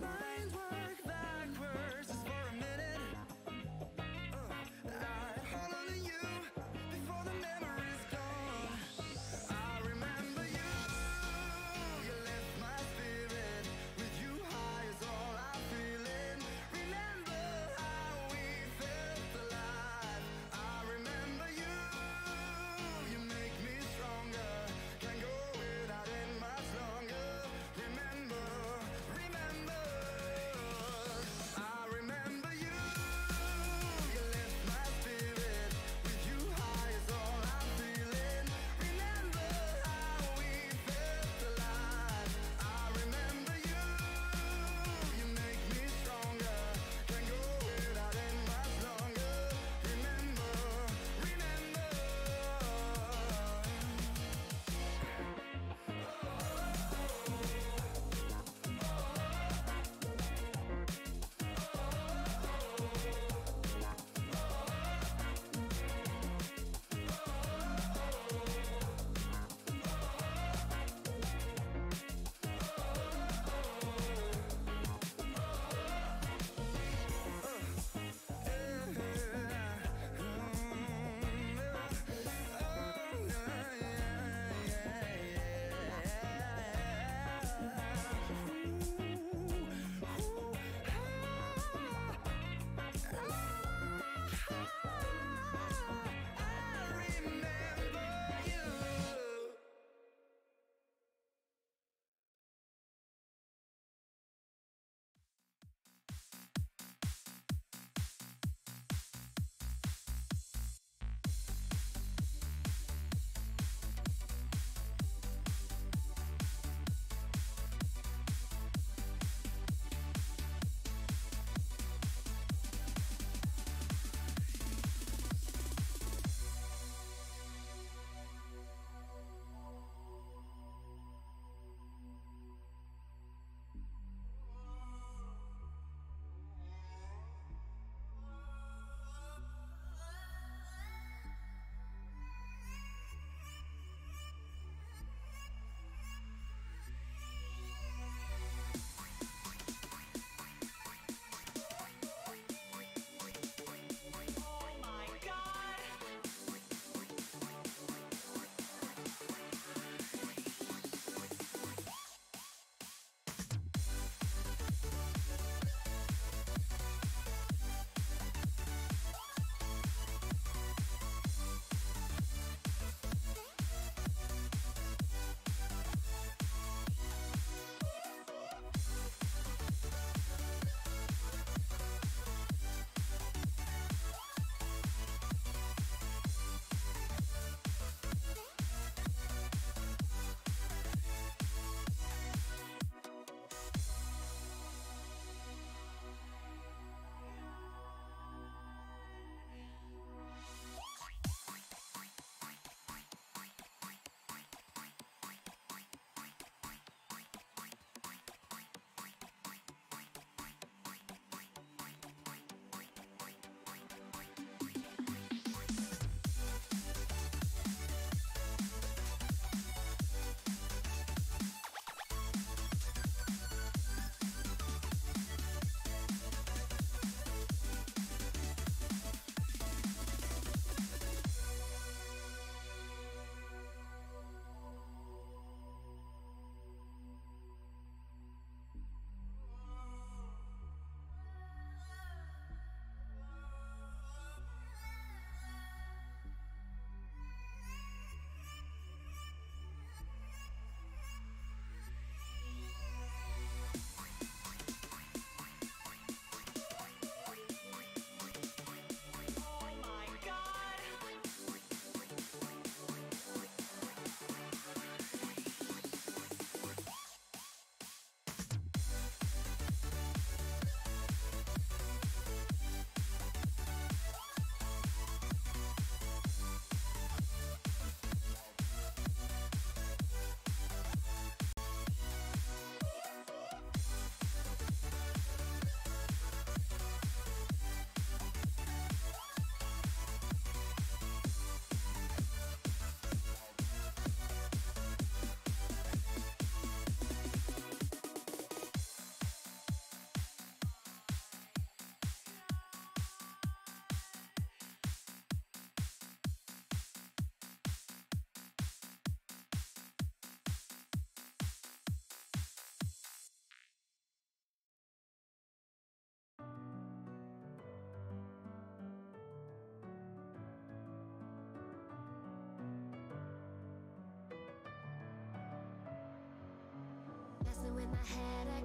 mind work backwards just for a minute. I hold on to you before the memory's gone. I remember you, you lift my spirit. With you high is all I'm feeling. Remember how we felt alive. I remember you, you make me stronger. Can't go without it much longer. Remember, remember.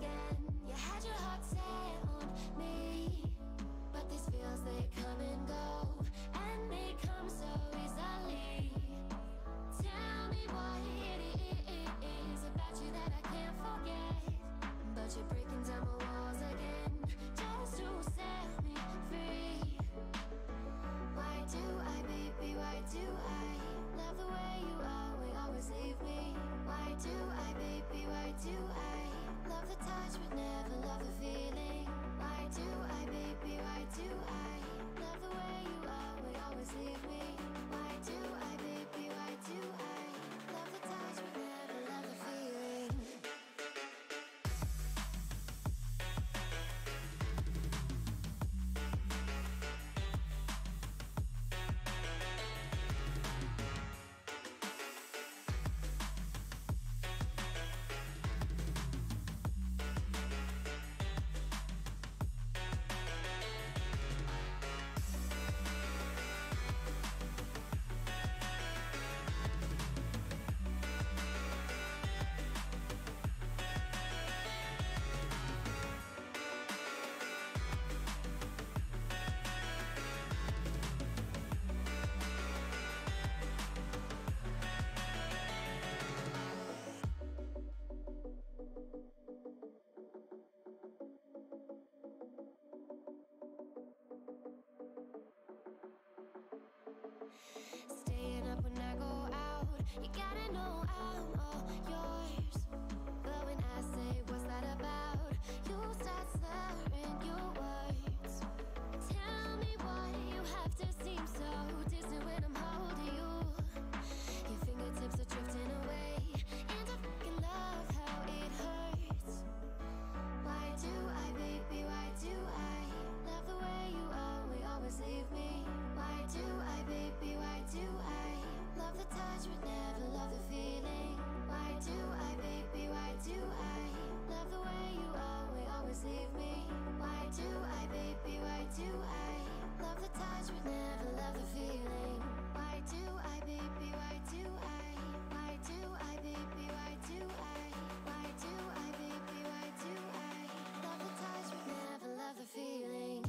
again. You had your heart set on me, but these feels, they come and go, and they come so easily. Tell me what it is about you that I can't forget, but you're breaking down my walls again, just to set me free. Why do I, baby, why do I love the way you always leave me? Why do I, baby, why do I love the touch but never love the feeling? Why do I, baby, why do I love the way you always leave me? Why do I, baby, why do I love the touch but never love the feeling? Staying up when I go out, you gotta know I'm all yours. But when I say what's that about, you start slurring your words. Tell me why you have to seem so distant when I'm holding you. Your fingertips are drifting away, and I fucking love how it hurts. Why do I, baby, why do I love the way you always leave me? Why do I, baby, why do I love the touch but never love the feeling? Why do I, baby, why do I love the way you always leave me? Why do I, baby, why do I love the touch but never love the feeling? Why do I, baby, why do I? Why do I, baby, why do I? Why do I, baby, why do I love the touch but never love the feeling?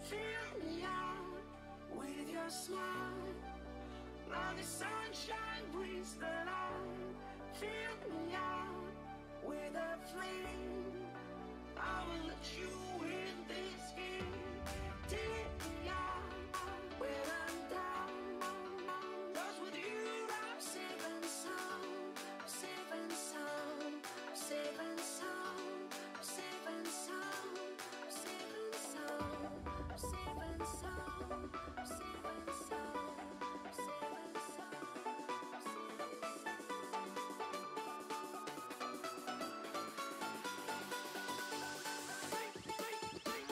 Fill me out with your smile. Now the sunshine brings the light. Fill me out with a flame. I will let you in this game. Take me out when I'm down. 'Cause with you I'm safe and sound. I'm safe and sound. I'm safe and sound. I'm safe and sound. I'm safe and sound. I'm safe and sound. I'm safe and sound. I'm safe and sound.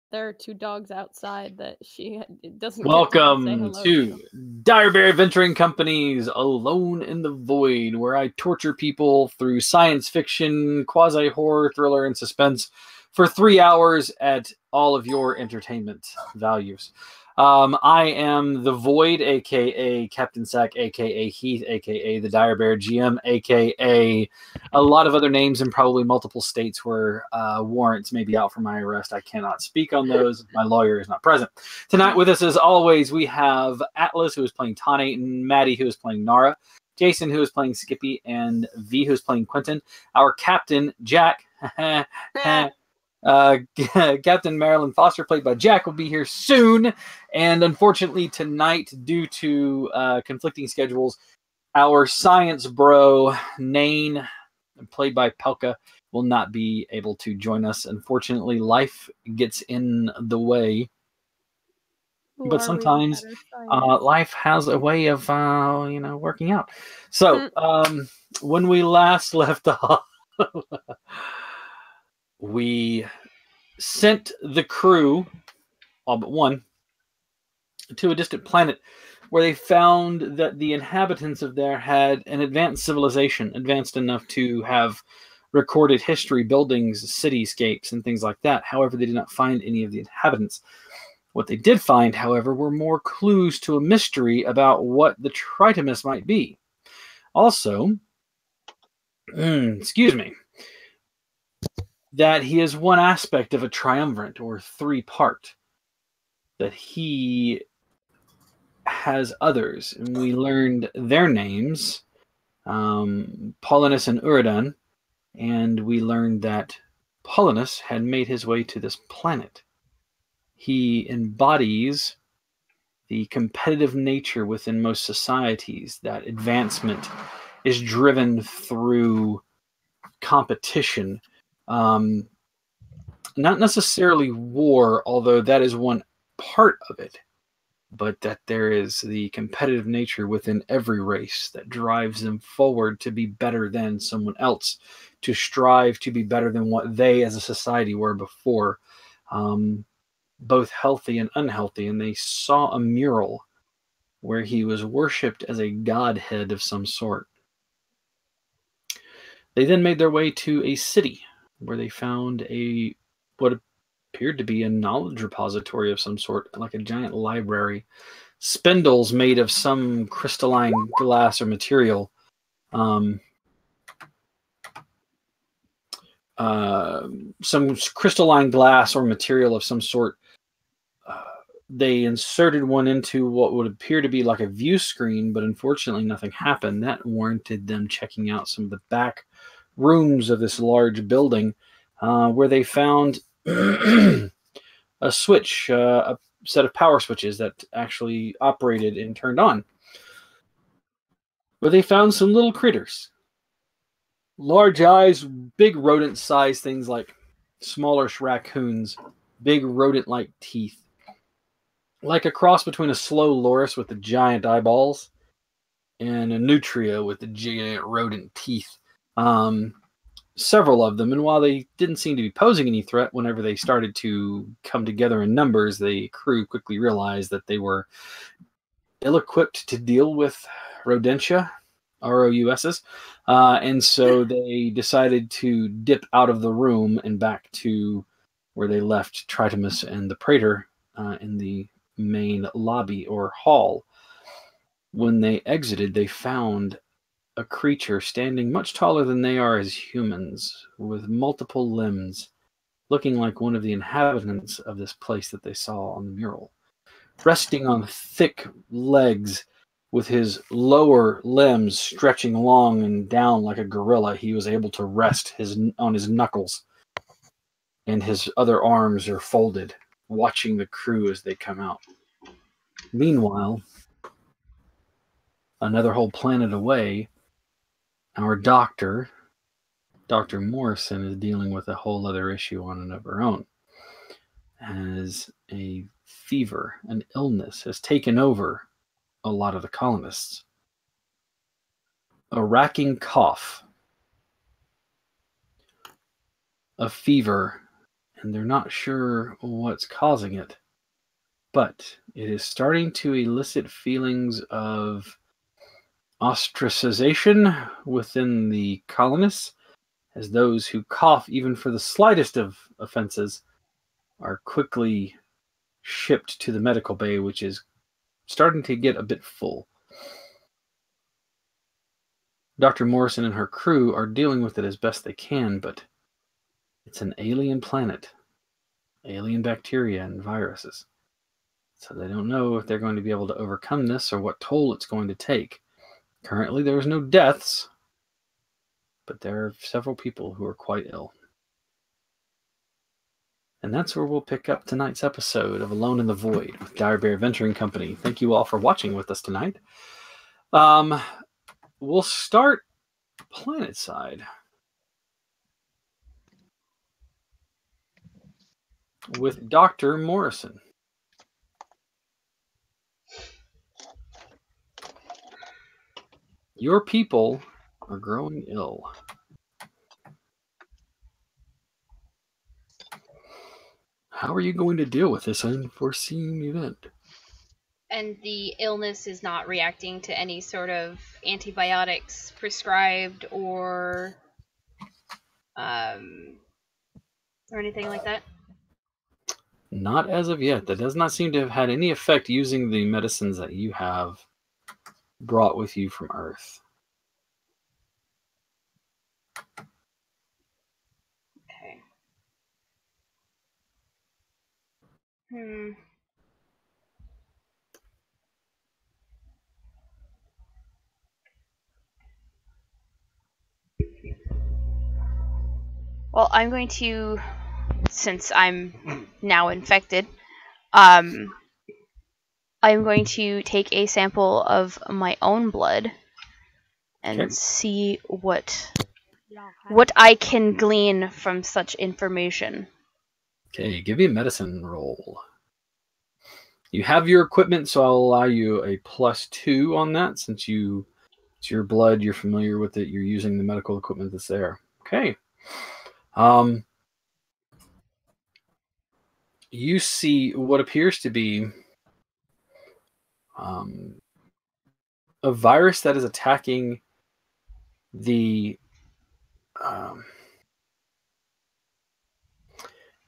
There are two dogs outside that she doesn't Welcome get to say to hello Dire Bear Adventuring Company's Alone in the Void, where I torture people through science fiction, quasi-horror, thriller, and suspense for 3 hours at all of your entertainment values. I am the Void, a.k.a. Captain Sack, a.k.a. Heath, a.k.a. the Dire Bear GM, a.k.a. a lot of other names in probably multiple states where warrants may be out for my arrest. I cannot speak on those. My lawyer is not present. Tonight with us, as always, we have Atlas, who is playing Tane, and Maddie, who is playing Nara, Jason, who is playing Skippy, and V, who is playing Quentin. Our captain, Jack, Captain Marilyn Foster, played by Jack, will be here soon. And unfortunately, tonight, due to conflicting schedules, our science bro, Nain, played by Pelka, will not be able to join us. Unfortunately, life gets in the way. Who But are we sometimes without our science? life has a way of, working out. So when we last left off, we sent the crew, all but one, to a distant planet where they found that the inhabitants of there had an advanced civilization, advanced enough to have recorded history, buildings, cityscapes, and things like that. However, they did not find any of the inhabitants. What they did find, however, were more clues to a mystery about what the Tritomus might be. Also, excuse me, that he is one aspect of a triumvirate, or three-part, that he has others, and we learned their names, Polynus and Uridan, and we learned that Polynus had made his way to this planet. He embodies the competitive nature within most societies, that advancement is driven through competition, not necessarily war, although that is one part of it, but that there is the competitive nature within every race that drives them forward to be better than someone else, to strive to be better than what they as a society were before, both healthy and unhealthy. And they saw a mural where he was worshipped as a godhead of some sort. They then made their way to a city where they found what appeared to be a knowledge repository of some sort, like a giant library. Spindles made of some crystalline glass or material. Some crystalline glass or material of some sort. They inserted one into what would appear to be like a view screen, but unfortunately nothing happened. That warranted them checking out some of the back rooms of this large building, where they found a switch, a set of power switches that actually operated and turned on. Where they found some little critters. Large eyes, big rodent-sized things like smallish raccoons, big rodent-like teeth. Like a cross between a slow loris with the giant eyeballs and a nutria with the giant rodent teeth. Several of them, and while they didn't seem to be posing any threat, whenever they started to come together in numbers, the crew quickly realized that they were ill-equipped to deal with rodentia, ROUSs, and so they decided to dip out of the room and back to where they left Tritomus and the Praetor in the main lobby or hall. When they exited, they found a creature standing much taller than they are as humans, with multiple limbs, looking like one of the inhabitants of this place that they saw on the mural. Resting on thick legs, with his lower limbs stretching long and down like a gorilla, he was able to rest on his knuckles, and his other arms are folded, watching the crew as they come out. Meanwhile, another whole planet away, our doctor, Dr. Morrison, is dealing with a whole other issue on and of her own. As a fever, an illness, has taken over a lot of the colonists. A racking cough, a fever, and they're not sure what's causing it, but it is starting to elicit feelings of ostracization within the colonists, as those who cough even for the slightest of offenses are quickly shipped to the medical bay, which is starting to get a bit full. Dr. Morrison and her crew are dealing with it as best they can, but it's an alien planet, alien bacteria and viruses. So they don't know if they're going to be able to overcome this or what toll it's going to take. Currently, there's no deaths, but there are several people who are quite ill. And that's where we'll pick up tonight's episode of Alone in the Void with Dire Bear Venturing Company. Thank you all for watching with us tonight. We'll start planet side with Dr. Morrison. Your people are growing ill. How are you going to deal with this unforeseen event? And the illness is not reacting to any sort of antibiotics prescribed or anything like that? Not as of yet. That does not seem to have had any effect using the medicines that you have brought with you from Earth. Okay. Well, I'm going to, since I'm now infected, I'm going to take a sample of my own blood and Okay. see what I can glean from such information. Okay, give me a medicine roll. You have your equipment, so I'll allow you a +2 on that since it's your blood, you're familiar with it, you're using the medical equipment that's there. Okay. You see what appears to be a virus that is attacking the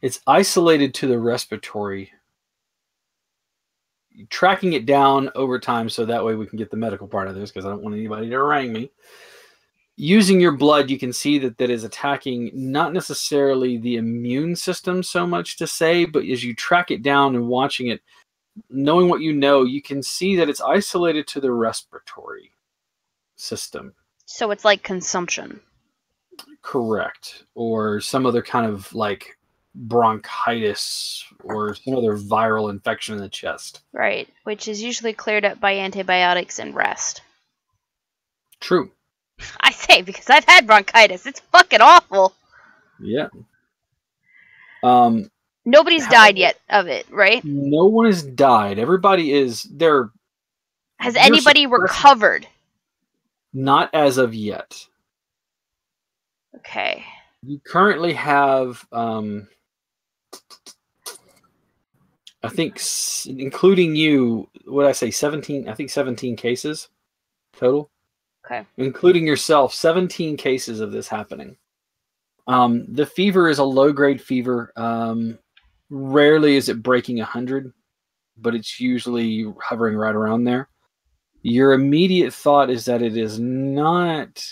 it's isolated to the respiratory, tracking it down over time so that way we can get the medical part of this, because I don't want anybody to harangue me. Using your blood, you can see that is attacking not necessarily the immune system so much to say, but as you track it down and watching it, knowing what you know, you can see that it's isolated to the respiratory system. So it's like consumption. Correct. Or some other kind of like bronchitis or some other viral infection in the chest. Right, which is usually cleared up by antibiotics and rest. True. I say, because I've had bronchitis. It's fucking awful. Yeah. Nobody's died yet of it, right? No one has died. Everybody is there. Has anybody recovered? Not as of yet. Okay. You currently have, I think, including you, what did I say, 17? I think 17 cases total. Okay. Including yourself, 17 cases of this happening. The fever is a low-grade fever. Rarely is it breaking 100, but it's usually hovering right around there. Your immediate thought is that it is not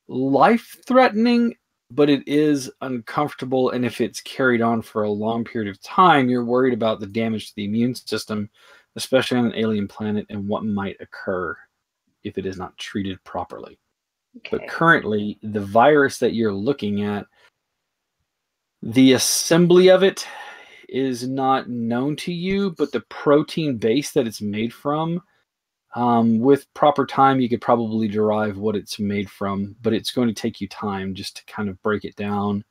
life-threatening, but it is uncomfortable, and if it's carried on for a long period of time, you're worried about the damage to the immune system, especially on an alien planet, and what might occur if it is not treated properly. Okay. But currently, the virus that you're looking at, the assembly of it is not known to you, but the protein base that it's made from, with proper time, you could probably derive what it's made from, but it's going to take you time just to kind of break it down,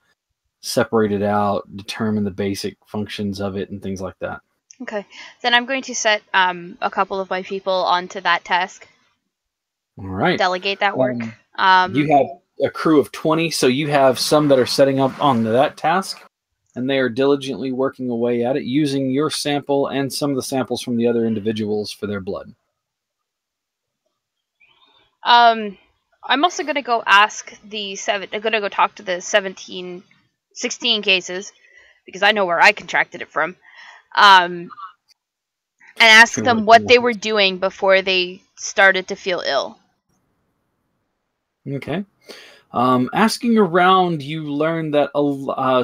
separate it out, determine the basic functions of it, and things like that. Okay. Then I'm going to set a couple of my people onto that task. All right. Delegate that work. You have a crew of 20, so you have some that are setting up on that task, and they are diligently working away at it, using your sample and some of the samples from the other individuals for their blood. I'm also going to go ask I'm going to go talk to the 16 cases, because I know where I contracted it from, and ask them what they were doing before they started to feel ill. Okay. Asking around, you learned that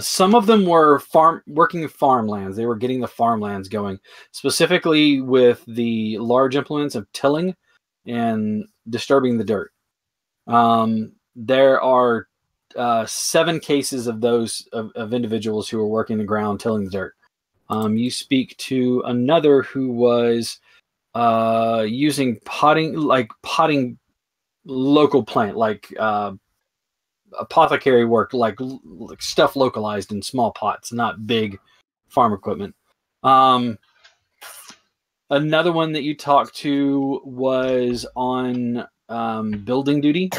some of them were working farmlands. They were getting the farmlands going, specifically with the large implements of tilling and disturbing the dirt. There are 7 cases of those of individuals who are working the ground, tilling the dirt. You speak to another who was using potting local plant, like apothecary work, like stuff localized in small pots, not big farm equipment. Another one that you talked to was on building duty.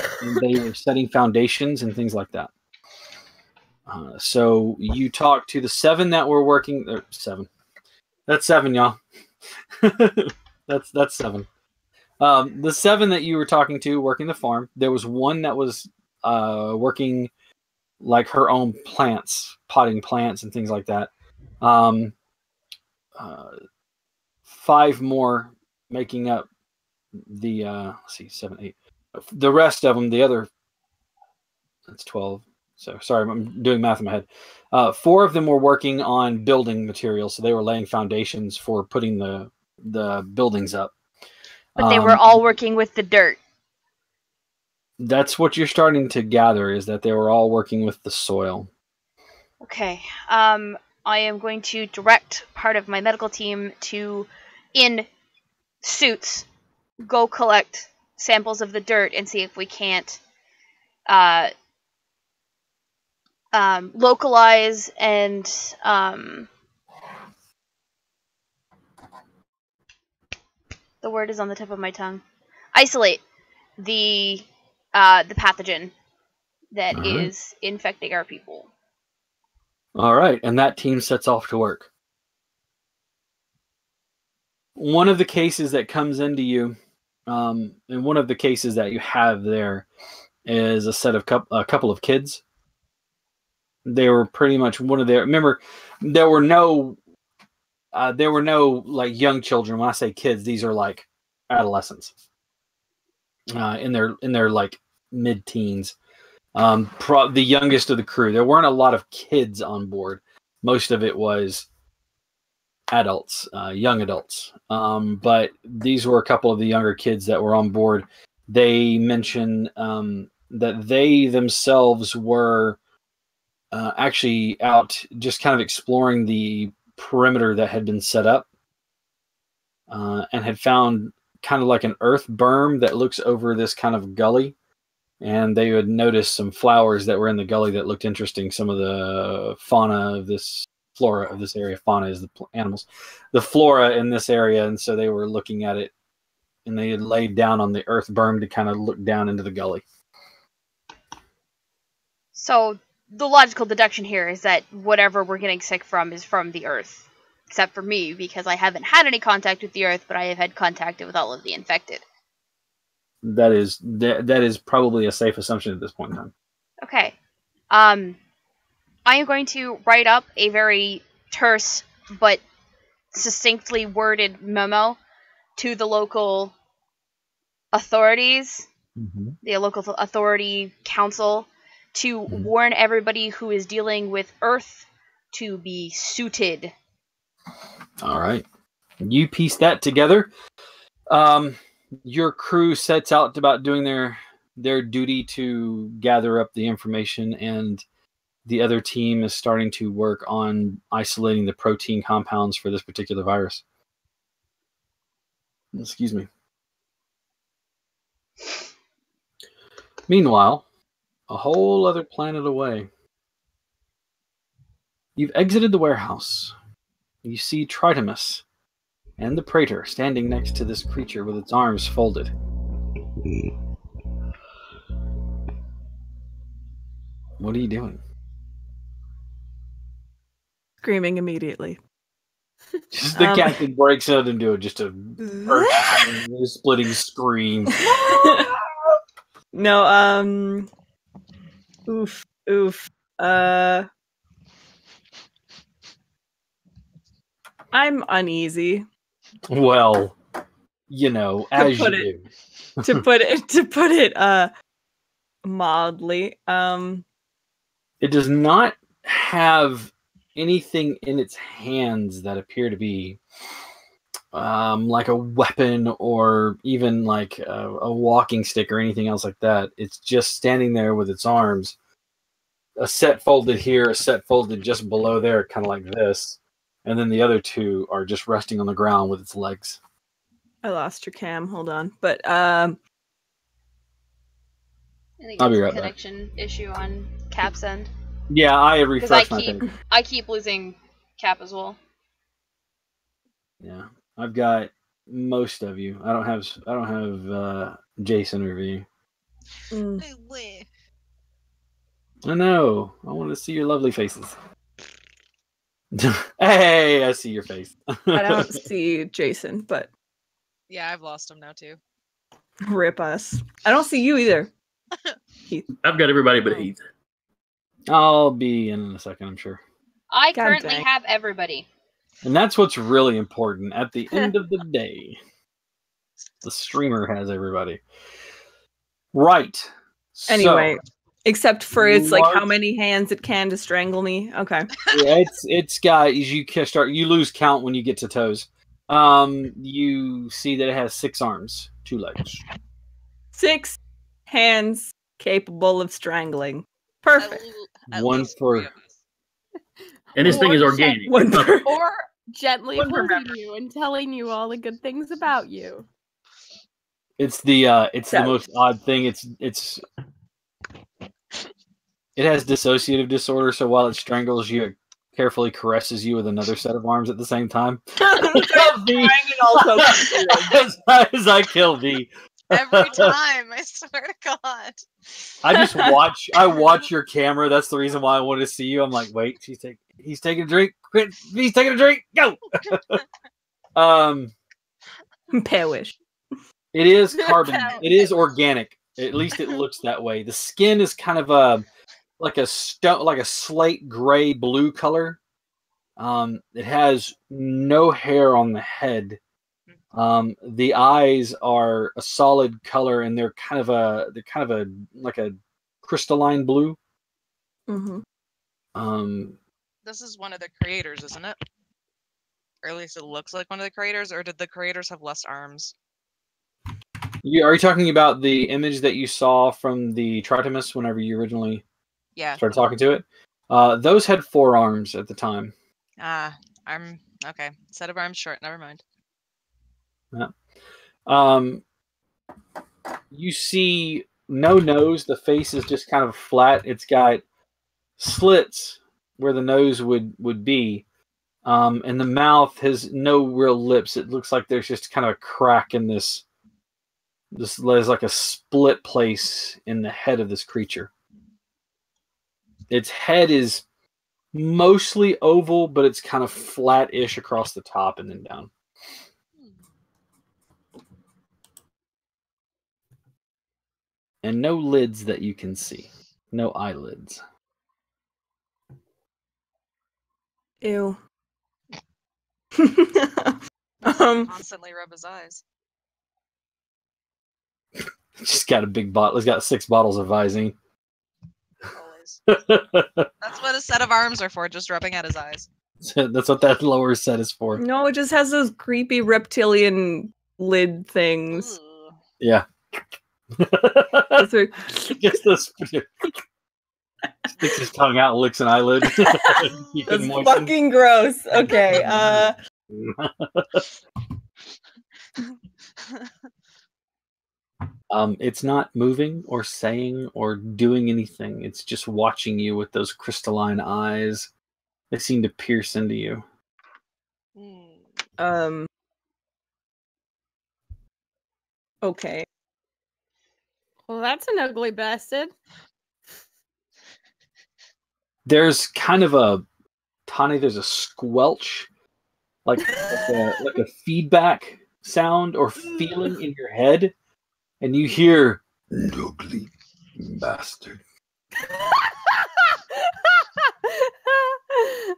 They were setting foundations and things like that. So you talked to the 7 that were working. 7. That's 7, y'all. that's 7. The 7 that you were talking to working the farm. There was one that was working like her own plants, potting plants and things like that. 5 more making up the let's see, 7, 8. The rest of them, the other, that's 12. So sorry, I'm doing math in my head. 4 of them were working on building materials, so they were laying foundations for putting the buildings up. But they were all working with the dirt. That's what you're starting to gather, is that they were all working with the soil. Okay. I am going to direct part of my medical team to, in suits, go collect samples of the dirt and see if we can't localize and the word is on the tip of my tongue. Isolate the pathogen that is infecting our people. All right, and that team sets off to work. One of the cases that comes into you, and one of the cases that you have there, is a set of a couple of kids. They were pretty much one of their. Remember, there were no like young children. When I say kids, these are like adolescents, in their like mid-teens. The youngest of the crew. There weren't a lot of kids on board. Most of it was adults, young adults. But these were a couple of the younger kids that were on board. They mention that they themselves were actually out just kind of exploring the perimeter that had been set up, and had found kind of like an earth berm that looks over this kind of gully. And they would notice some flowers that were in the gully that looked interesting. Some of the fauna of this, flora of this area. Fauna is the animals. The flora in this area. And so they were looking at it, and they had laid down on the earth berm to kind of look down into the gully. So the logical deduction here is that whatever we're getting sick from is from the earth. Except for me, because I haven't had any contact with the earth, but I have had contact with all of the infected. That is probably a safe assumption at this point in time. Okay. I am going to write up a very terse but succinctly worded memo to the local authorities, the local authority council, to warn everybody who is dealing with Earth to be suited. All right. You piece that together. Your crew sets out about doing their duty to gather up the information, and the other team is starting to work on isolating the protein compounds for this particular virus. Excuse me. Meanwhile, a whole other planet away. You've exited the warehouse. You see Tritimus and the Praetor standing next to this creature with its arms folded. What are you doing? Screaming immediately. Just the captain breaks out into just a splitting scream. No, oof. I'm uneasy. Well, you know, as you put do. To put it mildly. It does not have anything in its hands that appear to be like a weapon or even like a walking stick or anything else like that. It's just standing there with its arms, a set folded here, a set folded just below there, kind of like this, and then the other two are just resting on the ground with its legs. I lost your cam. Hold on, but I think I'll it's be a right back. connection issue on Cap's end. Yeah, I Because refreshed my thing. I keep losing Cap as well. Yeah, I've got most of you. I don't have Jason or V. I know. I want to see your lovely faces. Hey, I see your face. I don't see Jason. But Yeah, I've lost him now too. rip us. I don't see you either. I've got everybody but Heath. I'll be in a second, I'm sure. I God currently dang. have everybody. And that's what's really important. At the end of the day, the streamer has everybody. Right. Anyway, except for it's like how large- many hands it can to strangle me. Okay. Yeah, it's got you lose count when you get to toes. You see that it has 6 arms, 2 legs. 6 hands capable of strangling. Perfect. At One least for- 3 of us. And this thing is Or organic. One per- Or gently One per holding member. you and telling you all the good things about you. It's the So- most odd thing. It has dissociative disorder, so while it strangles you, it carefully caresses you with another set of arms at the same time. also As I kill V. Every time, I swear to God. I watch your camera. That's the reason why I wanted to see you. I'm like, wait, he's taking a drink. Quit. He's taking a drink. Go. Pear wish. It is carbon. It is organic. At least it looks that way. The skin is kind of like a slate gray blue color. It has no hair on the head. The eyes are a solid color, and they're kind of a like a crystalline blue. Mm-hmm. This is one of the creators, isn't it? Or at least it looks like one of the creators, or did the creators have less arms? Are you talking about the image that you saw from the Tritimus whenever you originally Yeah. started talking to it? Those had 4 arms at the time. I'm okay. Set of arms short, never mind. You see no nose. The face is just kind of flat. It's got slits where the nose would be. And the mouth has no real lips. It looks like there's just kind of a crack in this. There's like a split place in the head of this creature. Its head is mostly oval, but it's kind of flat-ish across the top and then down. And no lids that you can see. No eyelids. Ew. Constantly rub his eyes. It's got a big bottle. It's got 6 bottles of Visine. Always. That's what a set of arms are for, just rubbing at his eyes. That's what that lower set is for. No, it just has those creepy reptilian lid things. Ooh. Yeah. Those are- Just this. Sticks his tongue out and licks an eyelid. Keep it That's moistened. fucking gross. Okay. It's not moving or saying or doing anything. It's just watching you with those crystalline eyes. They seem to pierce into you. Okay. Well, that's an ugly bastard. There's kind of a Tani. There's a squelch, like a feedback sound or feeling in your head, and you hear ugly bastard.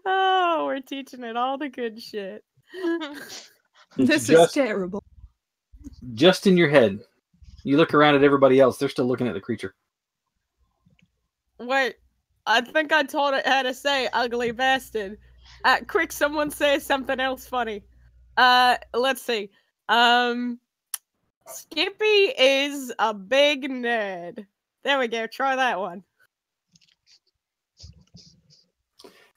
Oh, we're teaching it all the good shit. This is just, terrible. just in your head. You look around at everybody else. They're still looking at the creature. Wait, I think I taught it how to say ugly bastard. Quick, someone say something else funny. Let's see. Skippy is a big nerd. There we go. Try that one.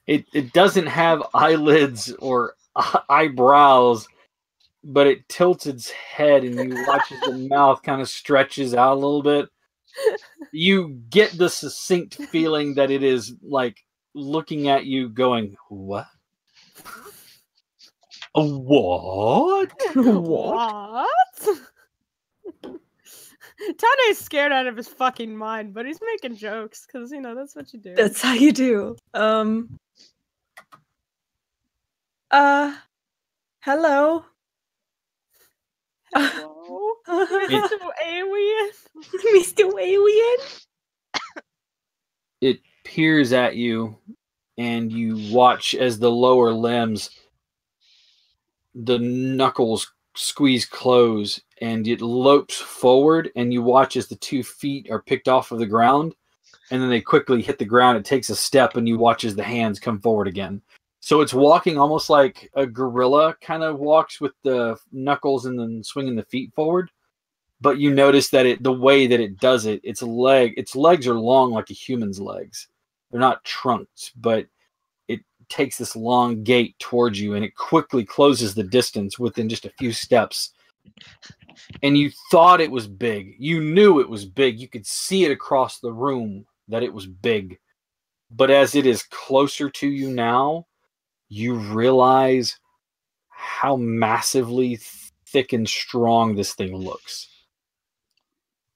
It doesn't have eyelids or eyebrows, but it tilts its head and you watch as the mouth kind of stretches out a little bit. You get the succinct feeling that it is like looking at you going, what? What? What? Tane is scared out of his fucking mind, but he's making jokes because that's what you do. That's how you do. Hello. Hello, Mr. Alien. Mr. Alien. It peers at you, and you watch as the lower limbs, the knuckles squeeze close, and it lopes forward, and you watch as the 2 feet are picked off of the ground, and then they quickly hit the ground. It takes a step, and you watch as the hands come forward again. So it's walking almost like a gorilla kind of walks with the knuckles and then swinging the feet forward. But you notice that the way that it does it, its legs are long like a human's legs. They're not trunked, but it takes this long gait towards you, and it quickly closes the distance within just a few steps. And you thought it was big. You knew it was big. You could see it across the room that it was big. But as it is closer to you now, you realize how massively thick and strong this thing looks.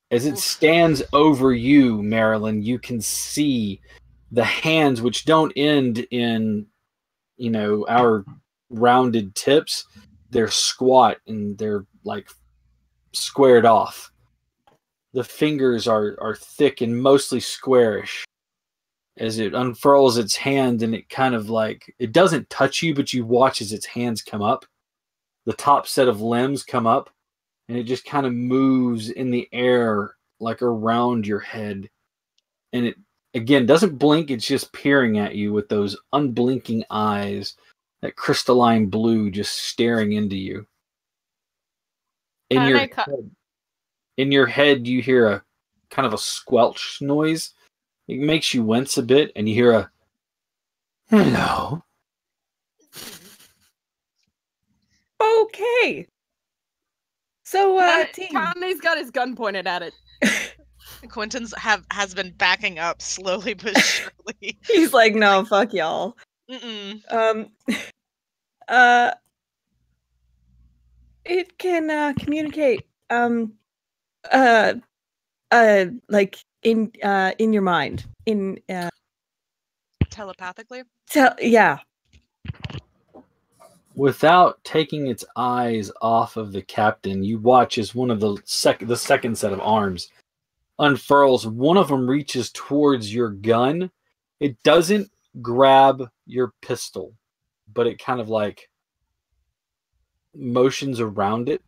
As it stands over you, Marilyn, you can see the hands, which don't end in, our rounded tips. They're squat and they're like squared off. The fingers are thick and mostly squarish. As it unfurls its hand, and it kind of like, it doesn't touch you, but you watch as its hands come up. The top set of limbs come up, and it just kind of moves in the air like around your head. And it, again, doesn't blink. It's just peering at you with those unblinking eyes, that crystalline blue just staring into you. In your head, you hear a kind of a squelch noise. It makes you wince a bit, and you hear a hello. Okay. So, team. Tane's got his gun pointed at it. Quentin's has been backing up slowly but surely. He's like, no, fuck y'all. Mm-mm. It can communicate. Like in your mind. Telepathically? Yeah. Without taking its eyes off of the captain, you watch as one of the second set of arms unfurls. One of them reaches towards your gun. It doesn't grab your pistol, but it kind of like motions around it.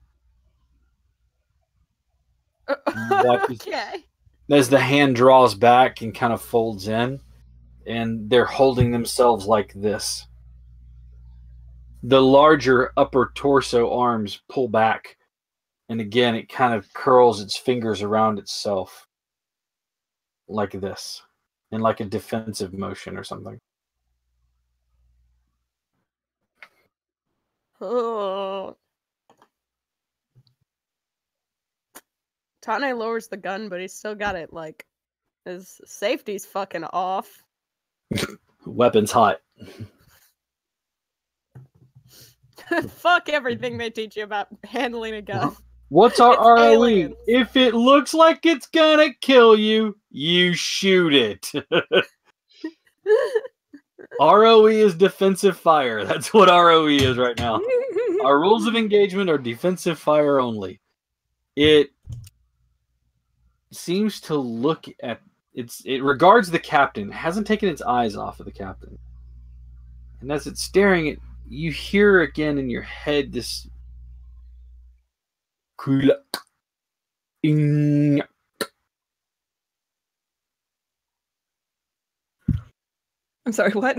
Okay. As the hand draws back and kind of folds in, and they're holding themselves like this. The larger upper torso arms pull back, and again it kind of curls its fingers around itself like this. in like a defensive motion or something. Oh. Tane lowers the gun, but he's still got it like his safety's fucking off. Weapons hot. Fuck everything they teach you about handling a gun. What's our It's ROE? aliens. If it looks like it's gonna kill you, you shoot it. ROE is defensive fire. That's what ROE is right now. Our rules of engagement are defensive fire only. It seems to look at it regards the captain, hasn't taken its eyes off of the captain. And as it's staring at you, hear again in your head this I'm sorry, what?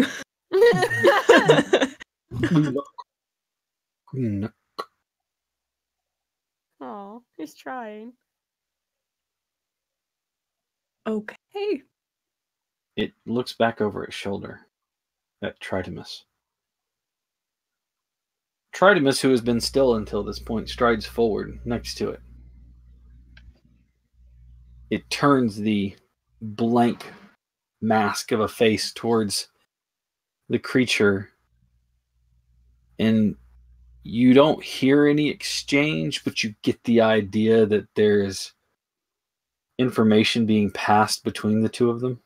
Oh, he's trying. Okay. It looks back over its shoulder at Tritimus. Tritimus, who has been still until this point, strides forward next to it. It turns the blank mask of a face towards the creature, and you don't hear any exchange, but you get the idea that there's information being passed between the two of them.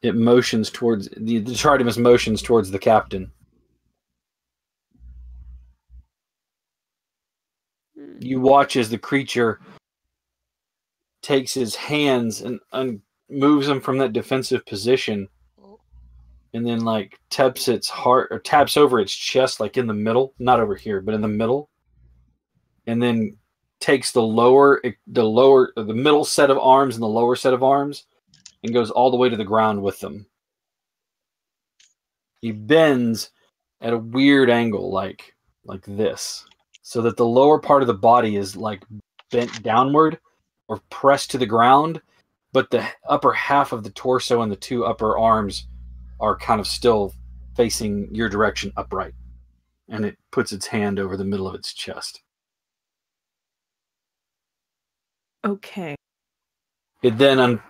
It motions towards the Tritimus motions towards the captain. You watch as the creature takes his hands and moves him from that defensive position, and then like taps its heart or taps over its chest, like in the middle, not over here, but in the middle, and then takes the middle set of arms and the lower set of arms and goes all the way to the ground with them. He bends at a weird angle, like this, so that the lower part of the body is like bent downward or pressed to the ground, but the upper half of the torso and the two upper arms are kind of still facing your direction upright. And it puts its hand over the middle of its chest. Okay. It then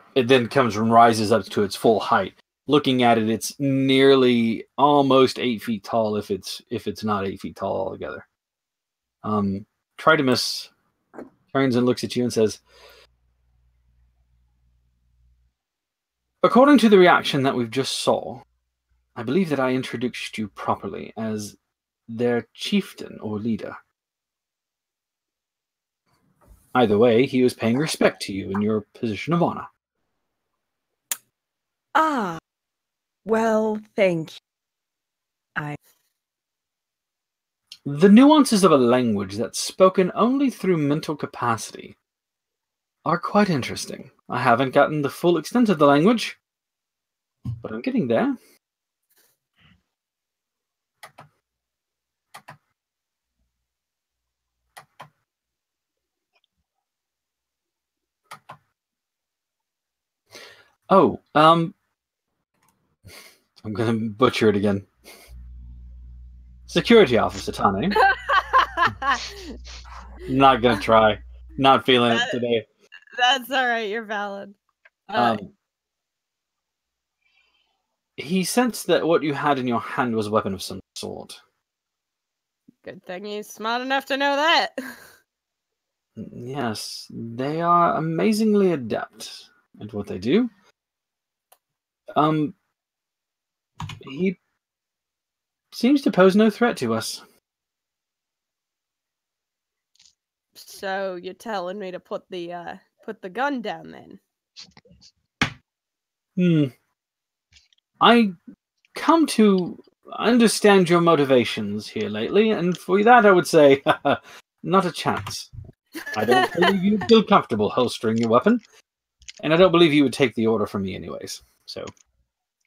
comes and rises up to its full height. Looking at it, it's nearly almost 8 feet tall if it's not 8 feet tall altogether. Tritimus turns and looks at you and says, "According to the reaction that we've just saw, I believe that I introduced you properly as their chieftain or leader. Either way, he was paying respect to you in your position of honor." Ah, well, thank you. The nuances of a language that's spoken only through mental capacity are quite interesting. I haven't gotten the full extent of the language, but I'm getting there. Oh, I'm going to butcher it again. Security Officer Tane. Not going to try. Not feeling it today. That's alright, you're valid. He sensed that what you had in your hand was a weapon of some sort. Good thing he's smart enough to know that. Yes, they are amazingly adept at what they do. He seems to pose no threat to us. So you're telling me to put the gun down then? I come to understand your motivations here lately, and for that I would say, not a chance. I don't believe you feel comfortable holstering your weapon, and I don't believe you would take the order from me anyways. So,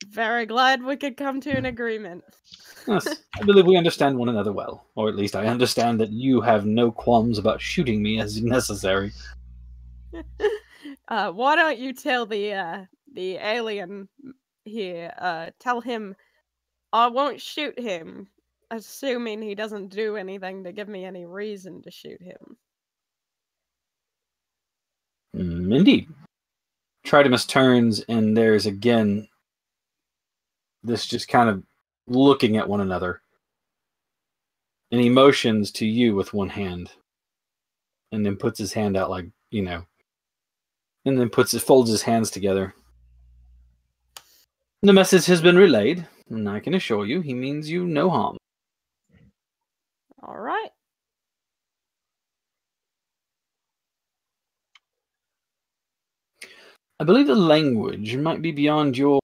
very glad we could come to an agreement. yes, I believe we understand one another well, or at least I understand that you have no qualms about shooting me as necessary. Why don't you tell the the alien here, tell him I won't shoot him, assuming he doesn't do anything to give me any reason to shoot him. Indeed. Tridemus turns, and there's again this just kind of looking at one another. And he motions to you with one hand. And then puts his hand out like, and then folds his hands together. The message has been relayed, and I can assure you he means you no harm. All right. I believe the language might be beyond your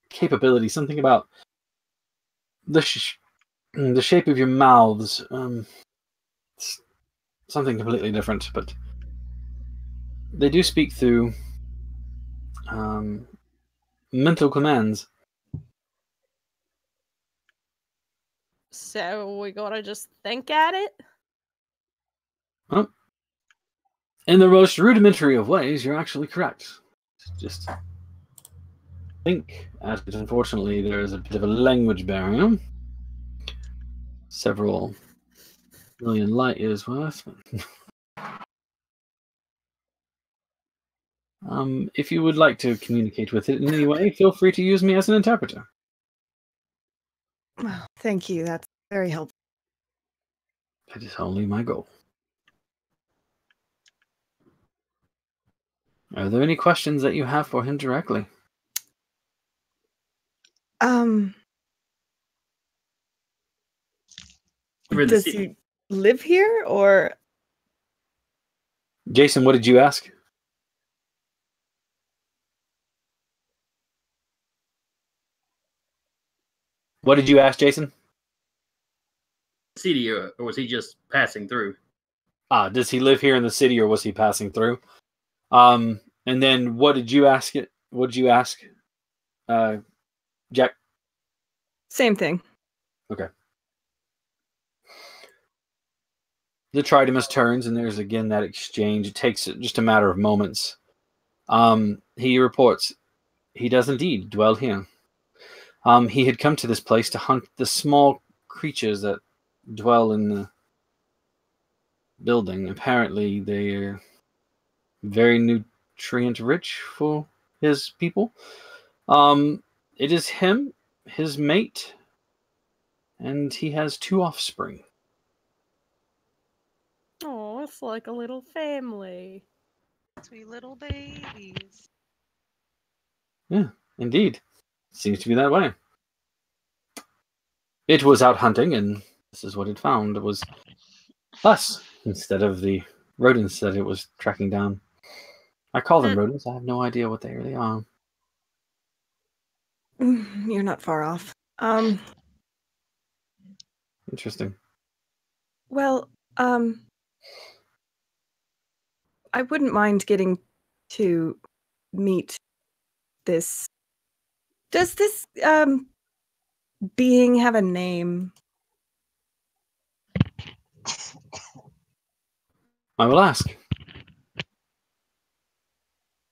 capability. Something about the shape of your mouths. Something completely different, but they do speak through mental commands. So we gotta just think at it? Well, in the most rudimentary of ways, you're actually correct. Just think at it. Unfortunately, there is a bit of a language barrier. Several million light years worth. If you would like to communicate with it in any way, feel free to use me as an interpreter. Well, thank you. That's very helpful. That is only my goal. Are there any questions that you have for him directly? Does he live here, or? Jason, what did you ask? What did you ask, Jason? City, or was he just passing through? Does he live here in the city, or was he passing through? And then what did you ask it? What did you ask, Jack? Same thing. Okay. The Tridemus turns, and there's again that exchange. It takes just a matter of moments. He reports he does indeed dwell here. He had come to this place to hunt the small creatures that dwell in the building. Apparently, they're very nutrient rich for his people. It is him, his mate, and he has 2 offspring. Oh, it's like a little family. Sweet little babies. Yeah, indeed. Seems to be that way. It was out hunting, and this is what it found. It was us instead of the rodents that it was tracking down. I call them rodents. I have no idea what they really are. You're not far off. Interesting. Well, I wouldn't mind getting to meet this. Does this being have a name? I will ask.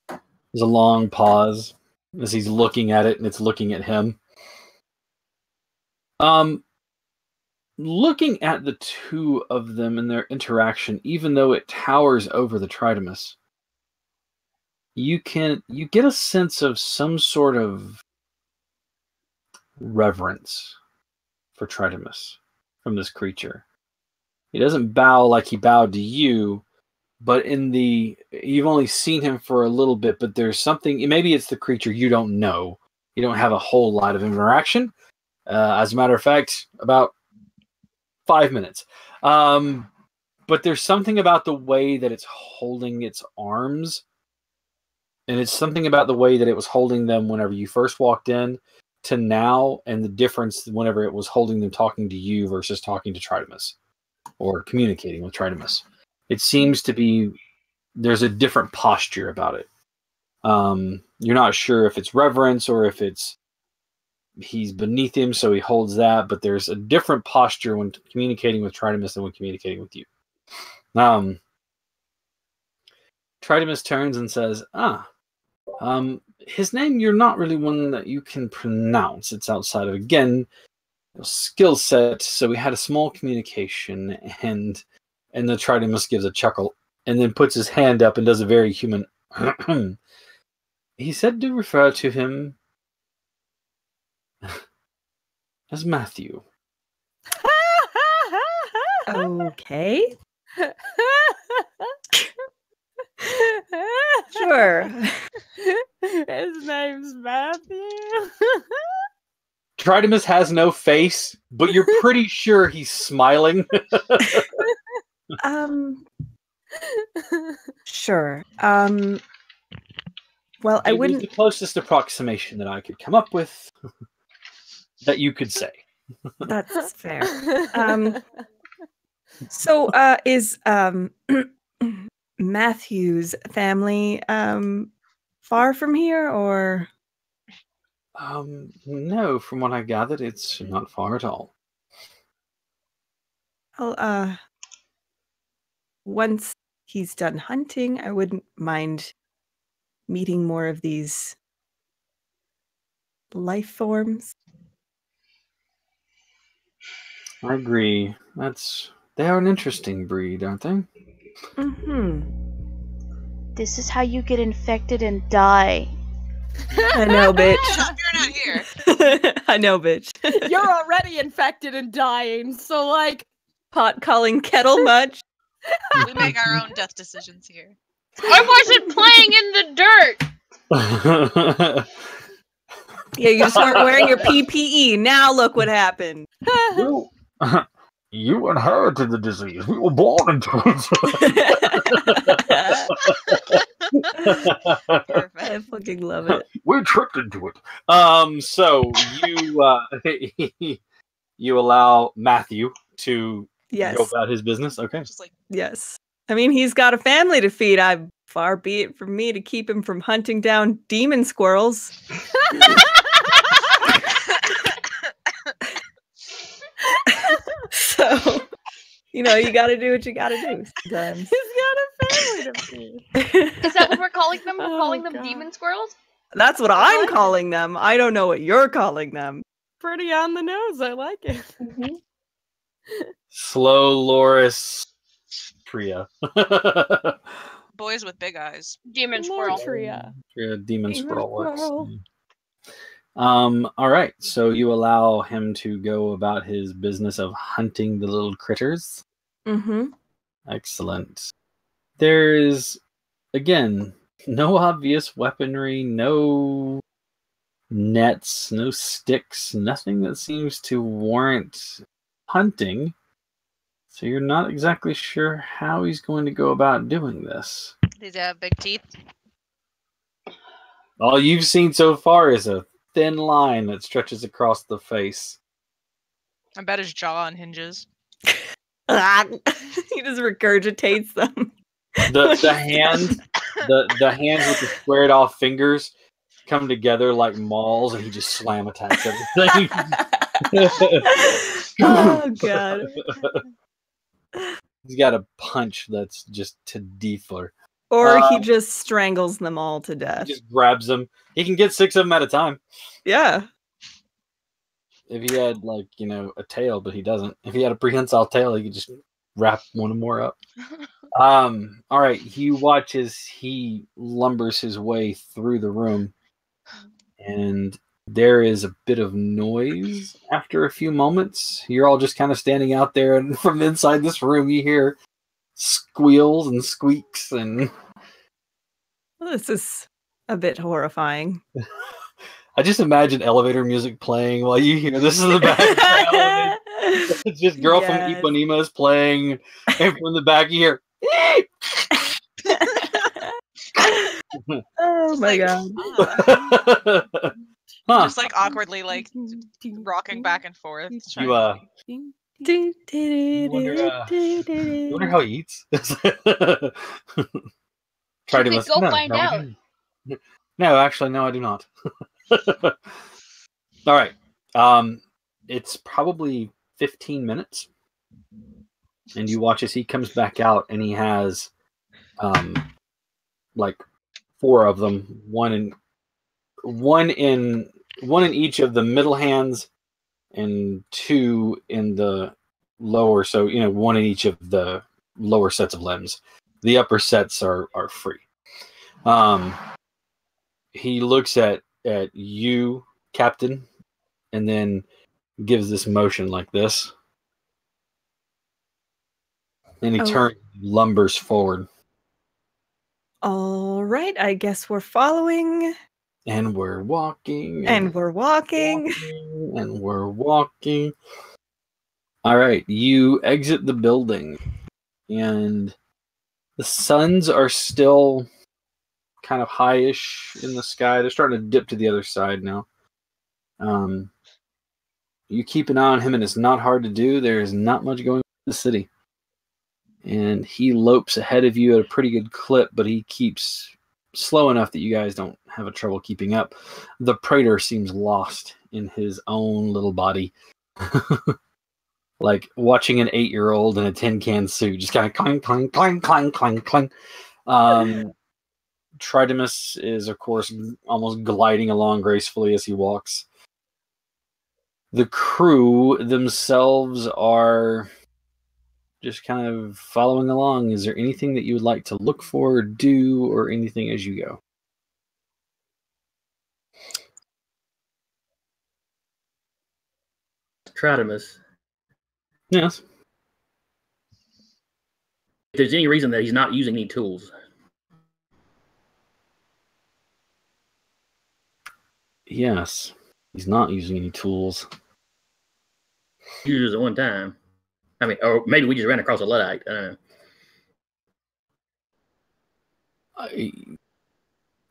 There's a long pause as he's looking at it, and it's looking at him. Looking at the 2 of them and their interaction, even though it towers over the Tridemus, you get a sense of some sort of reverence for Tridemus from this creature. He doesn't bow like he bowed to you, but you've only seen him for a little bit, but there's something, maybe it's the creature you don't know. You don't have a whole lot of interaction. As a matter of fact, about 5 minutes. But there's something about the way that it's holding its arms, and it's something about the way that it was holding them whenever you first walked in to now, and the difference whenever it was holding them talking to you versus talking to Tridemus or communicating with Tridemus. It seems to be there's a different posture about it. You're not sure if it's reverence or if it's he's beneath him, so he holds that, but there's a different posture when communicating with Tridemus than when communicating with you. Tridemus turns and says, His name, you're not really one that you can pronounce. It's outside of, again, skill set. So we had a small communication, and the Tridemus gives a chuckle, and then puts his hand up and does a very human. He said to refer to him as Matthew. Okay. Sure. His name's Matthew. Tridemus has no face, but you're pretty sure he's smiling. Sure. Well, I It was wouldn't. the closest approximation that I could come up with that you could say. That's fair. So, is Matthew's family far from here, or? No, from what I gathered, it's not far at all. Well, once he's done hunting, I wouldn't mind meeting more of these life forms. I agree. They are an interesting breed, aren't they? Mm-hmm. This is how you get infected and die. I know, bitch. You're not here. I know, bitch. You're already infected and dying, so like Pot calling kettle much? We make our own death decisions here. I wasn't playing in the dirt! Yeah, you just weren't wearing your PPE. Now look what happened. You inherited the disease. We were born into it. I fucking love it. We're tricked into it. So you allow Matthew to Yes. go about his business. Okay. Just like Yes. I mean, he's got a family to feed. Far be it from me to keep him from hunting down demon squirrels. So, you gotta do what you gotta do sometimes. he's got a family to feed. Is that what we're calling them? We're Oh, calling them God. demon squirrels? That's what I'm calling them. I don't know what you're calling them. Pretty on the nose. I like it. Slow Loris Priya. boys with big eyes. Demon squirrel. Lotria. Priya Demon Demon Squirrel works. Squirrel. All right. So you allow him to go about his business of hunting the little critters. Mm-hmm. Excellent. There's, again, no obvious weaponry, no nets, no sticks, nothing that seems to warrant hunting. So you're not exactly sure how he's going to go about doing this. These have big teeth. All you've seen so far is a thin line that stretches across the face. I bet his jaw unhinges. He just regurgitates them. The hand, the hands with the squared off fingers come together like mauls, and he just slam attacks everything. Oh god. He's got a punch that's just to deefer. Or he just strangles them all to He death. just grabs them. He can get 6 of them at a time. Yeah. If he had, like, a tail, but he doesn't. If he had a prehensile tail, he could just wrap one more up. All right. You watch as he lumbers his way through the room, and there is a bit of noise after a few moments. You're all just kind of standing out there, and from inside this room, you hear squeals and squeaks and... Well, this is a bit horrifying. I just imagine elevator music playing while you hear this in the background. It's just Girl from Yes. Ipanema is playing, and from the back you hear... Oh my god. Huh. Just like awkwardly like rocking back and forth. trying You, to, wonder how he eats? Try to Should we go find out? No, actually, no, I do not. All right. It's probably 15 minutes, and you watch as he comes back out, and he has like 4 of them, one in each of the middle hands, and 2 in the lower. So one in each of the lower sets of limbs. The upper sets are free. He looks at you, Captain, and then gives this motion like this. And he turns, lumbers forward. All right, I guess we're following. And we're walking. And we're walking. And we're walking. All right, you exit the building. And the suns are still kind of high-ish in the sky. They're starting to dip to the other side now. You keep an eye on him, and it's not hard to do. There's not much going on in the city. And he lopes ahead of you at a pretty good clip, but he keeps slow enough that you guys don't have a trouble keeping up. The Praetor seems lost in his own little body. Like watching an 8-year-old in a tin can suit, just kind of clang, clang, clang, clang, clang, clang. Tridemus is, of course, almost gliding along gracefully as he walks. The crew themselves are just kind of following along. Is there anything that you would like to look for or do, or anything as you go? Tridemus. Yes. If there's any reason that he's not using any tools. Yes. He's not using any tools. He uses it one time. I mean, or maybe we just ran across a Luddite. I don't know.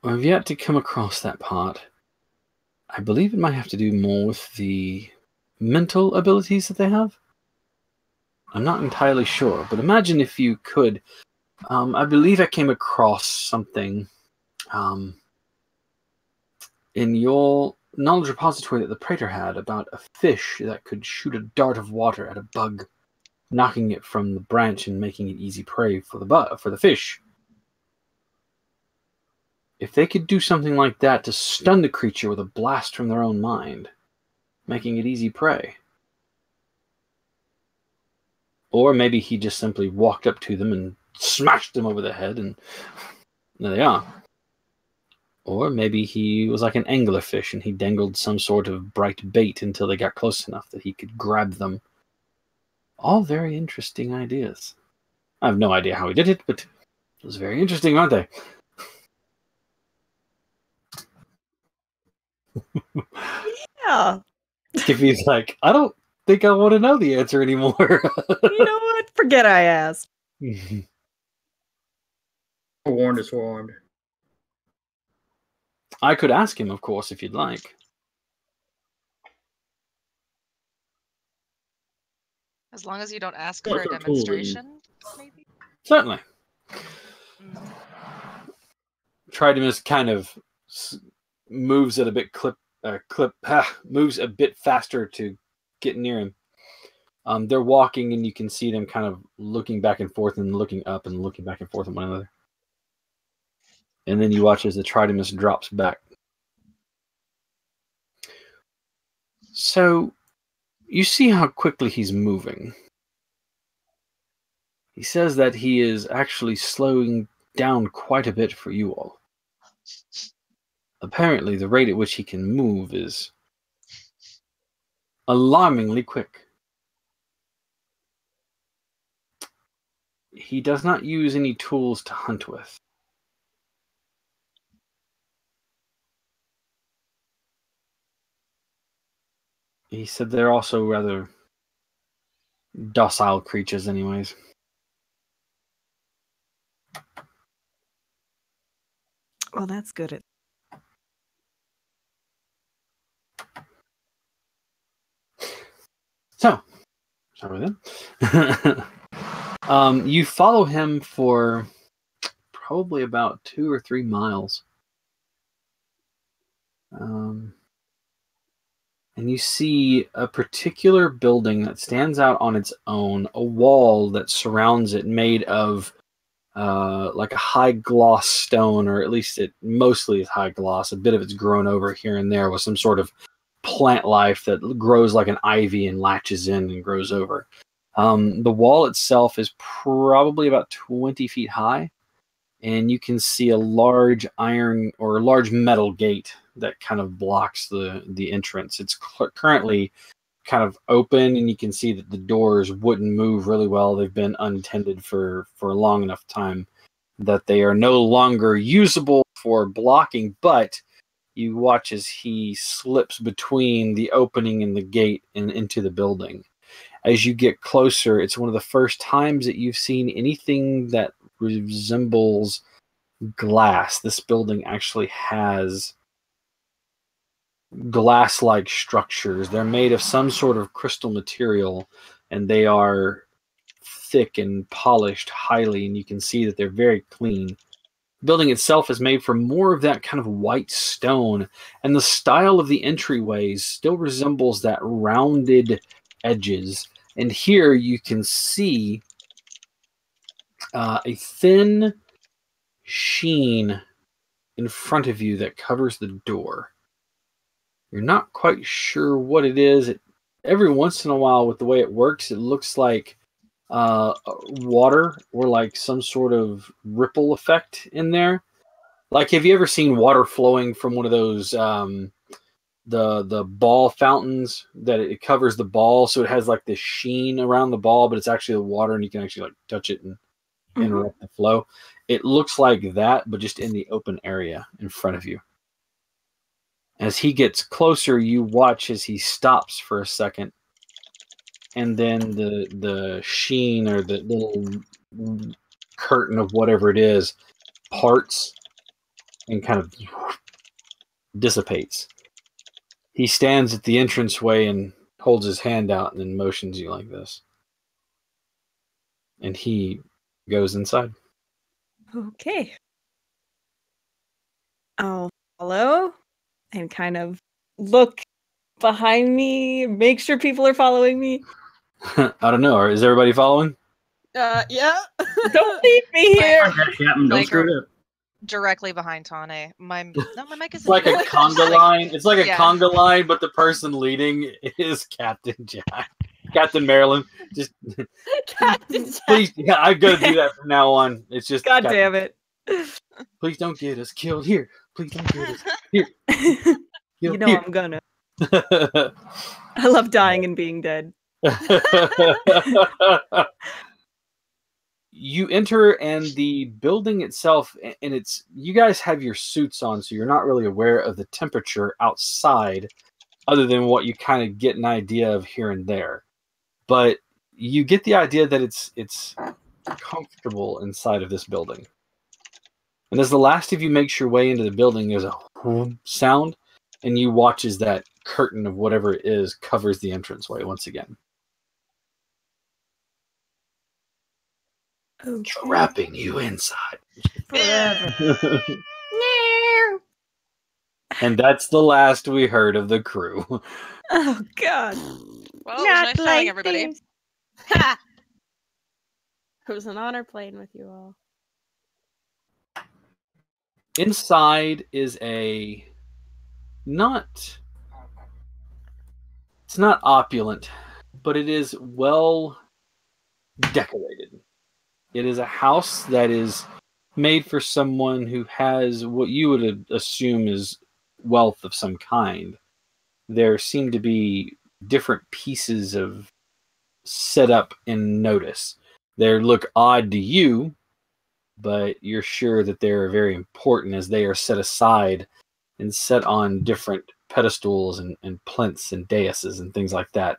I've yet to come across that part. I believe it might have to do more with the mental abilities that they have. I'm not entirely sure, but imagine if you could. I believe I came across something in your knowledge repository that the Praetor had about a fish that could shoot a dart of water at a bug, knocking it from the branch and making it easy prey for the fish. If they could do something like that to stun the creature with a blast from their own mind, making it easy prey. Or maybe he just simply walked up to them and smashed them over the head, and there they are. Or maybe he was like an anglerfish and he dangled some sort of bright bait until they got close enough that he could grab them. All very interesting ideas. I have no idea how he did it, but it was very interesting, aren't they? Yeah. Skippy's like, I don't think I want to know the answer anymore. You know what? Forget I asked. Forewarned is forewarned. I could ask him, of course, if you'd like. As long as you don't ask Well, for a it's so cool that you- demonstration, maybe? Certainly. Mm. Tridemus kind of moves at a bit moves a bit faster to get near him. They're walking, and you can see them kind of looking back and forth and looking up and looking back and forth at one another. And then you watch as the Tridemus drops back. So, you see how quickly he's moving. He says that he is actually slowing down quite a bit for you all. Apparently, the rate at which he can move is alarmingly quick. He does not use any tools to hunt with. He said they're also rather docile creatures anyways. Well, that's good. So, sorry then. You follow him for probably about 2 or 3 miles. And you see a particular building that stands out on its own, a wall that surrounds it made of like a high gloss stone, or at least it mostly is high gloss. A bit of it's grown over here and there with some sort of plant life that grows like an ivy and latches in and grows over. The wall itself is probably about 20 feet high, and you can see a large iron or a large metal gate that kind of blocks the entrance. It's currently kind of open, and you can see that the doors wouldn't move really well. They've been untended for a long enough time that they are no longer usable for blocking, but you watch as he slips between the opening and the gate and into the building. As you get closer, it's one of the first times that you've seen anything that resembles glass. This building actually has glass-like structures. They're made of some sort of crystal material, and they are thick and polished highly, and you can see that they're very clean. The building itself is made from more of that kind of white stone, and the style of the entryways still resembles that rounded edges. And here you can see a thin sheen in front of you that covers the door. You're not quite sure what it is. Every once in a while, with the way it works, it looks like water or like some sort of ripple effect in there. Like, have you ever seen water flowing from one of those the ball fountains that it covers the ball, so it has like this sheen around the ball, but it's actually the water, and you can actually like touch it and interrupt the flow. It looks like that, but just in the open area in front of you. As he gets closer, you watch as he stops for a second, and then the sheen or the little curtain of whatever it is parts and kind of dissipates. He stands at the entranceway and holds his hand out and then motions you like this. And he goes inside. Okay. I'll follow and kind of look behind me, make sure people are following me. I don't know. Is everybody following? Yeah. Don't leave me here. Captain, don't screw it up. Directly behind Tane. My mic is It's like a conga line. It's like a Yeah. conga line, but the person leading is Captain Jack. Captain Maryland. Just Captain Jack. please, yeah, I'm gonna do that from now on. It's just God damn it. Please don't get us killed here. Please don't get us here. You know I'm gonna. I love dying and being dead. You enter, and the building itself, and it's, you guys have your suits on, so you're not really aware of the temperature outside, other than what you kind of get an idea of here and there. But you get the idea that it's comfortable inside of this building. And as the last of you makes your way into the building, there's a whoom sound, and you watch as that curtain of whatever it is covers the entranceway once again. Okay. Trapping you inside. Forever. And that's the last we heard of the crew. Oh God. Well, it was nice knowing everybody. It was an honor playing with you all. Inside is a it's not opulent, but it is well decorated. It is a house that is made for someone who has what you would assume is wealth of some kind. There seem to be different pieces of setup in notice. They look odd to you, but you're sure that they're very important as they are set aside and set on different pedestals and plinths and daises and things like that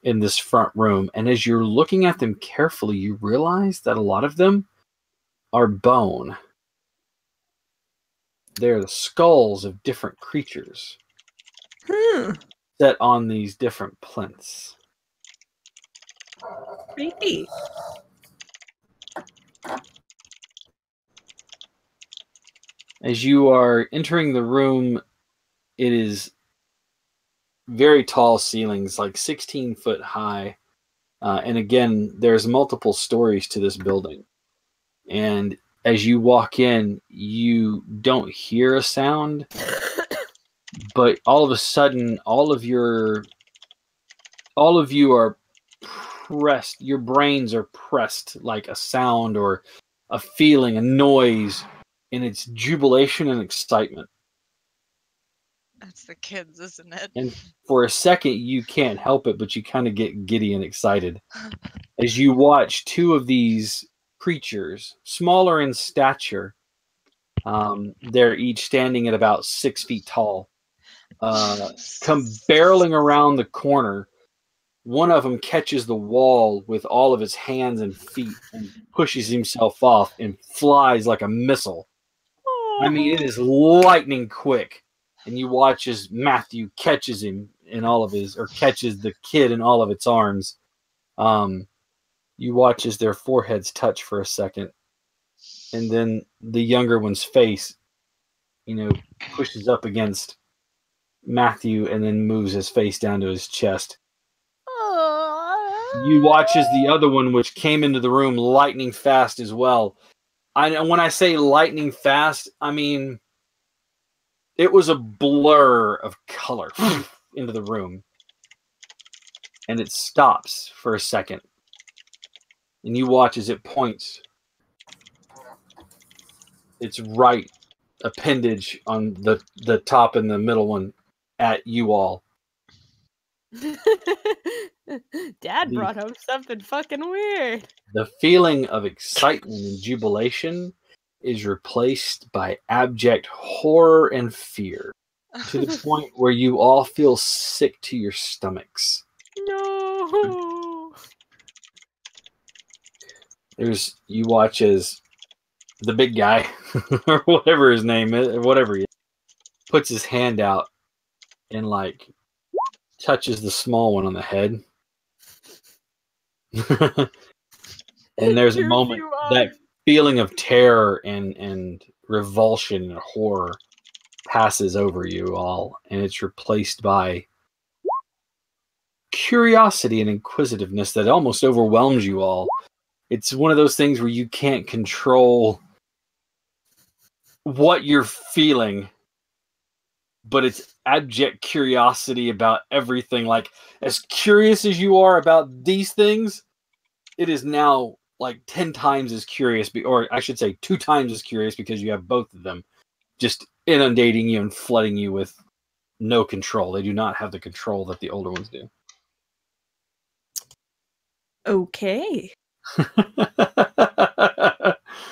in this front room. And as you're looking at them carefully, you realize that a lot of them are bone. They're the skulls of different creatures set on these different plinths. Creepy. As you are entering the room, it is very tall ceilings, like 16 foot high. And again, there's multiple stories to this building. And as you walk in, you don't hear a sound, but all of a sudden, all of you are pressed. Your brains are pressed like a sound or a feeling, a noise, and it's jubilation and excitement. That's the kids, isn't it? And for a second, you can't help it, but you kind of get giddy and excited as you watch two of these creatures, smaller in stature. They're each standing at about 6 feet tall. Come barreling around the corner. One of them catches the wall with all of his hands and feet and pushes himself off and flies like a missile. I mean, it is lightning quick. And you watch as Matthew catches him in all of his, or catches the kid in all of its arms. You watch as their foreheads touch for a second. And then the younger one's face, pushes up against Matthew and then moves his face down to his chest. You watch as the other one, which came into the room lightning fast as well. When I say lightning fast, I mean it was a blur of color into the room. And it stops for a second. And you watch as it points its right appendage on the top and the middle one at you all. Dad brought home something fucking weird. The feeling of excitement and jubilation is replaced by abject horror and fear, to the point where you all feel sick to your stomachs. No. You watch as the big guy, or whatever his name is, whatever he is, puts his hand out and touches the small one on the head. And there's a moment that feeling of terror and revulsion and horror passes over you all, and it's replaced by curiosity and inquisitiveness that almost overwhelms you all. It's one of those things where you can't control what you're feeling, but it's abject curiosity about everything. Like, as curious as you are about these things, it is now 10 times as curious, or I should say 2 times as curious, because you have both of them just inundating you and flooding you with no control. They do not have the control that the older ones do. Okay.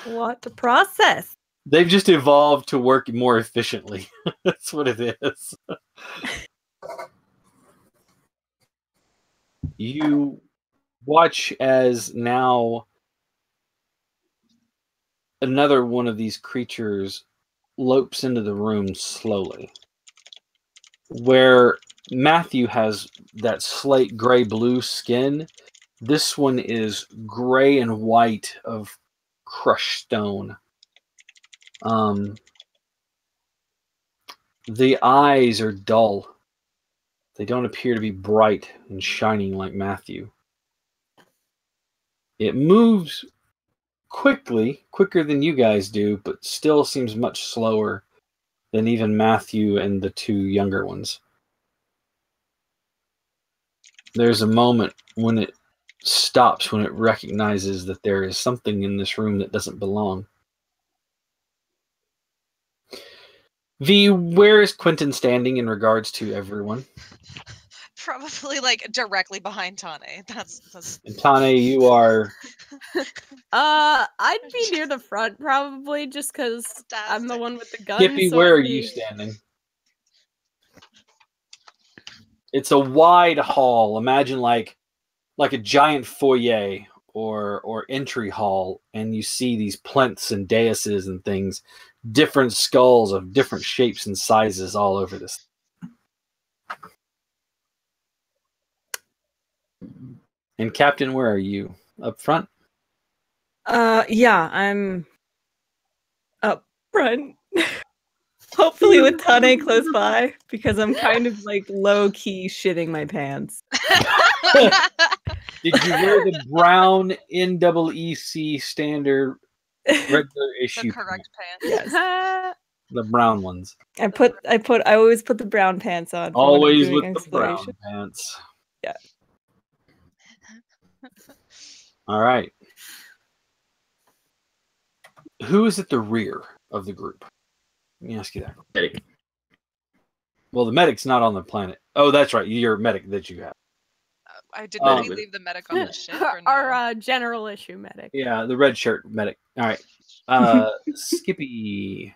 What to process? They've just evolved to work more efficiently. That's what it is. You watch as now another one of these creatures lopes into the room slowly. Where Matthew has that slate gray blue skin, this one is gray and white of crushed stone. The eyes are dull. They don't appear to be bright and shining like Matthew. It moves quicker than you guys do, but still seems much slower than even Matthew and the 2 younger ones. There's a moment when it stops, when it recognizes that there is something in this room that doesn't belong. V, where is Quentin standing in regards to everyone? Probably directly behind Tane. That's... And Tane, you are... I'd be near the front probably, just because I'm the one with the gun. Hippie, so where are you standing? It's a wide hall. Imagine like a giant foyer or entry hall, and you see these plinths and daises and things, different skulls of different shapes and sizes all over this. And Captain, where are you? Up front? Yeah, I'm up front. Hopefully with Tane close by, because I'm kind of low-key shitting my pants. Did you wear the brown NEEC standard Regular The issue correct pants. pants. Yes. The brown ones. I always put the brown pants on. For Always when I'm doing with the brown exploration. pants. Yeah. All right. Who is at the rear of the group? Let me ask you that. Medic. Well, the medic's not on the planet. Oh, that's right. You're a medic that you have. Did Oh. we leave the medic on the ship or no? Our general issue medic. Yeah, the red shirt medic. All right. Skippy.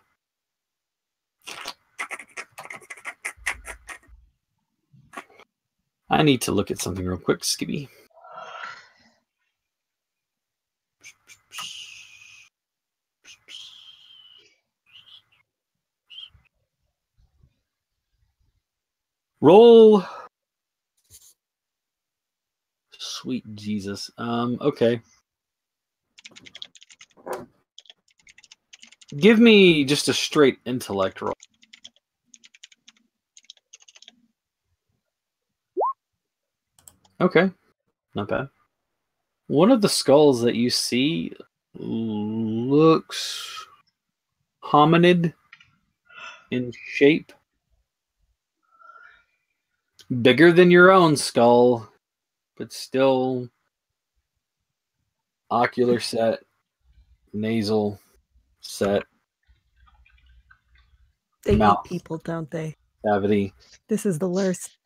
I need to look at something real quick, Skippy. Roll. Sweet Jesus. Okay. Give me just a straight intellect roll. Okay. Not bad. One of the skulls that you see looks hominid in shape. Bigger than your own skull, but still ocular set, nasal set, They Mouth. eat people, don't they? cavity. This is the worst.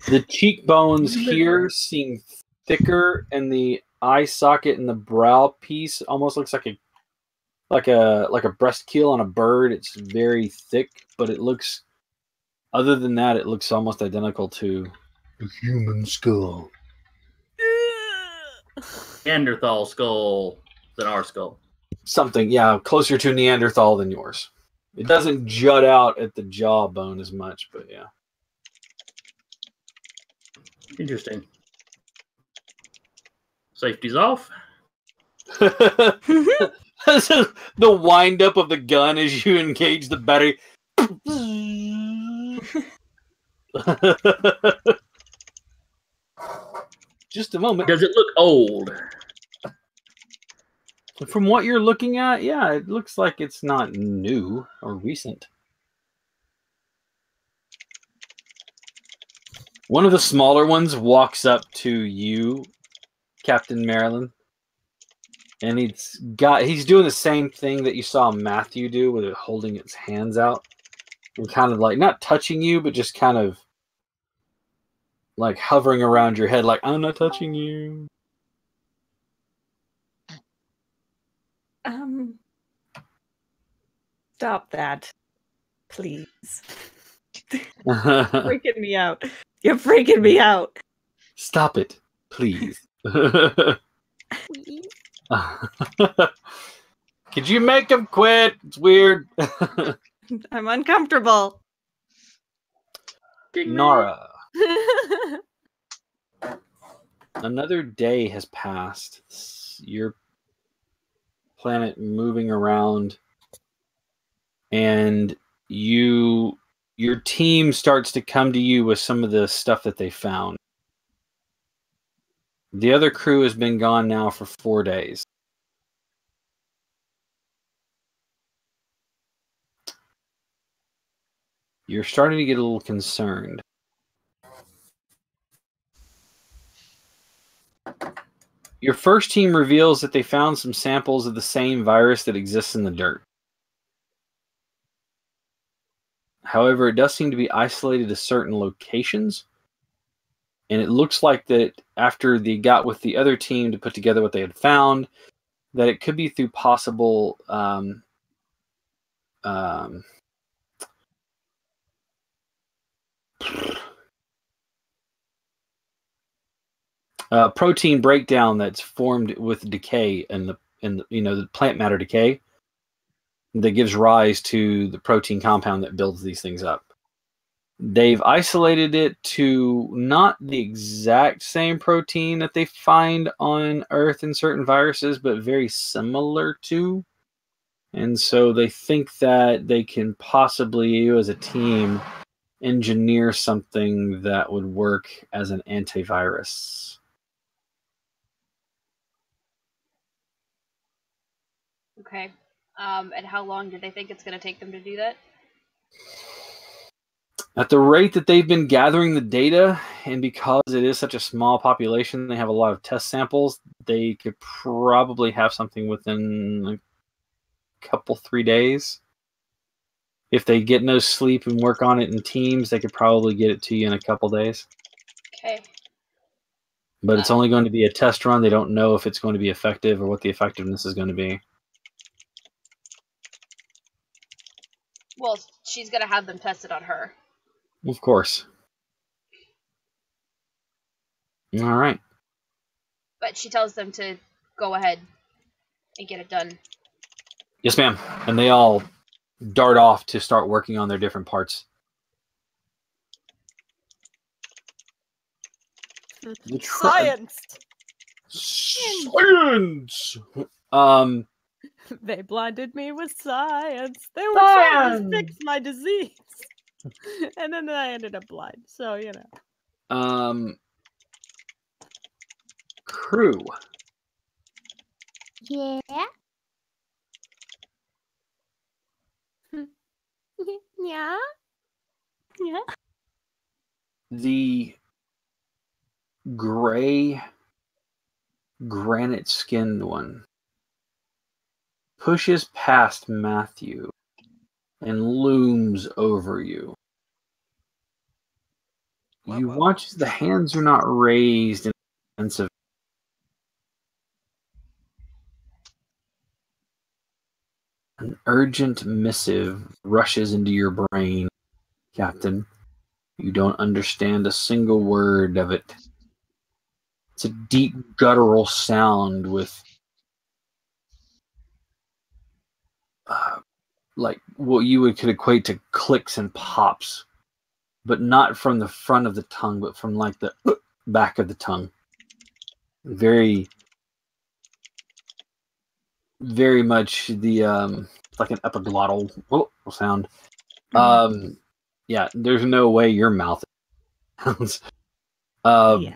The cheekbones here seem thicker, and the eye socket and the brow piece almost looks like a breast keel on a bird. It's very thick, but it looks. Other than that, it looks almost identical to a human skull. Neanderthal skull than our skull. Something, yeah, closer to Neanderthal than yours. It doesn't jut out at the jawbone as much, but yeah. Interesting. Safety's off. The wind up of the gun as you engage the battery. Just a moment. Does it look old? From what you're looking at, yeah, it looks like it's not new or recent. One of the smaller ones walks up to you, Captain Marilyn, and he's doing the same thing that you saw Matthew do, with it holding its hands out and kind of like not touching you, but just kind of like hovering around your head, like, I'm not touching you. Stop that, please. Freaking me out. You're freaking me out. Stop it, please. Could you make him quit? It's weird. I'm uncomfortable. Nara. Another day has passed. Your planet moving around, and your team starts to come to you with some of the stuff that they found. The other crew has been gone now for 4 days. You're starting to get a little concerned. Your first team reveals that they found some samples of the same virus that exists in the dirt. However, it does seem to be isolated to certain locations. And it looks like that after they got with the other team to put together what they had found, that it could be through possible protein breakdown that's formed with decay and the plant matter decay that gives rise to the protein compound that builds these things up. They've isolated it to not the exact same protein that they find on Earth in certain viruses, but very similar to. And so they think that they can possibly, you as a team, engineer something that would work as an antivirus. Okay. And how long do they think it's going to take them to do that? At the rate that they've been gathering the data, and because it is such a small population, they have a lot of test samples, they could probably have something within a couple, 3 days. If they get no sleep and work on it in teams, they could probably get it to you in a couple days. Okay. But it's only going to be a test run. They don't know if it's going to be effective or what the effectiveness is going to be. Well, she's going to have them tested on her. Of course. All right. But she tells them to go ahead and get it done. Yes, ma'am. And they all dart off to start working on their different parts. Science! Science! They blinded me with science. They were trying to fix my disease. And then I ended up blind. So, you know. Crew. Yeah. Yeah. Yeah. The gray, granite-skinned one pushes past Matthew and looms over you. You watch as the hands are not raised in defensive. An urgent missive rushes into your brain, Captain. You don't understand a single word of it. It's a deep guttural sound with like what you could equate to clicks and pops, but not from the front of the tongue, but from like the back of the tongue. Very, very much the like an epiglottal sound. Yeah, there's no way your mouth sounds. Yeah.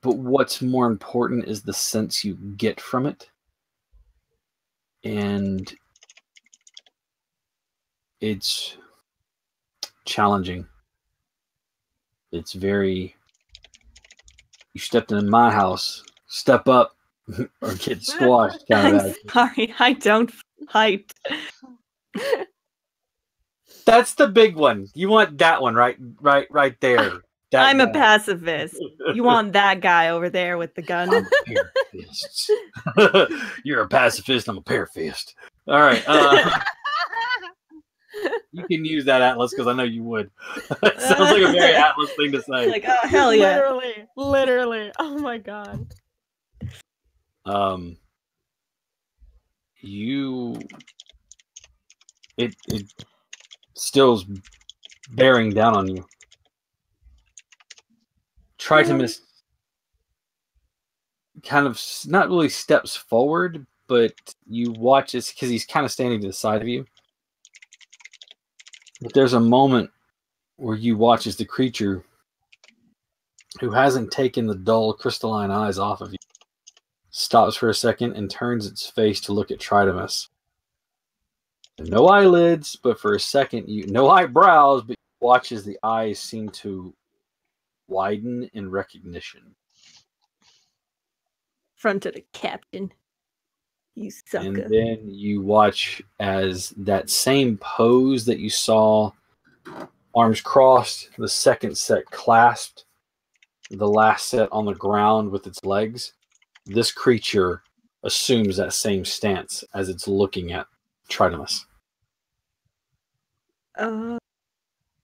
But what's more important is the sense you get from it. And it's challenging. It's very, you stepped in my house, step up or get squashed kind of I'm attitude. sorry, I don't fight. That's the big one. You want that one right there. That I'm a guy. pacifist. You want that guy over there with the gun? I'm a pacifist. You're a pacifist. I'm a parafist. All right. You can use that Atlas because I know you would. It sounds like a very Atlas thing to say. Like, oh hell yeah! Literally. Oh my god. It still's bearing down on you. Try to miss. Kind of not really steps forward, but you watch this because he's kind of standing to the side of you. But there's a moment where you watch as the creature, who hasn't taken the dull crystalline eyes off of you, stops for a second and turns its face to look at Tridemus. No eyelids, but for a second, no eyebrows, but you watch as the eyes seem to widen in recognition. Front of the captain. You sucker. And then you watch as that same pose that you saw, arms crossed, the second set clasped, the last set on the ground with its legs. This creature assumes that same stance as it's looking at Tridemus.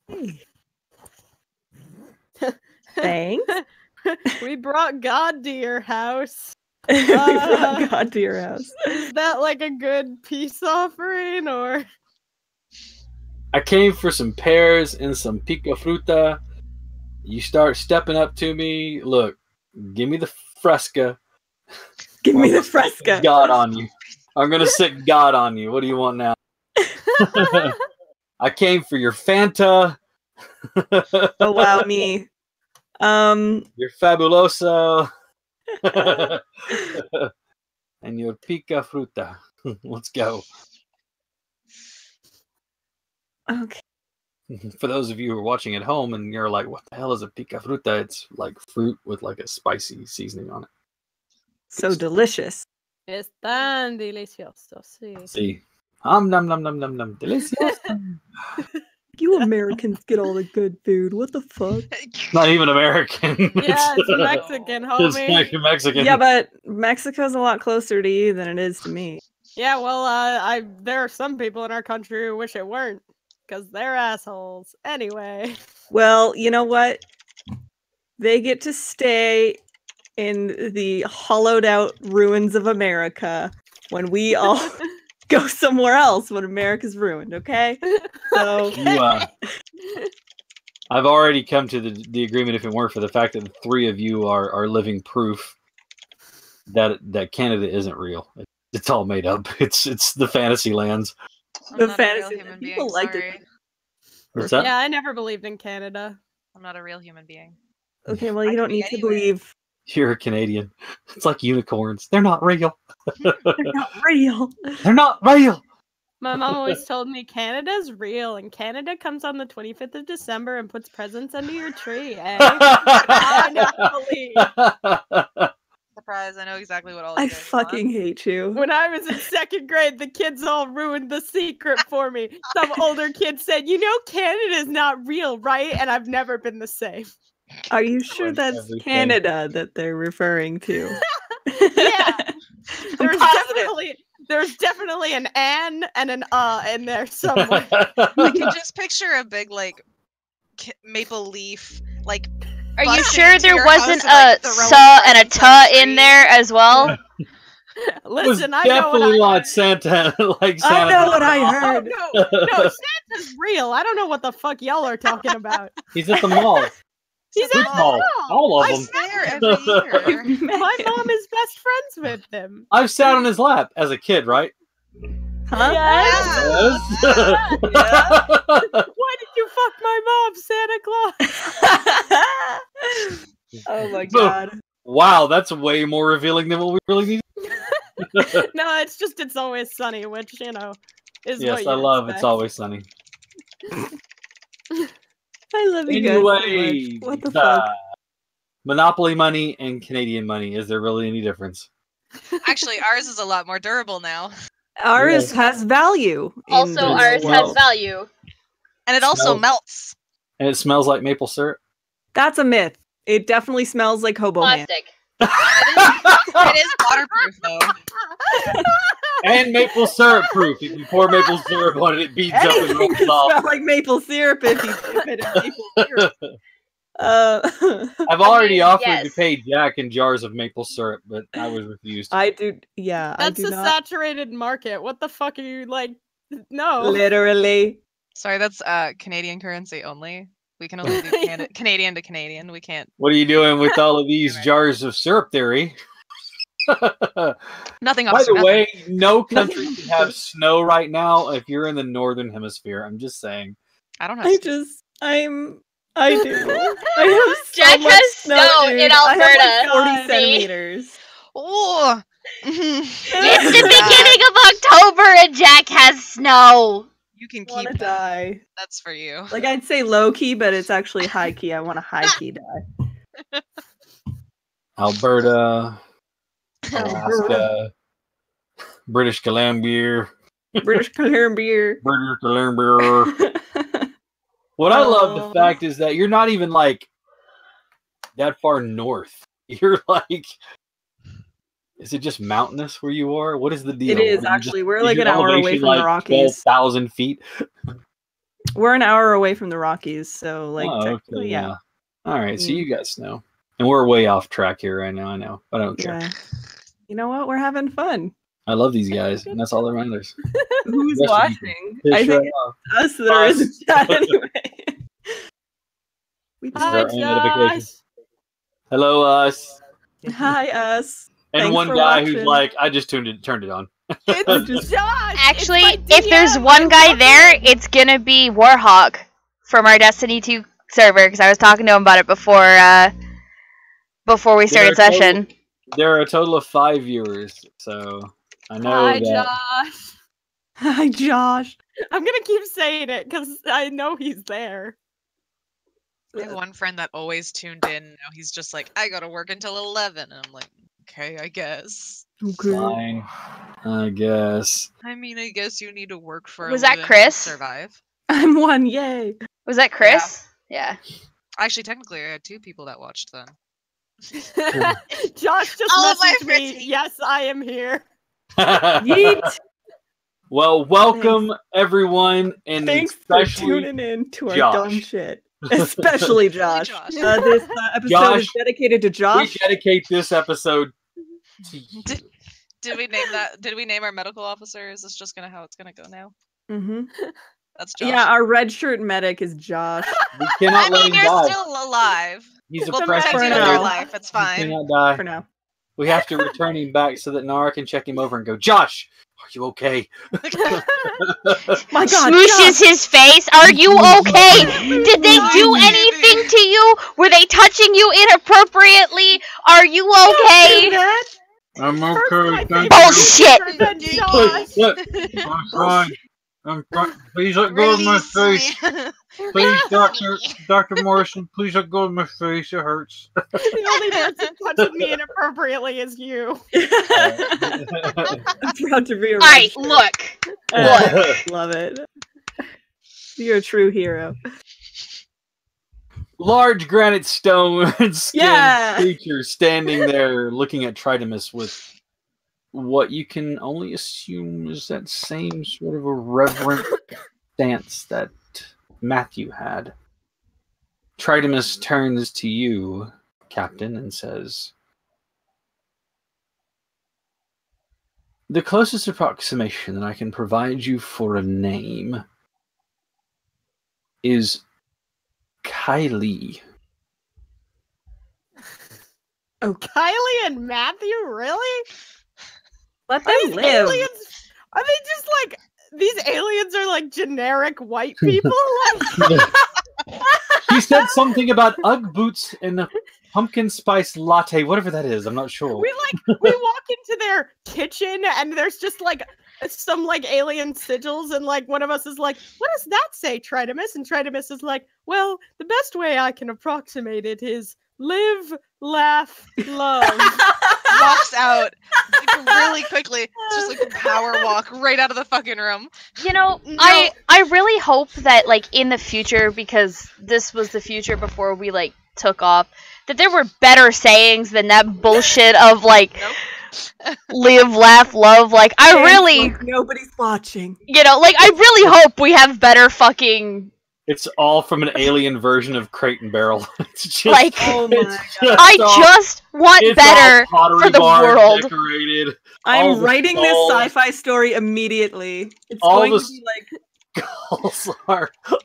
Hey. Thanks. We brought God to your house. We brought God to your house. Is that like a good peace offering or? I came for some pears and some pica fruta. You start stepping up to me. Look, give me the fresca. Give me the fresca. God on you. I'm going to sick God on you. What do you want now? I came for your Fanta. Allow me. Your Fabuloso. and your pica fruta. Let's go. Okay. For those of you who are watching at home and you're like, what the hell is a pica fruta? It's like fruit with like a spicy seasoning on it. So delicious. Es tan delicioso, sí. See. Nom nom nom nom nom. Delicioso. You Americans get all the good food. What the fuck? Not even American. Yeah, it's Mexican, It's homie. Mexican. Yeah, but Mexico's a lot closer to you than it is to me. Yeah, well, there are some people in our country who wish it weren't, because they're assholes. Anyway. Well, you know what? They get to stay in the hollowed out ruins of America when we all go somewhere else when America's ruined, okay? So You, I've already come to the agreement, if it weren't for the fact that the three of you are living proof that Canada isn't real. It's all made up. It's the fantasy lands. I'm the not a real fantasy human people being, like sorry. it. What's that? Yeah, I never believed in Canada. I'm not a real human being. Okay, well I you could don't be need to anywhere. believe You're a Canadian. It's like unicorns. They're not real. they're not real. They're not real. My mom always told me Canada's real, and Canada comes on the 25th of December and puts presents under your tree, eh? I never believed. Surprise, I know exactly what all you I guys fucking hate you. When I was in second grade, the kids all ruined the secret for me. Some older kid said, "You know, Canada's not real, right?" And I've never been the same. Are you sure Ruined that's everything. Canada that they're referring to? Yeah. I'm positive. There's definitely an "an" and an in there somewhere. I can just picture a big like maple leaf like. Are you busting sure into there your wasn't house and, like, a throwing "sa" and a presents at "ta" in tree? there as well? It was Listen, I know what definitely I not Santa. Like Santa. I know what I Oh, heard. no, Santa's real. I don't know what the fuck y'all are talking about. He's at the mall. He's Which at the mall? mall. All of I them. He's there every year. My mom is best friends with him. I've sat on his lap as a kid, right? Huh? Yes. Yes. Why did you fuck my mom, Santa Claus? Oh my Boom. god. Wow, that's way more revealing than what we really need. No, it's always sunny, which is what Yes, you I love expect. It's Always Sunny. I love you guys so Anyway, much. What the fuck? Monopoly money and Canadian money. Is there really any difference? Actually, ours is a lot more durable now, Ours has value. in Also, this ours has world. value. and it also Smells- melts. And it smells like maple syrup. That's a myth. It definitely smells like hobo hand. Plastic. It is waterproof though. And maple syrup proof. If you pour maple syrup on it, it beads up and Anything rolls can off. smell like maple syrup if you dip it in maple syrup. I've already offered to yes. pay Jack in jars of maple syrup, but I was refused. I do. Yeah, I That's do a not. saturated market. What the fuck are you like? No. Literally. Sorry, that's Canadian currency only. We can only do Canadian to Canadian. We can't. What are you doing with all of these jars of syrup theory? Nothing. By Officer, the nothing. way, no country can have snow right now if you're in the northern hemisphere. I'm just saying. I don't have. I do. I have so Jack much has snow dude. in I have like Alberta. 40 See? centimeters. Oh. It's the beginning of October and Jack has snow. You can I want keep to that. die. That's for you. Like I'd say low key, but it's actually high key. I want a high key die. Alberta, Alaska, British Columbia, British Columbia. British Columbia. What I love the fact is that you're not even like that far north. You're like, is it just mountainous where you are? What is the deal? It is Are you actually. We're is like your an hour away elevation, from the like, Rockies. 12,000 feet. We're an hour away from the Rockies, so like Oh, technically, okay, yeah. All right, so Mm. you guys know, and we're way off track here right now. I know, but I don't care. Yeah. You know what? We're having fun. I love these guys, and that's all that matters. Who's Rest of you watching? Fish I think right off. it's us that are in the Us. chat anyway. We This is Hi, our notification. Josh. Hello, us. Hi, us. And Thanks one for guy watching. who's like, I just turned it on. It's Josh. Actually, It's my if there's DM. one I guy love there, him. it's gonna be Warhawk from our Destiny 2 server because I was talking to him about it before we started They're session. There are a total of 5 viewers, so I know Hi, that. Josh. Hi, Josh. I'm gonna keep saying it because I know he's there. I have one friend that always tuned in. Now he's just like, I gotta work until 11. And I'm like, okay, I guess. Fine, I guess. I mean, I guess you need to work for Was a that living Chris? to survive. I'm one, yay. Was that Chris? Yeah. Actually, technically, I had 2 people that watched then. Josh just All of my messaged me. friends- Yes, I am here. Yeet. Well, welcome everyone, and Thanks for especially tuning in to our Josh. dumb shit. Especially Josh. Josh. This episode Josh, is dedicated to we Josh. dedicate this episode to you. Did we name that? Did we name our medical officer? Is this just gonna how it's gonna go now? Hmm That's Josh. Yeah, our red shirt medic is Josh. We I cannot let mean, him you're die. still alive. He's a We'll precious protect you for with your now. life. It's He fine. cannot die. For now. We have to return him back so that Nara can check him over and go, Josh, are you okay? My God, Smooshes his face. Are you okay? Did they do anything to you? Were they touching you inappropriately? Are you okay? I'm okay, thank Bullshit. Than Josh. I'm fine. I'm fine. Please let go of my face. Please, Dr. Morrison, please let go of my face. It hurts. The only person touching me inappropriately is you. I'm proud to be a red Alright, shirt. look. Love it. You're a true hero. Large granite stone skin Yeah. creature standing there looking at Tridemus with what you can only assume is that same sort of a reverent stance that Matthew had. Tridemus turns to you, Captain, and says, the closest approximation that I can provide you for a name is Kylie. Oh, Kylie and Matthew, really? Let Are them these live. aliens? Are they just like these aliens are like generic white people? Like, He said something about Ugg boots and a pumpkin spice latte, whatever that is. I'm not sure. we walk into their kitchen and there's just like some like alien sigils, and like one of us is like, "What does that say, Tridemus?" And Tridemus is like, "Well, the best way I can approximate it is live, laugh, love." Walks out like, really quickly. It's just like a power walk right out of the fucking room. You know, I really hope that like in the future, because this was the future before we like took off, that there were better sayings than that bullshit of like live, laugh, love. Like I And really, like nobody's watching. you know, like I really hope we have better fucking It's all from an alien version of Crate and Barrel. It's just, like. Oh my it's God. I all- just want it's better all pottery for the barn world. Decorated. I'm All the writing this skulls- sci-fi story immediately. It's all going the to be like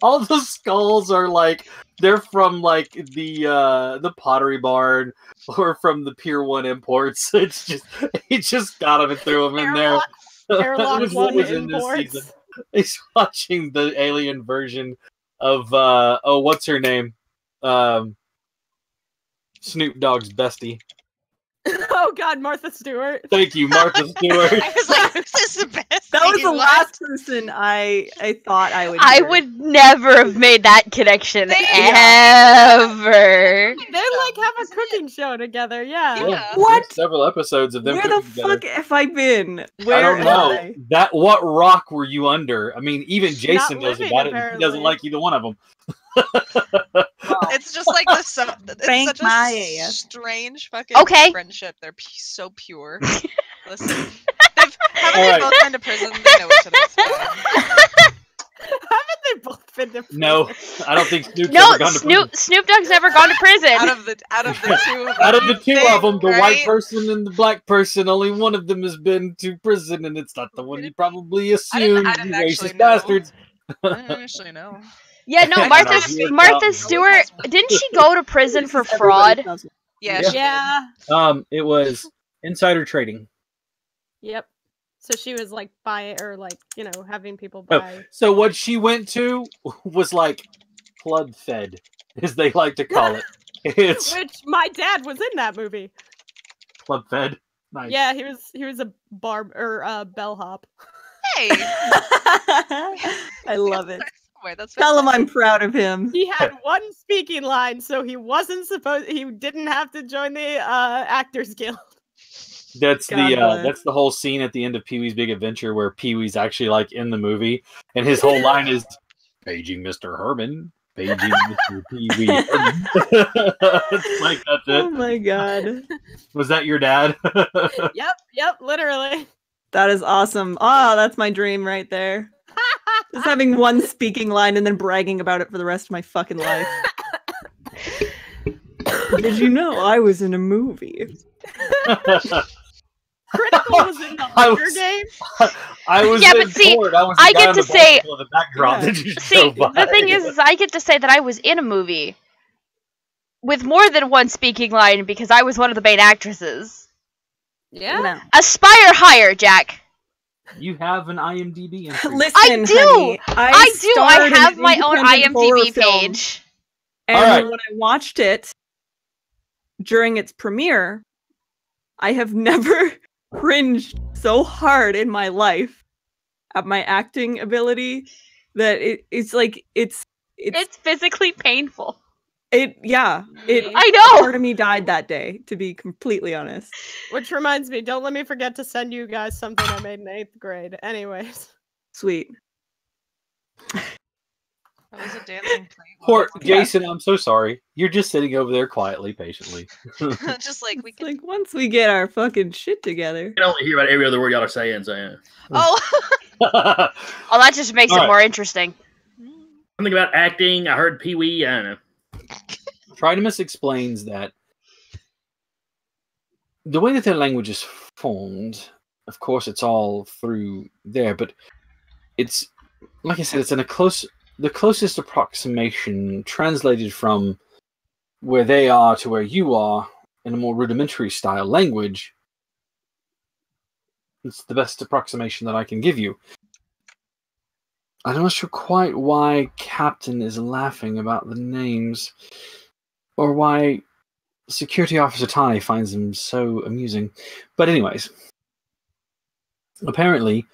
all the skulls are like they're from like the Pottery Barn or from the Pier 1 imports. It's just he just got them and threw them in there. Airlock It was what one was in this imports. season. He's watching the alien version of what's her name? Snoop Dogg's bestie. Oh God, Martha Stewart. Thank you, Martha Stewart. I was like, who's this the best? that was thing the you last person I thought I would. I hear. would never have made that connection They- ever. They like have a cooking show together. Yeah. Yeah. What? There's several episodes of them Where the cooking together. fuck have I been? Where I don't am know. I? That what rock were you under? I mean, even Jason knows living, about it. And he apparently. doesn't like either one of them. It's just like this. It's Thank such a my ass. strange fucking Okay. friendship. They're so pure. Listen, haven't All they right. both been to prison? They know each other. It's fine. Haven't they both been to prison? No, I don't think Snoop's No, ever gone to prison. Snoop Dogg's never gone to prison. Out of the two of them, Out of the two they- of them, the white right? person and the black person, only one of them has been to prison, and it's not the one you probably assumed. I didn't You actually racist know. bastards. I don't actually know. Yeah, no, I Martha don't know. Martha Stewart, didn't she go to prison for fraud? Everybody does. Yeah. Yeah. She Yeah. It was insider trading. Yep. So she was like buying or like, you know, having people Oh, buy. so what she went to was like club fed, as they like to call it. It's Which my dad was in that movie. Club Fed. Nice. Yeah, he was a bellhop. Hey, I love it. Wait, that's Tell him I'm fantastic. proud of him. He had one speaking line, so he didn't have to join the Actors Guild. That's God bless. that's the whole scene at the end of Pee-wee's Big Adventure where Pee-wee's actually like in the movie, and his whole line is paging Mr. Herman, paging Mr. Pee-wee Herman. It's like that's Oh it. my god. Was that your dad? Yep, literally. That is awesome. Ah, that's my dream right there. Just having one speaking line and then bragging about it for the rest of my fucking life. Did you know I was in a movie? Critical was in the I Hunger was- Games. I was Yeah, in but see, Ford. I was the I guy get on to the say- bicycle in the backdrop Yeah. that you See, drove by. the thing is I get to say that I was in a movie with more than one speaking line because I was one of the main actresses. Yeah. No. Aspire higher, Jack. You have an IMDb entry. Listen, I do! honey, I do. I starred in have an my own independent horror IMDb film, page. And Alright. when I watched it during its premiere, I have never cringed so hard in my life at my acting ability that it's It's physically painful. I I part know. of me died that day, to be completely honest. Which reminds me, don't let me forget to send you guys something I made in 8th grade. Anyways. Sweet. That was a dancing plate. Poor Yeah. Jason, I'm so sorry. You're just sitting over there quietly, patiently. Just like we It's can. like once we get our fucking shit together. I can only hear about every other word y'all are saying. So Oh. Oh, that just makes it Alright. more interesting. something about acting. I heard Pee Wee. I don't know. Tridemus explains that the way that their language is formed, of course, it's all through there, but it's, like I said, it's in the closest approximation translated from where they are to where you are in a more rudimentary style language. It's the best approximation that I can give you. I'm not sure quite why Captain is laughing about the names, or why Security Officer Tani finds them so amusing. But anyways, apparently,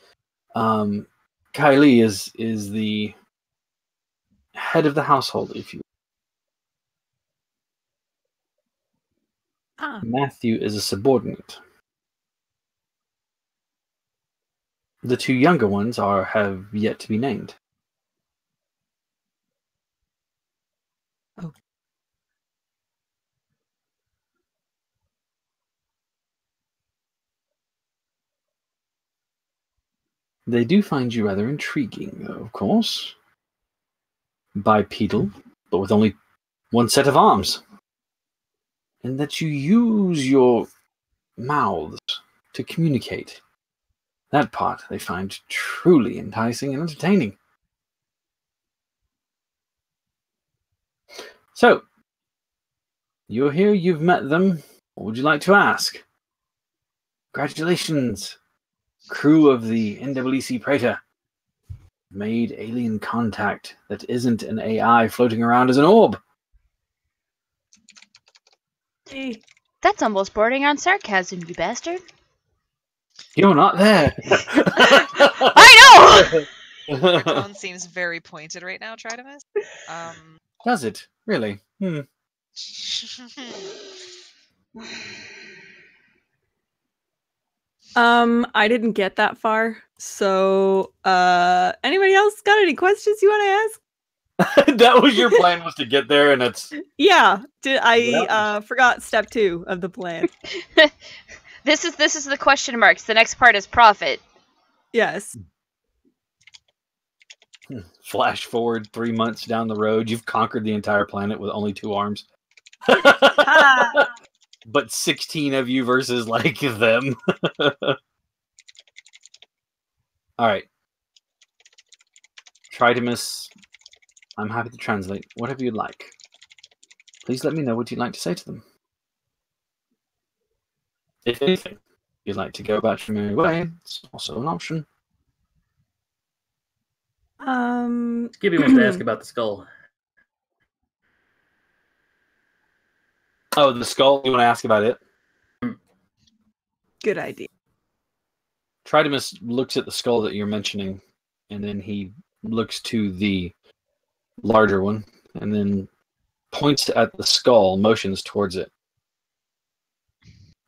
Kylie is the head of the household, if you Ah. Matthew is a subordinate. The two younger ones have yet to be named. Oh. They do find you rather intriguing, though, of course. Bipedal, but with only one set of arms. And that you use your mouths to communicate. That part they find truly enticing and entertaining. So, you're here, you've met them. What would you like to ask? Congratulations, crew of the NWC Praetor. Made alien contact that isn't an AI floating around as an orb. Hey. That's almost bordering on sarcasm, you bastard. You're not there. I know! Your tone seems very pointed right now, Tridemus. Does it? Really? I didn't get that far. So, anybody else got any questions you want to ask? That was your plan, was to get there, and it's... Yeah, I Yeah. forgot step 2 of the plan. This is the question marks. The next part is profit. Yes. Flash forward 3 months down the road, you've conquered the entire planet with only 2 arms. Ah. But 16 of you versus, like, them. Alright. Tridemus, I'm happy to translate. Whatever you'd like. Please let me know what you'd like to say to them. If anything, you'd like to go about your merry way, it's also an option. Skippy wants to ask about the skull. Oh, the skull? You want to ask about it? Good idea. Tridemus looks at the skull that you're mentioning, and then he looks to the larger one, and then points at the skull, motions towards it.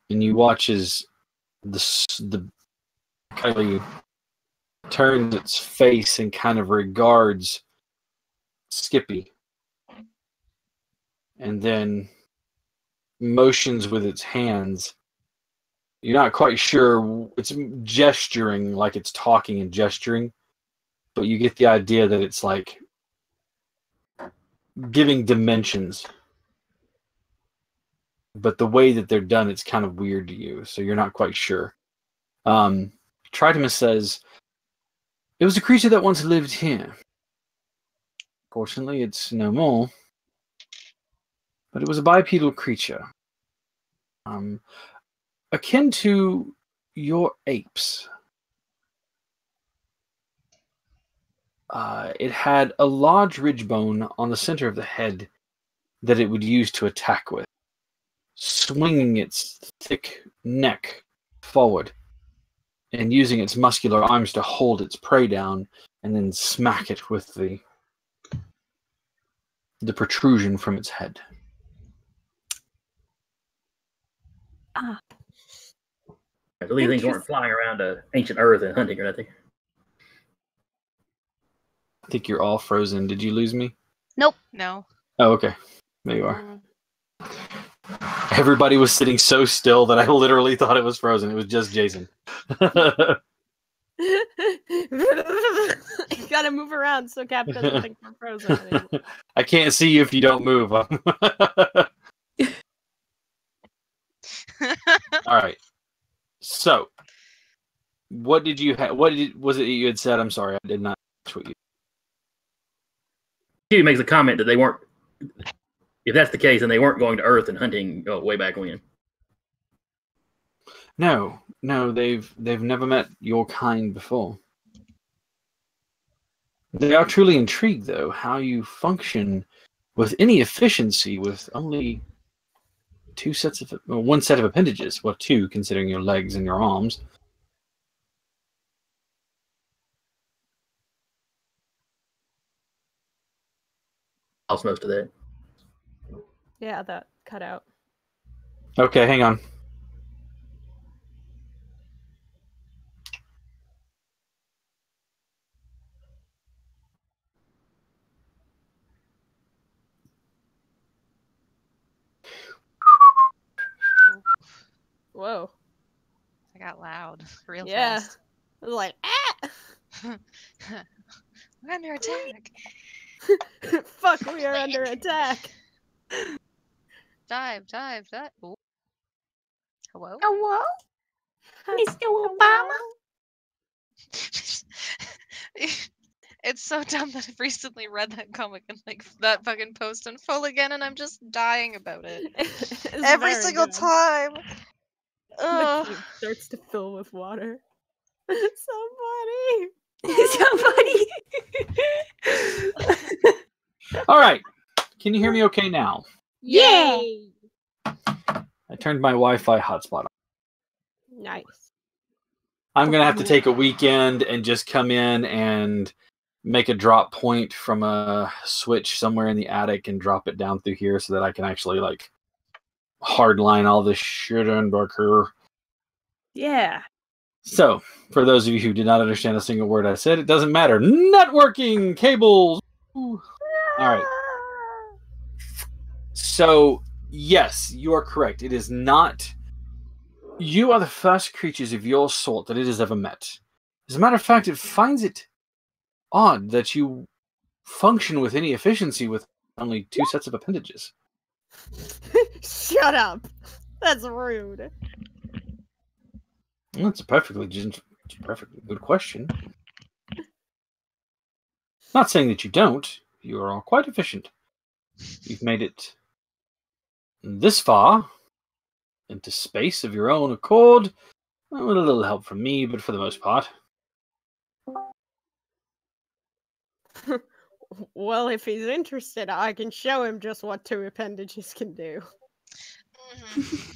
And you watch as the Kylie turns its face and kind of regards Skippy. And then motions with its hands. You're not quite sure. It's gesturing like it's talking and gesturing, but you get the idea that it's like giving dimensions. But the way that they're done, it's kind of weird to you, so you're not quite sure. Tridemus says, "It was a creature that once lived here. Fortunately, it's no more. But it was a bipedal creature. Akin to your apes. It had a large ridge bone on the center of the head that it would use to attack with, swinging its thick neck forward and using its muscular arms to hold its prey down and then smack it with the protrusion from its head." So these things weren't flying around to ancient Earth and hunting or nothing. I think you're all frozen. Did you lose me? Nope. No. Oh, okay. There you are. Everybody was sitting so still that I literally thought it was frozen. It was just Jason. You gotta move around so Cap doesn't think we're frozen anymore. I can't see you if you don't move. All right. So, what did you have? Was it you had said? I'm sorry, I did not catch what you. He makes a comment that they weren't. If that's the case, then they weren't going to Earth and hunting way back when. No, they've never met your kind before. They are truly intrigued, though, how you function with any efficiency with only one set of appendages. Well, two, considering your legs and your arms. Lost most of that. Yeah, that cut out. Okay, hang on. Whoa. I got loud real Yeah. fast. I was like, ah! We're under attack. Fuck, we are under attack. Dive. Ooh. Hello? Hello? Mr. Obama? It's so dumb that I've recently read that comic and like that fucking post in full again, and I'm just dying about it It's every very single good. time. The Ugh. cube starts to fill with water. Somebody. Somebody. All right. Can you hear me okay now? Yay! I turned my Wi-Fi hotspot on. Nice. I'm going to have to take a weekend and just come in and make a drop point from a switch somewhere in the attic and drop it down through here so that I can actually like hardline all this shit in back here. Yeah. So, for those of you who did not understand a single word I said, it doesn't matter. Networking cables. Ooh. All right. So, yes, you are correct. It is not. You are the first creatures of your sort that it has ever met. As a matter of fact, it finds it odd that you function with any efficiency with only two sets of appendages. Shut up. That's rude. Well, that's a perfectly good question. Not saying that you don't. You are all quite efficient. You've made it this far into space of your own accord, with a little help from me, but for the most part. Well, if he's interested, I can show him just what two appendages can do.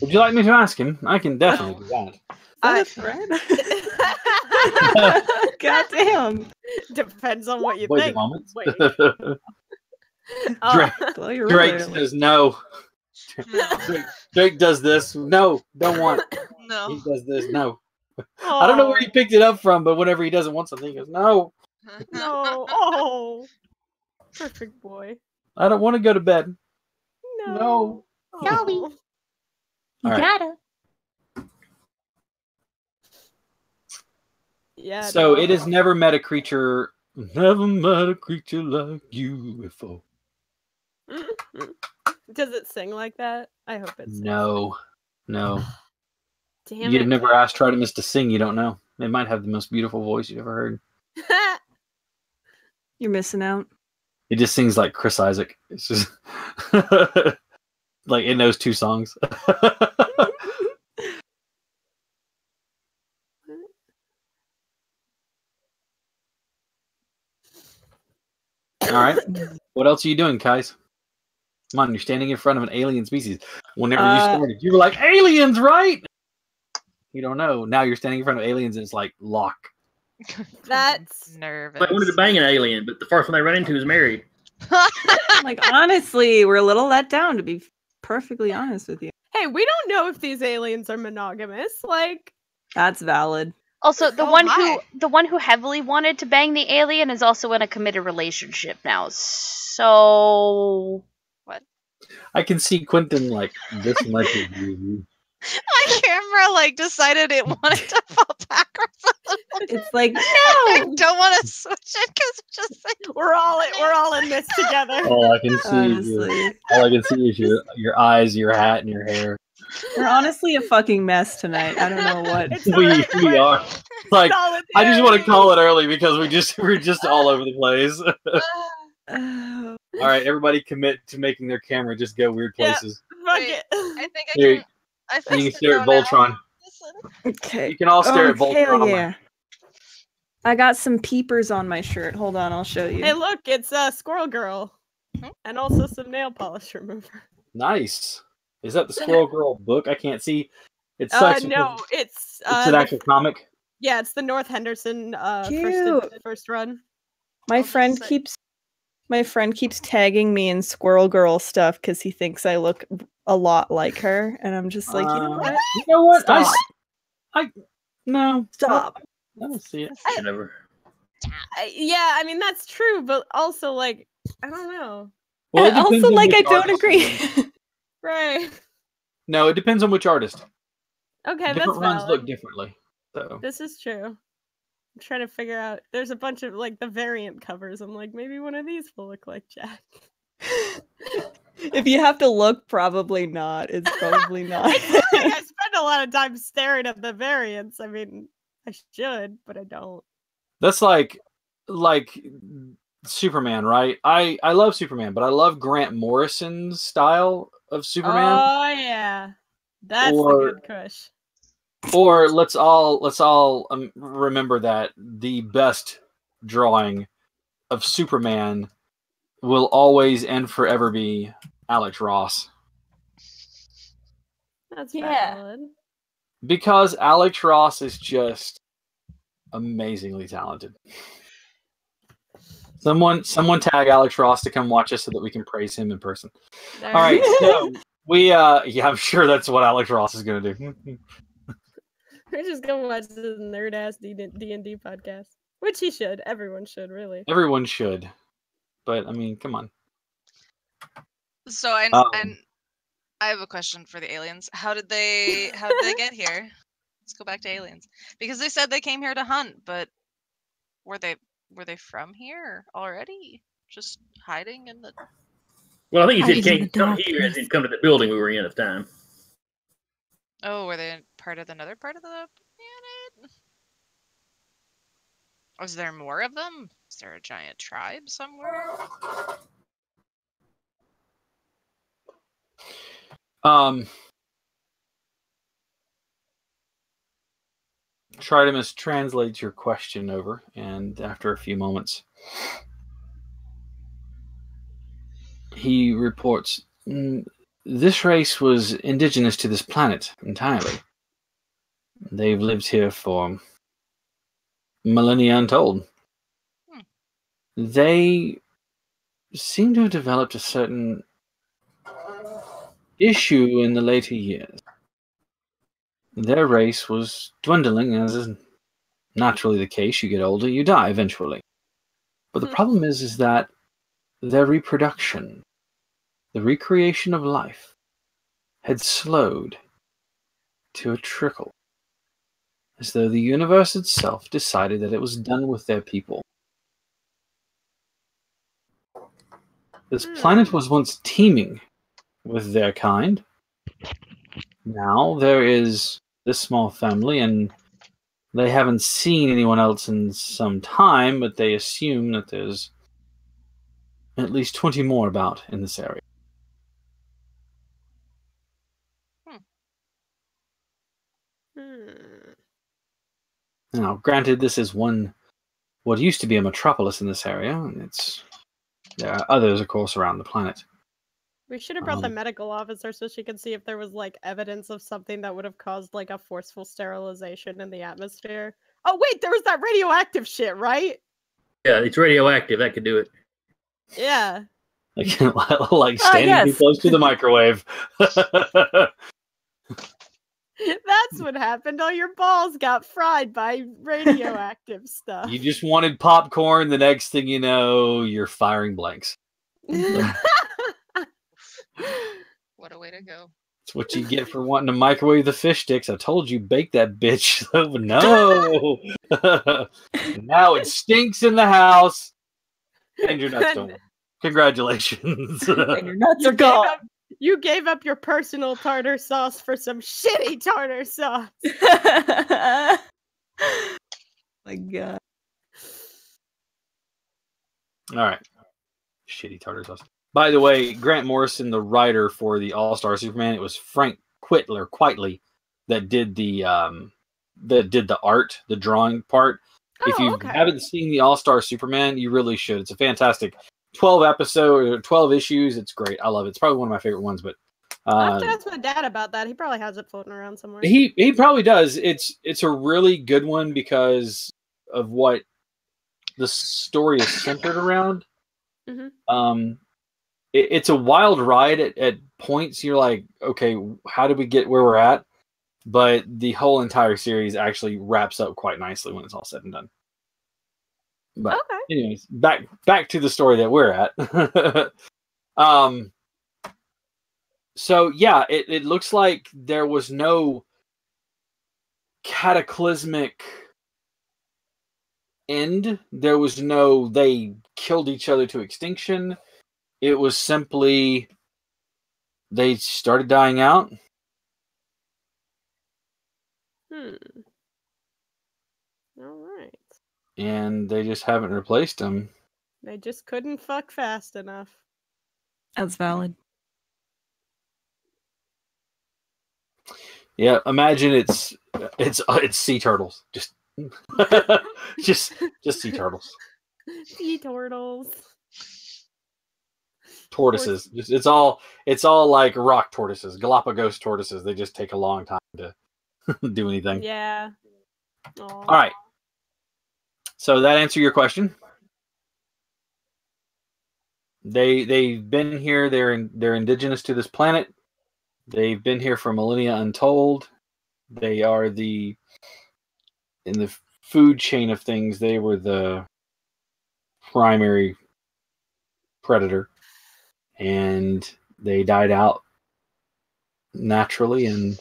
Would you like me to ask him? I can definitely do that. that I- a threat? God damn. Depends on what you Wait a think. moment. Wait. Drake, Well, you're Drake really- says no. Drake does this. No, don't want. No. He does this. No. I don't know where he picked it up from, but whenever he doesn't want something, he goes, no, No. Oh. Perfect boy. I don't want to go to bed. No. No. Oh. All right. gotta. Yeah. So no. it has never met a creature like you before. Does it sing like that? I hope it's No. Damn You've it. never asked Artemis to sing, you don't know. It might have the most beautiful voice you've ever heard. You're missing out. It just sings like Chris Isaac. It's just like it knows 2 songs. All right. What else are you doing, Kais? Come on, you're standing in front of an alien species. Whenever you started, you were like, aliens, right? You don't know. Now you're standing in front of aliens and it's like lock. That's nervous. They wanted to bang an alien, but the first one they ran into was married. Like, honestly, we're a little let down, to be perfectly honest with you. Hey, we don't know if these aliens are monogamous. Like, That's valid. Also, the Oh one who heavily wanted to bang the alien is also in a committed relationship now. So I can see Quentin like this much of you. My camera like decided it wanted to fall backwards a little bit. It's like, I no! don't want to switch it because it just like we're all in this together. All I can see Honestly. is your eyes, your hat, and your hair. We're honestly a fucking mess tonight. I don't know what. It's We are. Like I just want to solidarity. call it early because we're just all over the place. Oh. All right, everybody commit to making their camera just go weird Yeah. places. Fuck Wait, it. I think I Here, can. I You fixed can it stare at though now. Voltron. Listen. Okay. You can all stare at Oh, Voltron. hell on my- yeah. I got some peepers on my shirt. Hold on, I'll show you. Hey, look, it's Squirrel Girl, Hmm? and also some nail polish remover. Nice. Is that the Squirrel Girl book? I can't see. It sucks. No, because it's it's an actual comic. yeah, it's the North Henderson Cute. first run. My I'll friend just say- keeps tagging me in Squirrel Girl stuff because he thinks I look a lot like her, and I'm just like, you know what? You know what? Stop. No. Stop. I don't see it. Whatever. Yeah, I mean that's true, but also like I don't know. Well, it And depends also, on like, I which don't artist agree. you're in. Right. No, it depends on which artist. Okay, Different that's runs valid. look differently. So This is true. I'm trying to figure out. There's a bunch of like the variant covers. I'm like, maybe one of these will look like Jack. If you have to look, probably not. It's probably not. It's not like I spend a lot of time staring at the variants. I mean, I should, but I don't. that's like Superman, right? I love Superman, but I love Grant Morrison's style of Superman. Oh yeah, that's Or- the good kush. Or let's all remember that the best drawing of Superman will always and forever be Alex Ross, That's Yeah. valid. because Alex Ross is just amazingly talented. Someone tag Alex Ross to come watch us so that we can praise him in person. There. All right, so we yeah, I'm sure that's what Alex Ross is going to do. We're just gonna watch this nerd ass D&D podcast, which he should. Everyone should, really. Everyone should, but I mean, come on. So and I have a question for the aliens. How did they get here? Let's go back to aliens because they said they came here to hunt, but were they from here already? Just hiding in the. Well, I think he Hiding said in he the came here and then come to the building we were in at the time. Oh, were they part of another part of the planet? Was there more of them? Is there a giant tribe somewhere? Tridemus translates your question over, and after a few moments, he reports, this race was indigenous to this planet entirely. They've lived here for millennia untold. They seem to have developed a certain issue in the later years. Their race was dwindling, as is naturally the case. You get older, you die eventually. But the problem is that their reproduction, the recreation of life, had slowed to a trickle, as though the universe itself decided that it was done with their people. This planet was once teeming with their kind. Now there is this small family, and they haven't seen anyone else in some time, but they assume that there's at least 20 more about in this area. Now, granted, this is what used to be a metropolis in this area, and there are others, of course, around the planet. We should have brought the medical officer so she could see if there was like evidence of something that would have caused like a forceful sterilization in the atmosphere. Oh wait, there was that radioactive shit, right? Yeah, it's radioactive. That could do it. Yeah. Like standing too close to the microwave. That's what happened. All your balls got fried by radioactive stuff. You just wanted popcorn. The next thing you know, you're firing blanks. What a way to go. That's what you get for wanting to microwave the fish sticks. I told you, bake that bitch. No. Now it stinks in the house. And your nuts don't work. Congratulations. And your nuts are gone. You gave up your personal tartar sauce for some shitty tartar sauce. My God. All right. Shitty tartar sauce. By the way, Grant Morrison, the writer for the All-Star Superman, it was Frank Quitely that did the art, the drawing part. If you haven't seen the All-Star Superman, you really should. It's a fantastic 12 issues. It's great. I love it. It's probably one of my favorite ones. But I have to ask my dad about that. He probably has it floating around somewhere. He probably does. It's a really good one because of what the story is centered around. Mm-hmm. It's a wild ride at points. You're like, okay, how did we get where we're at? But the whole entire series actually wraps up quite nicely when it's all said and done. But anyways, back to the story that we're at. So yeah, it looks like there was no cataclysmic end. There was no they killed each other to extinction. It was simply they started dying out. All right. And they just haven't replaced them. They just couldn't fuck fast enough. That's valid. Yeah, imagine it's sea turtles. Just sea turtles. Sea turtles. Tortoises. It's all like rock tortoises, Galapagos tortoises. They just take a long time to do anything. Yeah. All right. So that answer your question. They've been here. They're indigenous to this planet. They've been here for millennia untold. They are in the food chain of things. They were the primary predator, and they died out naturally and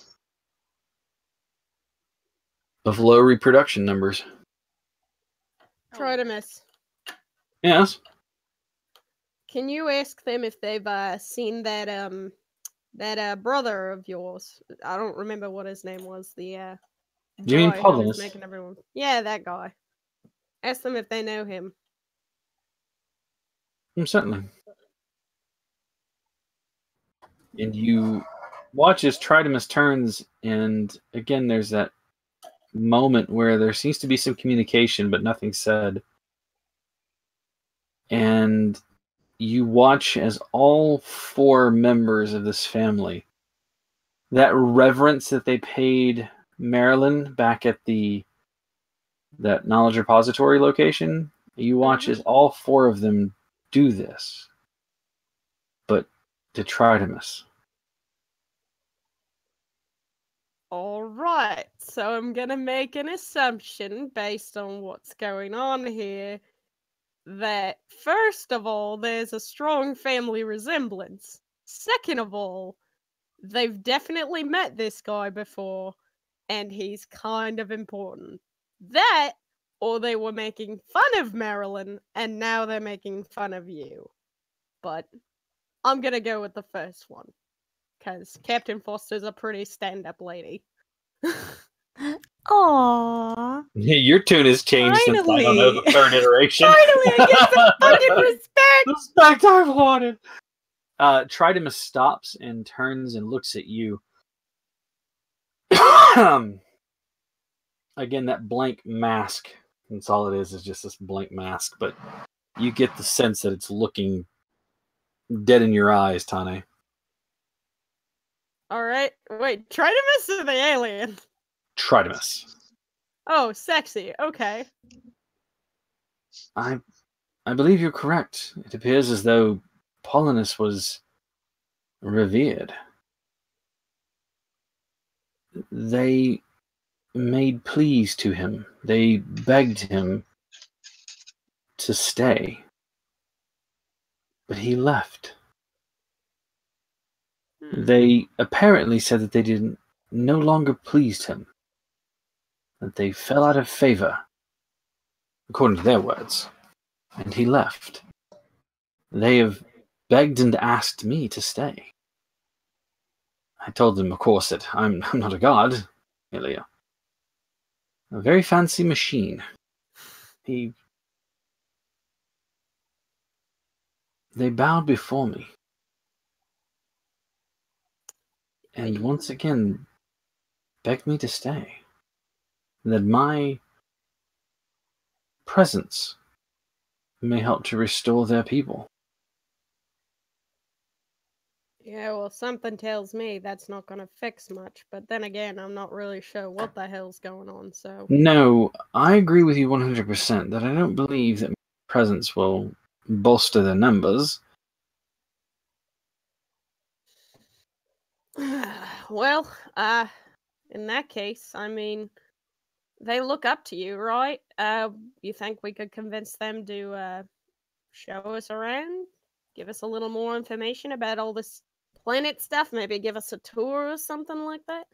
of low reproduction numbers. Troidemus, Yes. can you ask them if they've seen that brother of yours? I don't remember what his name was. The Do you mean guy who was Publius? making everyone. Yeah, that guy. Ask them if they know him. Certainly. And you watch as Tridemus turns, and again, there's that moment where there seems to be some communication, but nothing said. And you watch as all four members of this family, that reverence that they paid Marilyn back at that knowledge repository location. You watch as all 4 of them do this, but Detritus. All right, so I'm gonna make an assumption based on what's going on here that first of all, there's a strong family resemblance. Second of all, they've definitely met this guy before, and he's kind of important. That, or they were making fun of Marilyn, and now they're making fun of you. But I'm gonna go with the first one, because Captain Foster's a pretty stand-up lady. Aww. Your tune has changed since, I don't know, the 3rd iteration. Finally, I get some fucking respect! The respect I've wanted! Tridemus stops and turns and looks at you. Again, that blank mask. That's all it is just this blank mask. But you get the sense that it's looking dead in your eyes, Tane. Alright, wait, Tridemus or the alien? Tridemus. Oh, sexy, okay. I believe you're correct. It appears as though Paulinus was revered. They made pleas to him. They begged him to stay. But he left. They apparently said that they no longer pleased him. That they fell out of favor, according to their words. And he left. They have begged and asked me to stay. I told them, of course, that I'm not a god, Ilya. A very fancy machine. They bowed before me. And once again, begged me to stay. That my presence may help to restore their people. Yeah, well, something tells me that's not going to fix much. But then again, I'm not really sure what the hell's going on, so... No, I agree with you 100% that I don't believe that my presence will bolster their numbers. Well, in that case, I mean, they look up to you, right? You think we could convince them to show us around? Give us a little more information about all this planet stuff? Maybe give us a tour or something like that?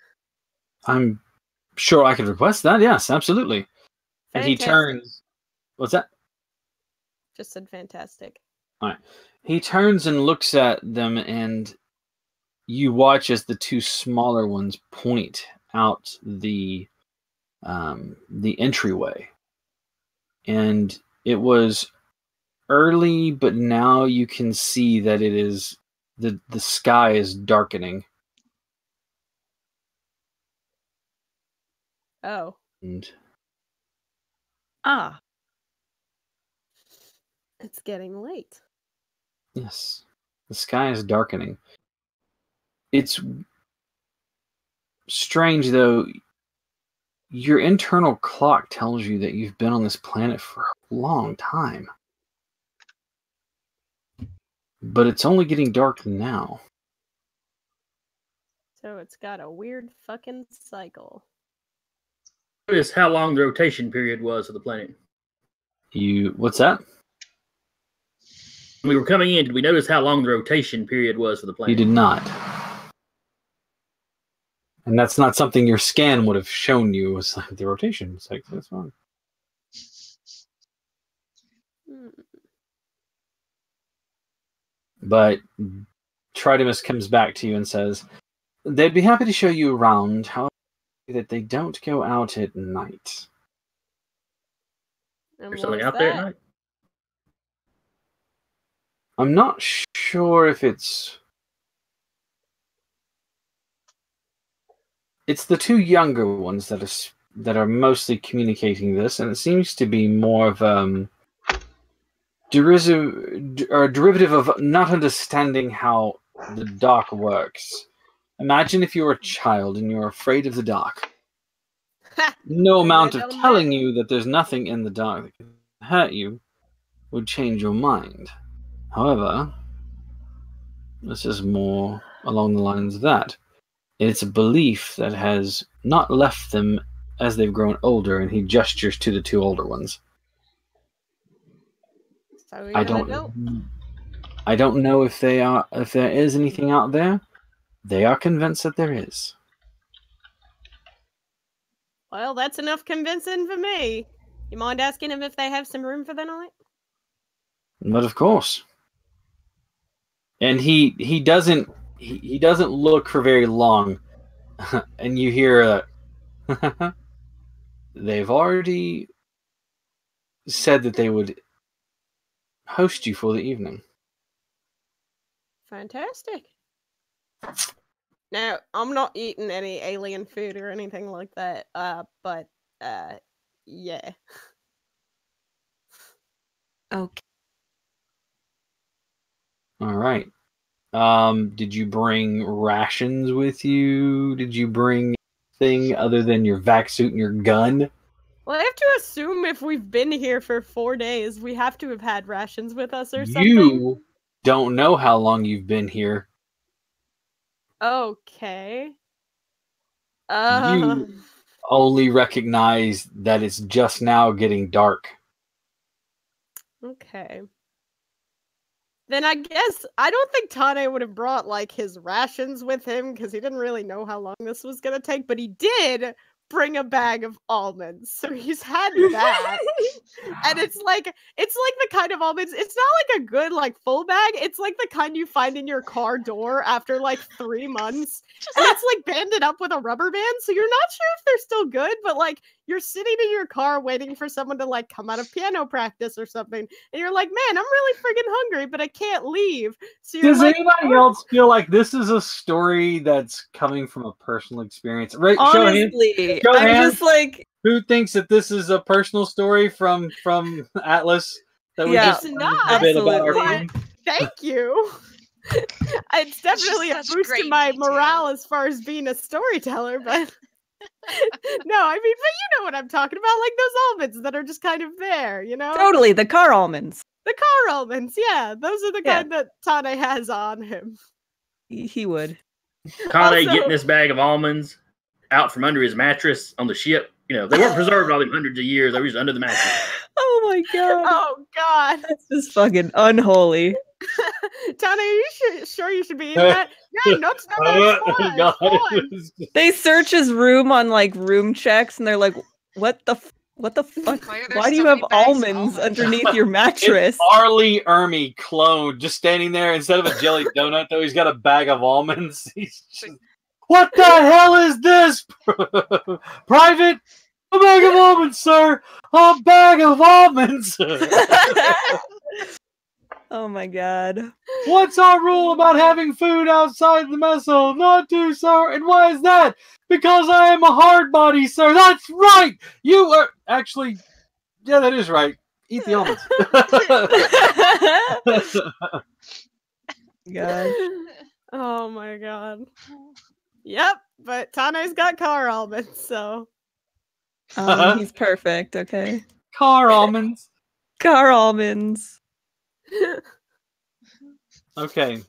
I'm sure I could request that, yes, absolutely. And he Fantastic. turns... What's that? Just said fantastic. Alright. He turns and looks at them, and you watch as the 2 smaller ones point out the entryway. And it was early, but now you can see that it is the sky is darkening. Oh. And It's getting late. yes, the sky is darkening. It's strange, though. Your internal clock tells you that you've been on this planet for a long time. But it's only getting dark now. So it's got a weird fucking cycle. Notice how long the rotation period was of the planet. What's that? When we were coming in, did we notice how long the rotation period was for the You planet? did not. And that's not something your scan would have shown you. Was like the rotation. It's like, that's fine. But Tridemus comes back to you and says, they'd be happy to show you around, however, that they don't go out at night. And There's something what's out there at that? night? I'm not sure if it's the 2 younger ones that are mostly communicating this, and it seems to be more of derivative of not understanding how the dark works. Imagine if you're a child and you're afraid of the dark. No amount of tell 'em telling you that there's nothing in the dark that can hurt you would change your mind. However, this is more along the lines of that. It's a belief that has not left them as they've grown older, and he gestures to the two older ones. So I you're gonna don't go. I don't know if there is anything out there. They are convinced that there is. Well, that's enough convincing for me. You mind asking him if they have some room for the night? But of course. And he doesn't look for very long. And you hear they've already said that they would host you for the evening. Fantastic. Now, I'm not eating any alien food or anything like that, but yeah. Okay. All right. Did you bring rations with you? Did you bring anything other than your vac suit and your gun? Well, I have to assume if we've been here for 4 days, we have to have had rations with us or something. You don't know how long you've been here. Okay. You only recognize that it's just now getting dark. Okay. Then I guess I don't think Tane would have brought like his rations with him because he didn't really know how long this was gonna take, but he did bring a bag of almonds. So he's had that. And it's like the kind of almonds, it's not like a good like full bag. It's like the kind you find in your car door after like 3 months. And it's like banded up with a rubber band, so you're not sure if they're still good, but like you're sitting in your car waiting for someone to like come out of piano practice or something, and you're like, man, I'm really friggin' hungry, but I can't leave. So you're Does like, anybody else feel like this is a story that's coming from a personal experience? Right? Show of hands. Honestly, Show of I'm hands. just like, Who thinks that this is a personal story from Atlas that we Yeah, just It's learned not. a bit about our Absolutely. friend? thank you. It's definitely a such boost to great my detail. morale as far as being a storyteller, but no, I mean, but you know what I'm talking about, like those almonds that are just kind of there, you know? totally, the car almonds. The car almonds, yeah, those are the Yeah. kind that Tane has on him. He would. Kane Also- getting this bag of almonds out from under his mattress on the ship. You know, they weren't preserved all them hundreds of years. They were just under the mattress. Oh my god. Oh God, That's just fucking unholy. Tane, are you sure you should be eating that? Yeah, nuts, nuts, God, fine. it was just- They search his room on like room checks, and they're like, "What the fuck? Why are there Why do so you have many bags of almonds almonds?" underneath your mattress?" It's Arlie Ermy clone just standing there. Instead of a jelly donut, though, he's got a bag of almonds. He's just, what the hell is this? Private? A bag of almonds, sir. A bag of almonds. Oh my god. What's our rule about having food outside the mess hall? Not to, sir. And why is that? Because I am a hard body, sir. That's right. You are actually, yeah, that is right. Eat the almonds. God. Oh my God. Yep, but Tane's got car almonds, so He's perfect. Okay. Car almonds. Car almonds. Okay,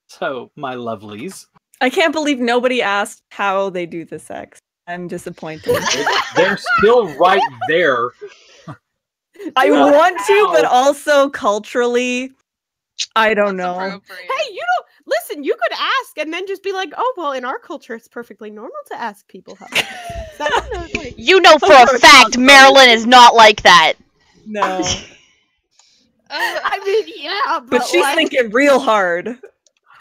so my lovelies, I can't believe nobody asked how they do the sex. I'm disappointed. they're still right there. I Well, want to, but how? also culturally, I don't That's know. appropriate. hey, you don't listen. You could ask and then just be like, "Oh, well, in our culture, it's perfectly normal to ask people how." That's like, You know for a fact Marilyn is not like that. No. I mean, yeah, But she's like, thinking real hard.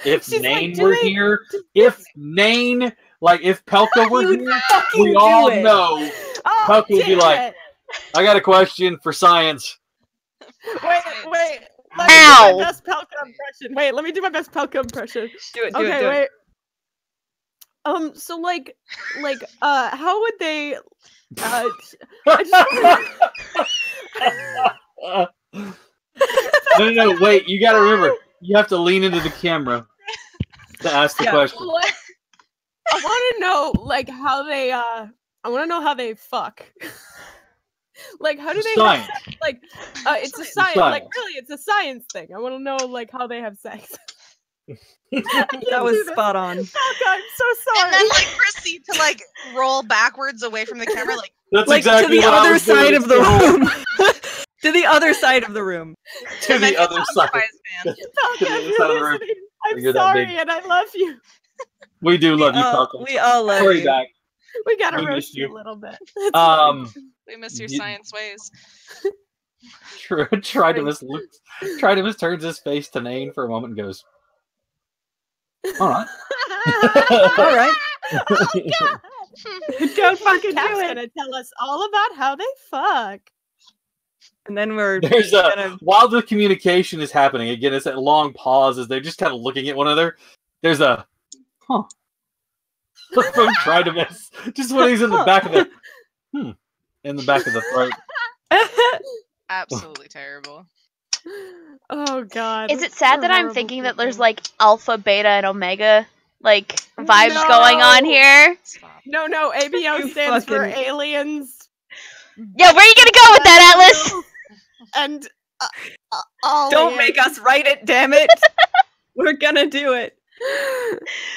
If She's like, Nain do were they- here, if Nain, like if Pelka were He would here, fucking we do all it. know. oh, Puck would be damn like, it. I got a question for science. Wait. Let Ow. me do my best Pelka impression. Wait, let me do my best Pelka impression. Do it, Okay, wait. So like, how would they? I No, wait, you gotta remember, you have to lean into the camera to ask the Yeah. question. What? I want to know, like, how they I want to know how they fuck. Like, how do they Science. have sex? Like, it's a science. Like, really, it's a science thing. I want to know like how they have sex. That was spot on. Oh God, I'm so sorry. And then like proceed to like roll backwards away from the camera, like That's Like exactly to the what I other was doing. side of the room. To the other side of the room. To the other side. surprise man. Falco, to the if other you're side of the room. listening, I'm You're that sorry, big. and I love you. We do love you, Falco. We all love Hurry you. back. We gotta We roast miss you you. a little bit. It's fine. We miss your You- science ways. Tridimus turns his face to Nain for a moment and goes, "All right." All right. Don't fucking Cap's gonna tell us all about how they fuck. And then we're There's gonna while the communication is happening, again, it's that long pause as they're just kind of looking at one another. There's a huh from Tridimus, just when he's in the back of the in the back of the throat. Absolutely terrible. Oh God. Is it sad that I'm Horrible thinking that people. there's like alpha, beta, and omega like vibes going on No! here? Stop. No, ABO You stands for fucking- aliens. Yeah, where are you gonna go with that, Atlas? And all don't make us write it, damn it. We're gonna do it.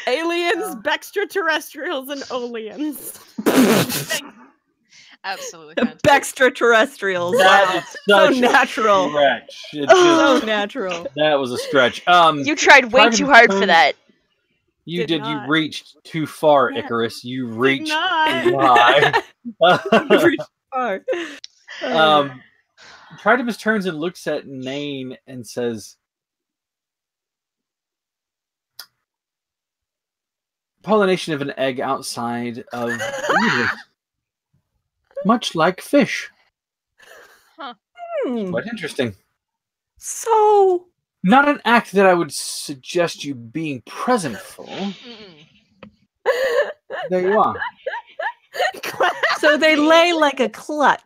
aliens, Oh. Bextraterrestrials, and Oleans. Absolutely The fantastic. Extraterrestrials. That Wow. is So such a natural. stretch. It So just- natural. that was a stretch. You tried way too hard for that. You Did did. not. You reached too far, Yeah. Icarus. You Did reached not. too high. You reached far. Tridimus turns and looks at Nain and says, "Pollination of an egg outside of uterus, much like fish. Hmm. Quite interesting. So Not an act that I would suggest you being present for. Mm-mm. There you are. so they lay like a clutch.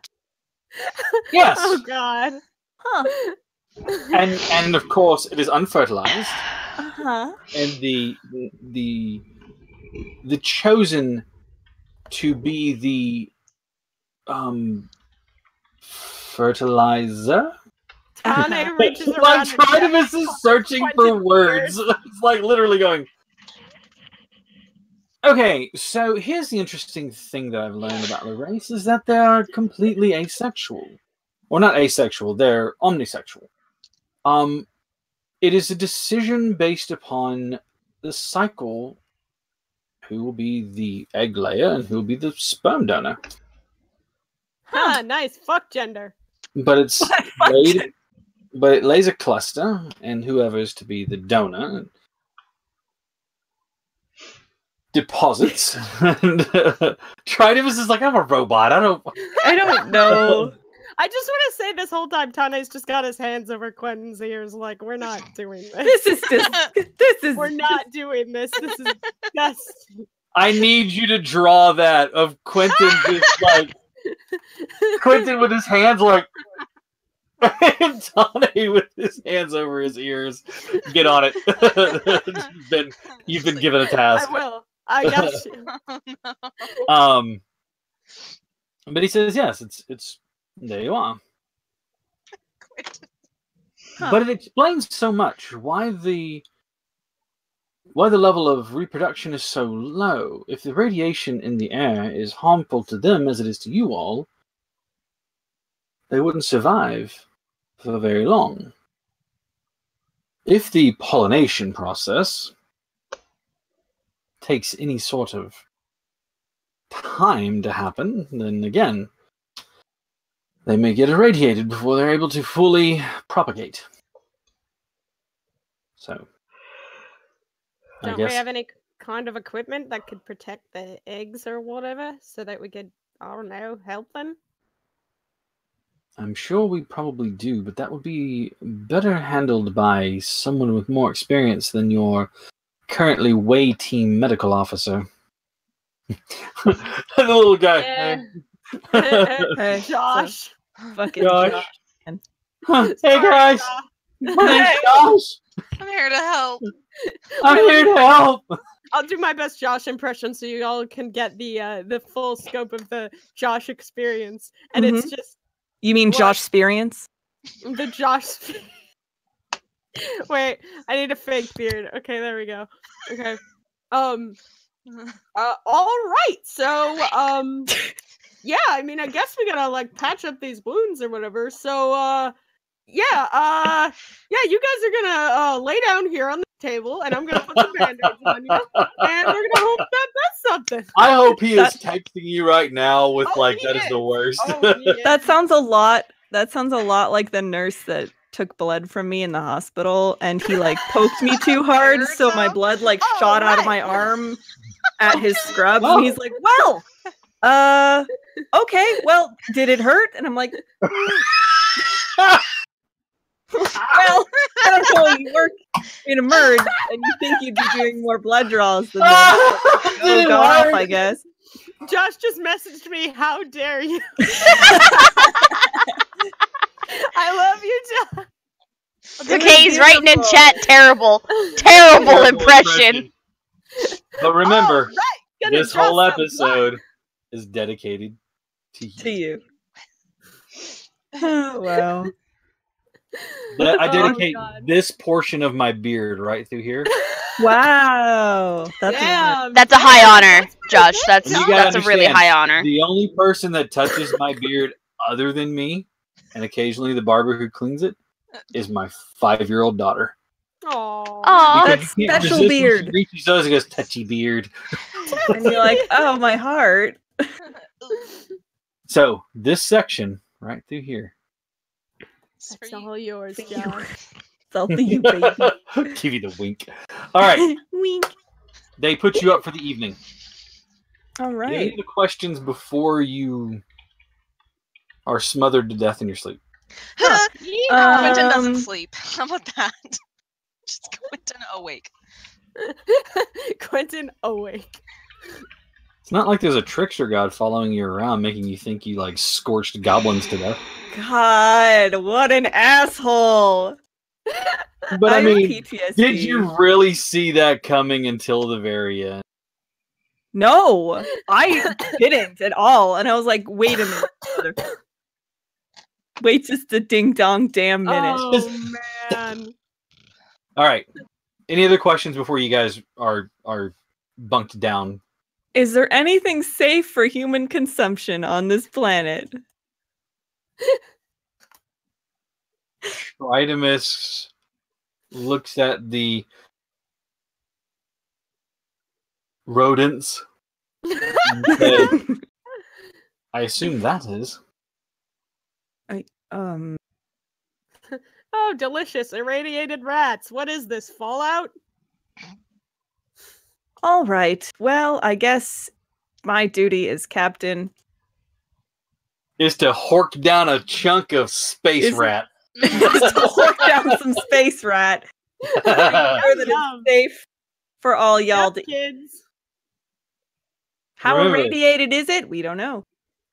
Yes, Oh God. Huh. and of course it is unfertilized, Uh-huh. and the chosen to be the fertilizer. Tane reaches Like around. and Tridimus is searching for Quentin's words. It's like literally going. Okay, so here's the interesting thing that I've learned about the race is that they are completely asexual. Or not asexual, they're omnisexual. It is a decision based upon the cycle, who will be the egg layer and who will be the sperm donor. Huh, nice. Fuck gender. But it's laid, but it lays a cluster, and whoever is to be the donor deposits. And Tridimus is like, I'm a robot. I don't know. I just want to say this whole time, Tane's just got his hands over Quentin's ears, like we're not doing this. This is We're not doing this. This is disgusting. I need you to draw that of Quentin just like Quentin with his hands like and Tane with his hands over his ears. Get on it. You've been given a task. I will. I got you. Oh, no. But he says yes, it's there you are. But it explains so much why the level of reproduction is so low. If the radiation in the air is harmful to them as it is to you all, they wouldn't survive for very long. If the pollination process takes any sort of time to happen, then again, they may get irradiated before they're able to fully propagate. So, I Don't we guess have any kind of equipment that could protect the eggs or whatever, so that we could, I don't know, help them? I'm sure we probably do, but that would be better handled by someone with more experience than your currently Way Team medical officer. The little guy. Yeah. Hey, Josh. fucking Josh. Josh. Hey guys, my name's Josh. I'm here to help. I'm here to help. I'll do my best Josh impression so you all can get the full scope of the Josh experience. And it's just You mean What? Josh experience? the Josh. Wait, I need a fake beard. Okay, there we go. Okay. All right. So, yeah, I mean, I guess we gotta like patch up these wounds or whatever. So, yeah, you guys are gonna lay down here on the table, and I'm gonna put some band-aids on you, and we're gonna hope that that's something. I hope he is That- texting you right now with Oh, like he that is the is. worst. Oh, yeah. That sounds a lot. That sounds a lot like the nurse that took blood from me in the hospital, and he like poked me too hard, so my blood like Oh, shot out of right. my arm at his scrubs, Oh. and he's like, "Well, okay, well, did it hurt?" And I'm like, "Well, I don't know. You work in a merge, and you think you'd be doing more blood draws than that. Did it Go off, hurt? I guess." Josh just messaged me, "How dare you?" I love you, Josh. It's okay, he's writing in chat. Terrible Terrible impression. But remember, Gonna this draw whole some episode is dedicated to you. To you. Oh, wow. I Oh, dedicate God. this portion of my beard right through here. Wow. That's Damn, That's a high honor, Josh. And you gotta That's a really understand, high honor. The only person that touches my beard other than me, and occasionally the barber who cleans it, is my 5-year-old daughter. Aw. Aw. Because that's you can't special resist when beard. She reaches those and goes, touchy beard. and you're like, oh, my heart. So this section right through here. That's all yours, For you. Josh. Selfie, you baby. Give you the wink. All right, Wink. they put you up for the evening. All Any right. of the questions before you are smothered to death in your sleep? Quentin doesn't Um, sleep. How about that? Just Quentin awake. Quentin awake. It's not like there's a trickster god following you around, making you think you like scorched goblins to death. God, what an asshole. But I have mean, PTSD. did you really see that coming until the very end? No, I didn't at all. And I was like, wait a minute. brother. Wait just a ding dong damn minute. Oh man. All right. Any other questions before you guys are bunked down? Is there anything safe for human consumption on this planet? Tridemus looks at the rodents. And says, I assume that is. Oh, delicious irradiated rats. What is this, Fallout? All right. Well, I guess my duty as captain Is to hork down a chunk of space Is- rat. is to hork down some space rat. Sure that Yum. it's safe for all y'all Yep, to kids. How Remember- irradiated is it? We don't know.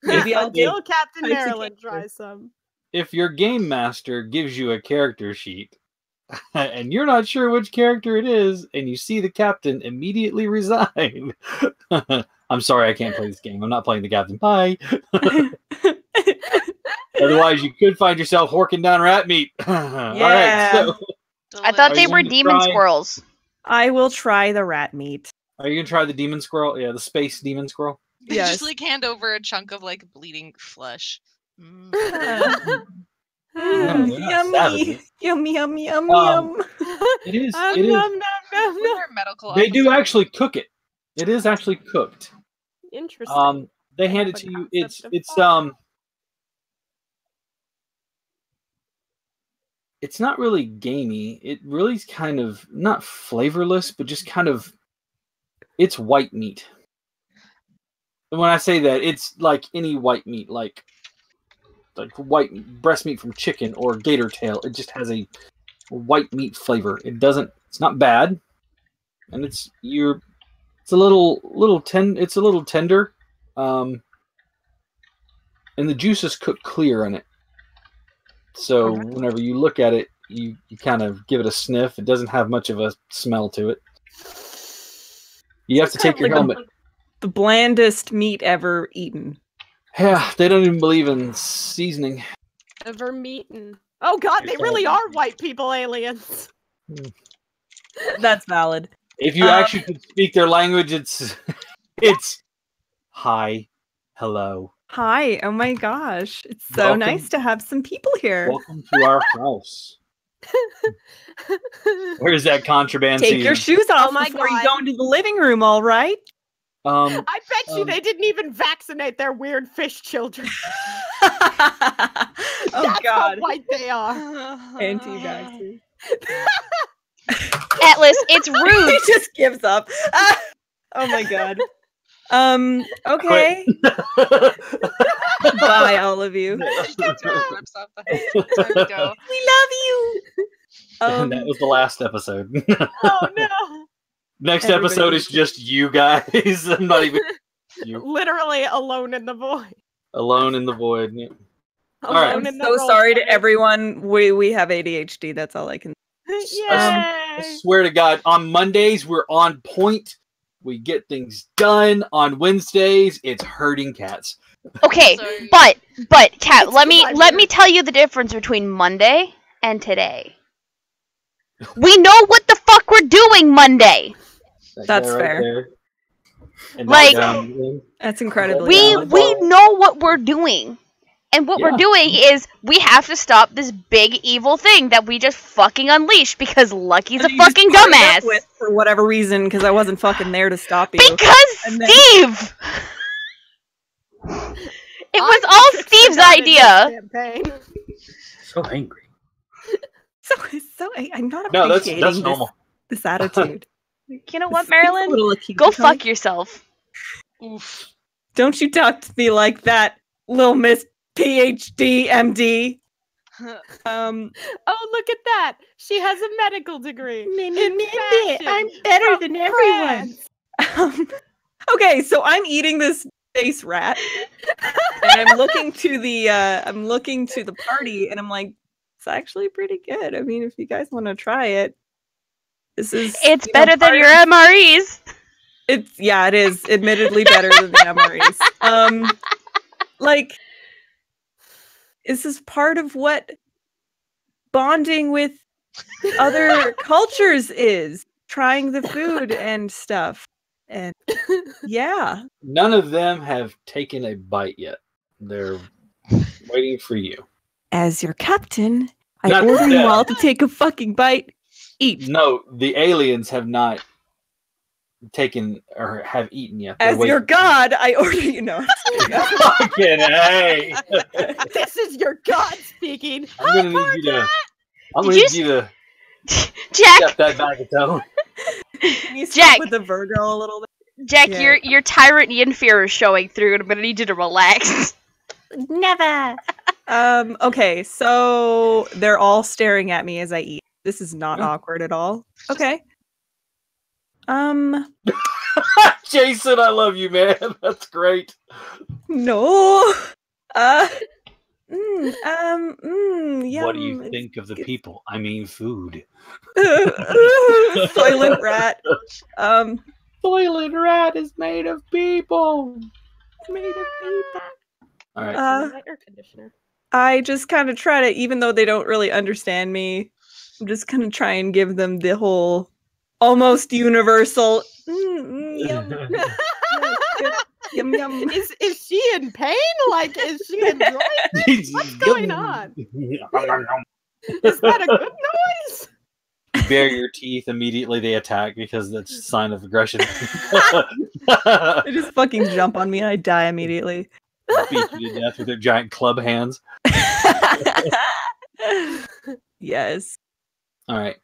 Maybe I'll do. Until Captain Spicy Maryland cancer. tries some. If your game master gives you a character sheet and you're not sure which character it is, and you see the captain immediately resign, I'm sorry, I can't play this game. I'm not playing the captain. Bye. Otherwise, you could find yourself horking down rat meat. All right, Yeah. so I thought Are they you were gonna demon try- squirrels. I will try the rat meat. are you gonna try the demon squirrel? Yeah, the space demon squirrel. They Yes. just like hand over a chunk of like bleeding flesh. Mm. they're not Yummy, savages. yummy, yummy, yum, Um, yum. It is. Nom, It is. nom, nom, nom, Was nom. there a medical They do officer? actually cook it. It is actually cooked. Interesting. They hand have it a to you. concept of It's fire. it's not really gamey. It really is kind of not flavorless, but just kind of it's white meat. And when I say that, it's like any white meat, like white breast meat from chicken or gator tail. It just has a white meat flavor. It's not bad, and it's a little tender. And the juices cook clear in it. So whenever you look at it, you kind of give it a sniff. It doesn't have much of a smell to it. You have to take your Like helmet. the blandest meat ever eaten. Yeah, they don't even believe in seasoning. Ever meeting. Oh god, they really are white people aliens. That's valid. If you actually could speak their language, it's hi, hello. Hi. Oh my gosh. It's so Welcome. nice to have some people here. Welcome to our house. Where's that contraband? Take your season? shoes off Oh my before you God. go into the living room, all right? I bet you Um, they didn't even vaccinate their weird fish children. Oh That's god. how white they are. Anti-vaxxers. Atlas, it's He rude. just gives up. Oh my god. Okay. Bye, all of you. Rips off the head. Time to go. We love you. And that was the last episode. Oh no. Next Everybody episode was- is just you guys. I'm not even you Literally alone in the void. alone in the void. Yeah. All Alone right. I'm in the so roll sorry to center. everyone. We have ADHD. That's all I can. I Yay! swear to God, on Mondays we're on point. We get things done. On Wednesdays, it's herding cats. Okay, Sorry. but Kat, It's let me my tell you the difference between Monday and today. We know what the fuck we're doing Monday. That That's guy fair. there. And Like- that guy. That's incredibly. We valid. know what we're doing. And what we're Yeah. doing is we have to stop this big evil thing that we just fucking unleashed because Lucky's a You just fucking partnered up dumbass. with for whatever reason, because I wasn't fucking there to stop you. Because And then- Steve! It was I'm all fixing Steve's that in this idea. campaign. So angry. I'm not No, appreciating that's normal. this attitude. You know what, This seems a Marilyn? little Go accusatory. fuck yourself. Oof. Don't you talk to me like that, little Miss PhD MD. Oh, look at that. She has a medical degree. in fashion I'm better from than everyone. France. Okay, so I'm eating this space rat, and I'm looking to the party, and I'm like, it's actually pretty good. I mean, if you guys want to try it, this is It's you know, better than part your of- MREs. it is admittedly better than the MREs. Like, this is part of what bonding with other cultures is, trying the food and stuff. And yeah, None of them have taken a bite yet. They're waiting for you. as your captain, I Not order you them. all to take a fucking bite each. No, the aliens have not taken or have eaten yet. They're As your waiting. god, I order you. No, Fucking hey! This is your god speaking. I'm gonna need you to. I'm Did gonna you need you to Jack, step that back a tone. can you Jack. stop with the Virgo a little bit? Jack, Yeah. your tyrant yin fear is showing through, and I'm gonna need you to relax. Never. Okay, so they're all staring at me as I eat. This is not Yeah. awkward at all. Okay. Jason, I love you, man. That's great. No. Yum. What do you think of the people? I mean, food. Soylent rat. Soylent rat is made of people. Made of people. All right. My air conditioner. I just kind of try to, even though they don't really understand me, I'm just gonna try and give them the whole almost universal. Yum. Yum yum. Is she in pain? Like, is she enjoying? What's going on? Is that a good noise? Bare your teeth immediately. They attack because that's a sign of aggression. They just fucking jump on me and I die immediately. Beat you to death with their giant club hands. Yes. All right,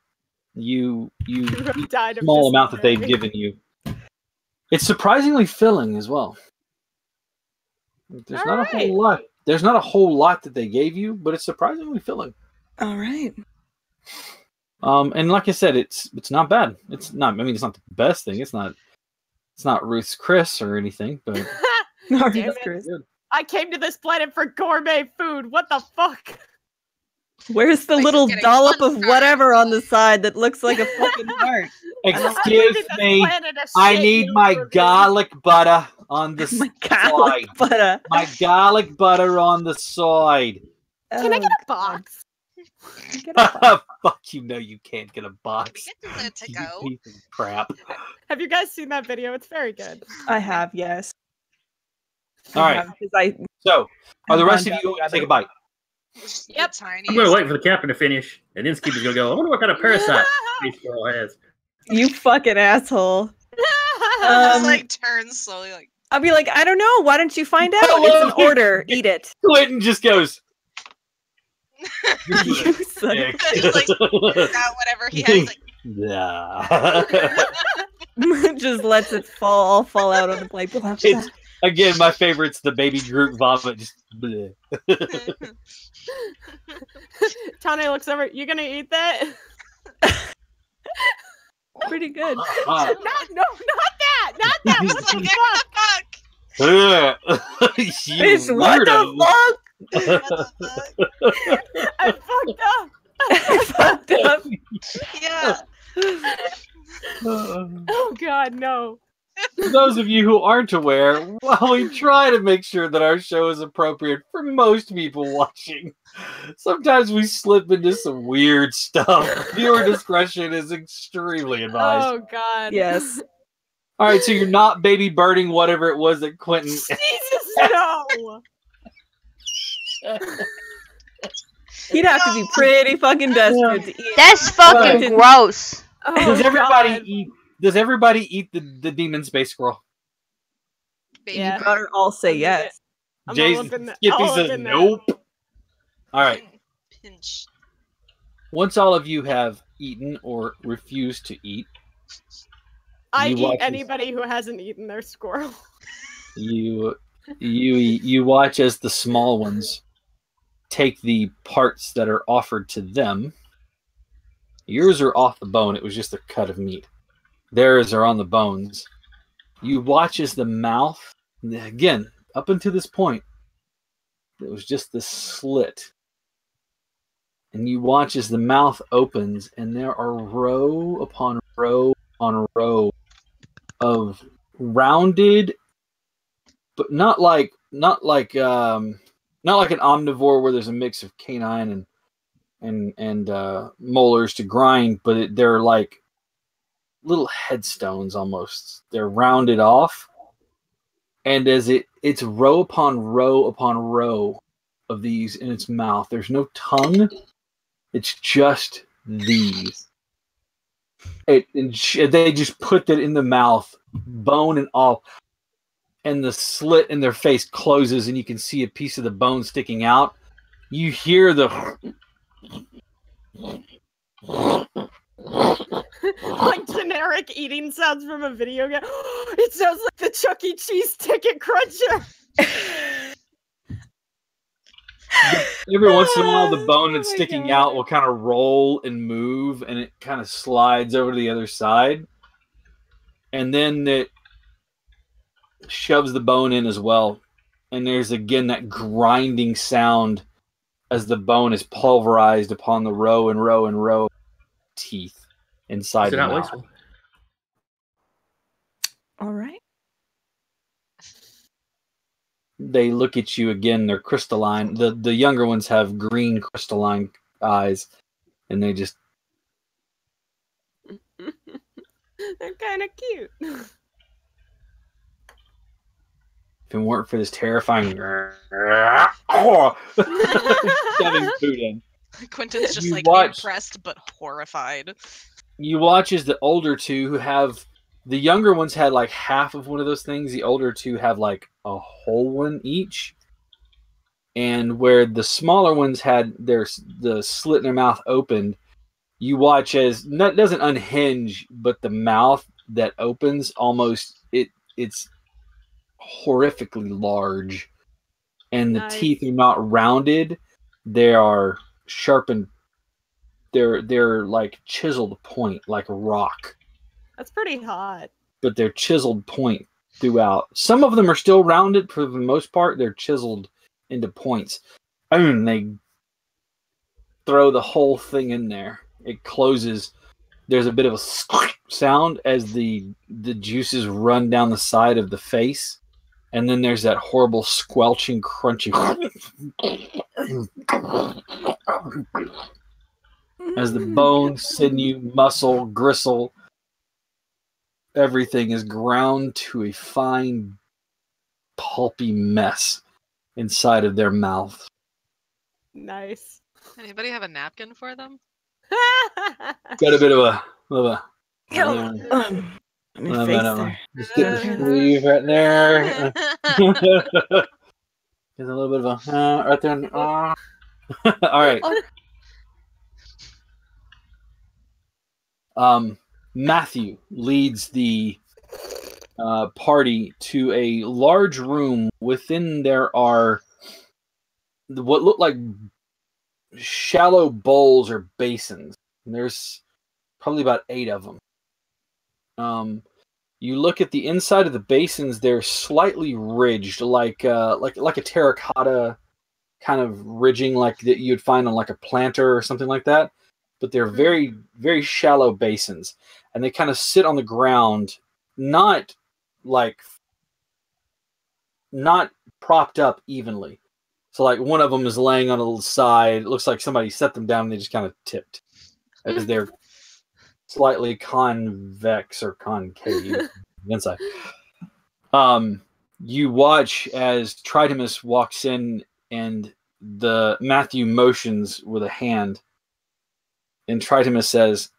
you eat Died a of small amount that they've dysentery. given you. It's surprisingly filling as well. There's not a Alright. whole lot. There's not a whole lot that they gave you, but it's surprisingly filling. All right. And like I said, it's not bad. It's not. I mean, it's not the best thing. It's not Ruth's Chris or anything, but All Damn right, it. Chris. I came to this planet for gourmet food. What the fuck? Where's the Like, little getting dollop one of star. whatever on the side that looks like a fucking heart? Excuse me. I need my garlic butter on the My side. garlic butter. My garlic butter on the side. Can I Oh, get a box? get a box. Fuck you, know you can't get a box. We get to You go. piece of crap. Have you guys seen that video? It's very good. I have, yes. All I right. have, 'cause I So, are the have rest of gone you going to down take a the bite? Yep. Tiny. I'm going to wait for the captain to finish, and then Skippy's going to go, I wonder what kind of parasite Space Squirrel has. You fucking asshole. Just Um, like turns slowly, like I'll be like, I don't know. Why don't you find out? Hello. It's an order. Eat it. Clinton just goes. You son of- Just, like, out whatever he has. Like, Yeah. just lets it all fall out on the plate. It's again my favorite's the baby Groot vomit. Just bleh. Tane looks over. You gonna eat that? Pretty good. Not that. Not that. What the what fuck? the fuck? You Bitch, what weirdo. the fuck? What the fuck? I fucked up. I fucked up. Yeah. Oh God, no. For those of you who aren't aware, while we try to make sure that our show is appropriate for most people watching, sometimes we slip into some weird stuff. Viewer discretion is extremely advised. Oh God. Yes. All right, so you're not baby birding whatever it was that Quentin. Jesus, no. He'd have to be pretty fucking desperate to eat. That's fucking Right. gross. Oh, Does everybody God. eat? Does everybody eat the demon space squirrel? Baby Yeah. bird. Better all say I'm yes. I'm all Jason up in that- Skippy all up says in that. nope. All right. Pinch. Once all of you have eaten or refused to eat, I You eat watch this. anybody who hasn't eaten their squirrel. you watch as the small ones take the parts that are offered to them. Yours are off the bone. It was just a cut of meat. Theirs are on the bones. You watch as the mouth, again, up until this point, it was just this slit. And you watch as the mouth opens, and there are row upon row on row of rounded, but not like an omnivore where there's a mix of canine and molars to grind, but they're like little headstones almost. They're rounded off, and as it's row upon row upon row of these in its mouth. There's no tongue. It's just these. They just put that in the mouth, bone and all, and the slit in their face closes, and you can see a piece of the bone sticking out. You hear the Like generic eating sounds from a video game. It sounds like the Chuck E. Cheese ticket cruncher. every once in a while the bone that's Oh my sticking God. out will kind of roll and move, and it kind of slides over to the other side, and then it shoves the bone in as well, and there's again that grinding sound as the bone is pulverized upon the row and row and row of teeth inside Is it the not mouth. wasteful? All right. They look at you again. They're crystalline. The younger ones have green crystalline eyes, and they just They're kind of cute. if it weren't for this terrifying shoving food in. Quentin's just You like watch- impressed but horrified. You watch as the older two who have the younger ones had like half of one of those things. The older two have like a whole one each, and where the smaller ones had the slit in their mouth opened. You watch as that doesn't unhinge, but the mouth that opens almost it's horrifically large, and the Nice. teeth are not rounded; they are sharpened. They're like chiseled point, like a rock, That's pretty hot. but they're chiseled point throughout. Some of them are still rounded for the most part. They're chiseled into points. I mean, throw the whole thing in there. It closes. There's a bit of a sound as the juices run down the side of the face, and then there's that horrible squelching, crunchy as the bone, sinew, muscle, gristle, everything is ground to a fine, pulpy mess inside of their mouth. Nice. Anybody have a napkin for them? Got a bit of a Let me face there. just get the sleeve right there. There's a little bit of a right there. All right. Matthew leads the party to a large room. Within there are what look like shallow bowls or basins. There's probably about 8 of them. You look at the inside of the basins; they're slightly ridged, like a terracotta kind of ridging, like that you'd find on like a planter or something like that. But they're very, very shallow basins, and they kind of sit on the ground, not propped up evenly. So like one of them is laying on a little side. It looks like somebody set them down and they just kind of tipped as they're slightly convex or concave inside. You watch as Tritimus walks in and the Matthew motions with a hand, and Tritimus says,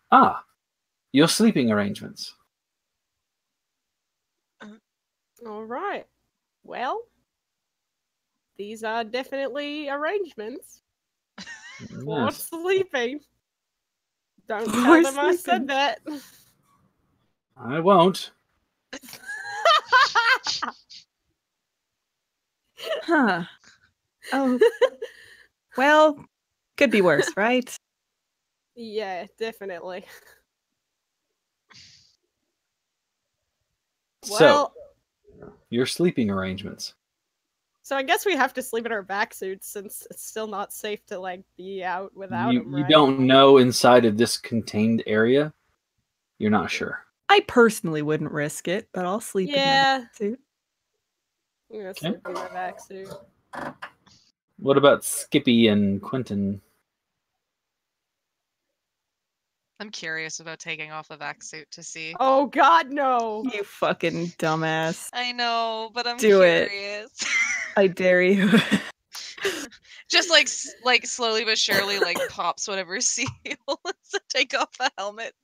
your sleeping arrangements. All right. Well, these are definitely arrangements for Yes. sleeping. Don't For tell them I sleeping. said that. I won't. Huh. Oh. Well, could be worse, right? Yeah, definitely. Well, So, your sleeping arrangements. so I guess we have to sleep in our back suits since it's still not safe to like be out without You, them, you right? don't know inside of this contained area. You're not sure. I personally wouldn't risk it, but I'll sleep Yeah, in my suit. I'm gonna Okay. sleep in my back suit. What about Skippy and Quentin? I'm curious about taking off the vac suit to see. Oh God, no! You fucking dumbass. I know, but I'm Do it. curious. I dare you. Just like slowly but surely like pops whatever seal to take off the helmet.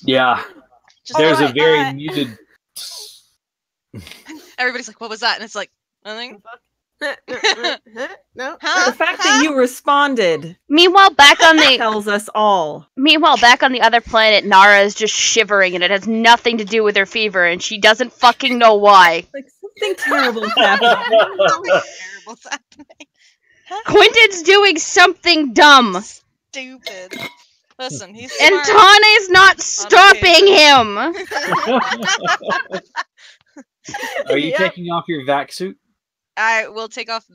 Yeah, Just there's a Alright, very muted. everybody's like, "What was that?" And it's like, nothing. No. The Huh? fact that you responded Meanwhile, back on the tells us all. other planet, Nara is just shivering, and it has nothing to do with her fever, and she doesn't fucking know why. Like something terrible's happening. Something terrible's happening. Quentin's doing something dumb, Stupid. Listen, he's and smart. Tane's not stopping him. Are you Yep. taking off your vac suit? I will take off.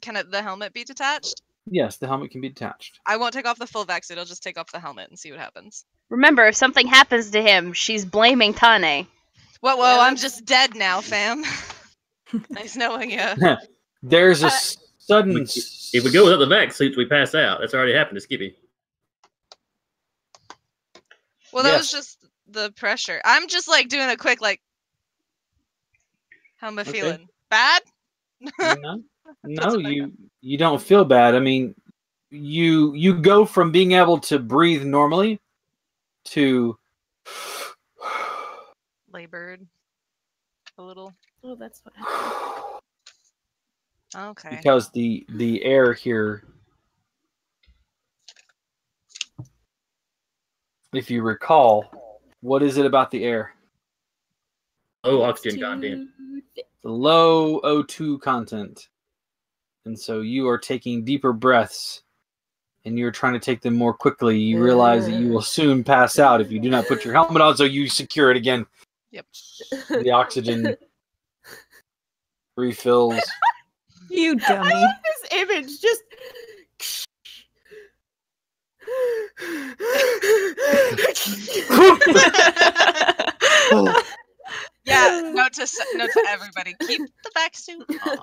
Can the helmet be detached? Yes, the helmet can be detached. I won't take off the full vac suit. I'll just take off the helmet and see what happens. Remember, if something happens to him, she's blaming Tane. Whoa, Yeah, I'm that's- just dead now, fam. Nice knowing you. There's a sudden. If we go without the vac suits, we pass out. That's already happened to Skippy. Well, that was Yes. just the pressure. I'm just like doing a quick like. How am I Okay. feeling? Bad? No, no, you don't feel bad. I mean, you go from being able to breathe normally to Labored. A little. Oh, that's what happened. Okay. because the air here, if you recall, what is it about the air? Oh, oxygen content. The low O2 content. And so you are taking deeper breaths and you're trying to take them more quickly. You realize that you will soon pass out if you do not put your helmet on, so you secure it again. Yep. The oxygen refills. You I dummy. love this image. Just Yeah, note to everybody: keep the back suit on.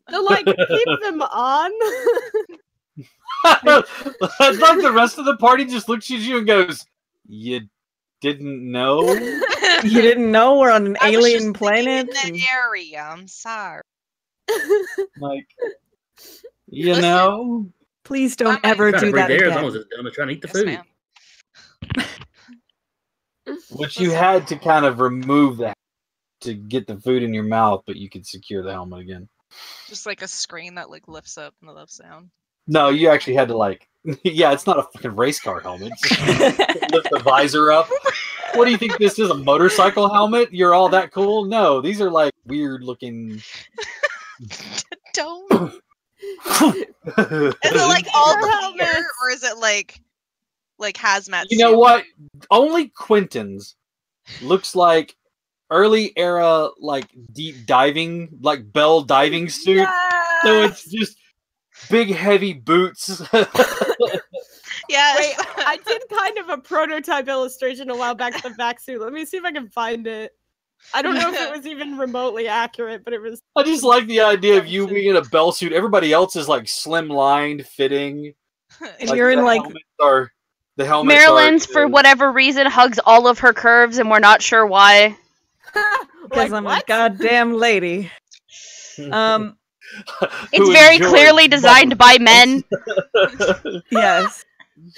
To like keep them on. I love the rest of the party just looks at you and goes, "You didn't know?" You didn't know we're on an I was alien just thinking planet? in that area. I'm sorry. Like, you Listen. know? Please don't I'm ever Trying to do breathe that the air is again. almost as dumb as trying to eat the Yes, food. ma'am. Which you had to kind of remove that to get the food in your mouth, but you could secure the helmet again. Just like a screen that like lifts up and the left sound. No, you actually had to like, yeah, it's not a fucking race car helmet. It's just lift the visor up. What do you think this is? A motorcycle helmet? You're all that cool? No, these are like weird looking. Don't. Is it like all Helmets. clear, or is it like hazmat? You know suit? what? Only Quentin's looks like early era, like deep diving, like Bell diving suit. So it's just big, heavy boots. Yeah. Wait, I did kind of a prototype illustration a while back of the back suit. Let me see if I can find it. I don't know if it was even remotely accurate, but it was. I just like the idea of you being in a Bell suit. Everybody else is like slim lined, fitting. And you're in the like helmets are the helmets. Maryland's, for are, whatever reason, hugs all of her curves, and we're not sure why. because I'm a goddamn lady. who It's very enjoys clearly designed by men. Yes.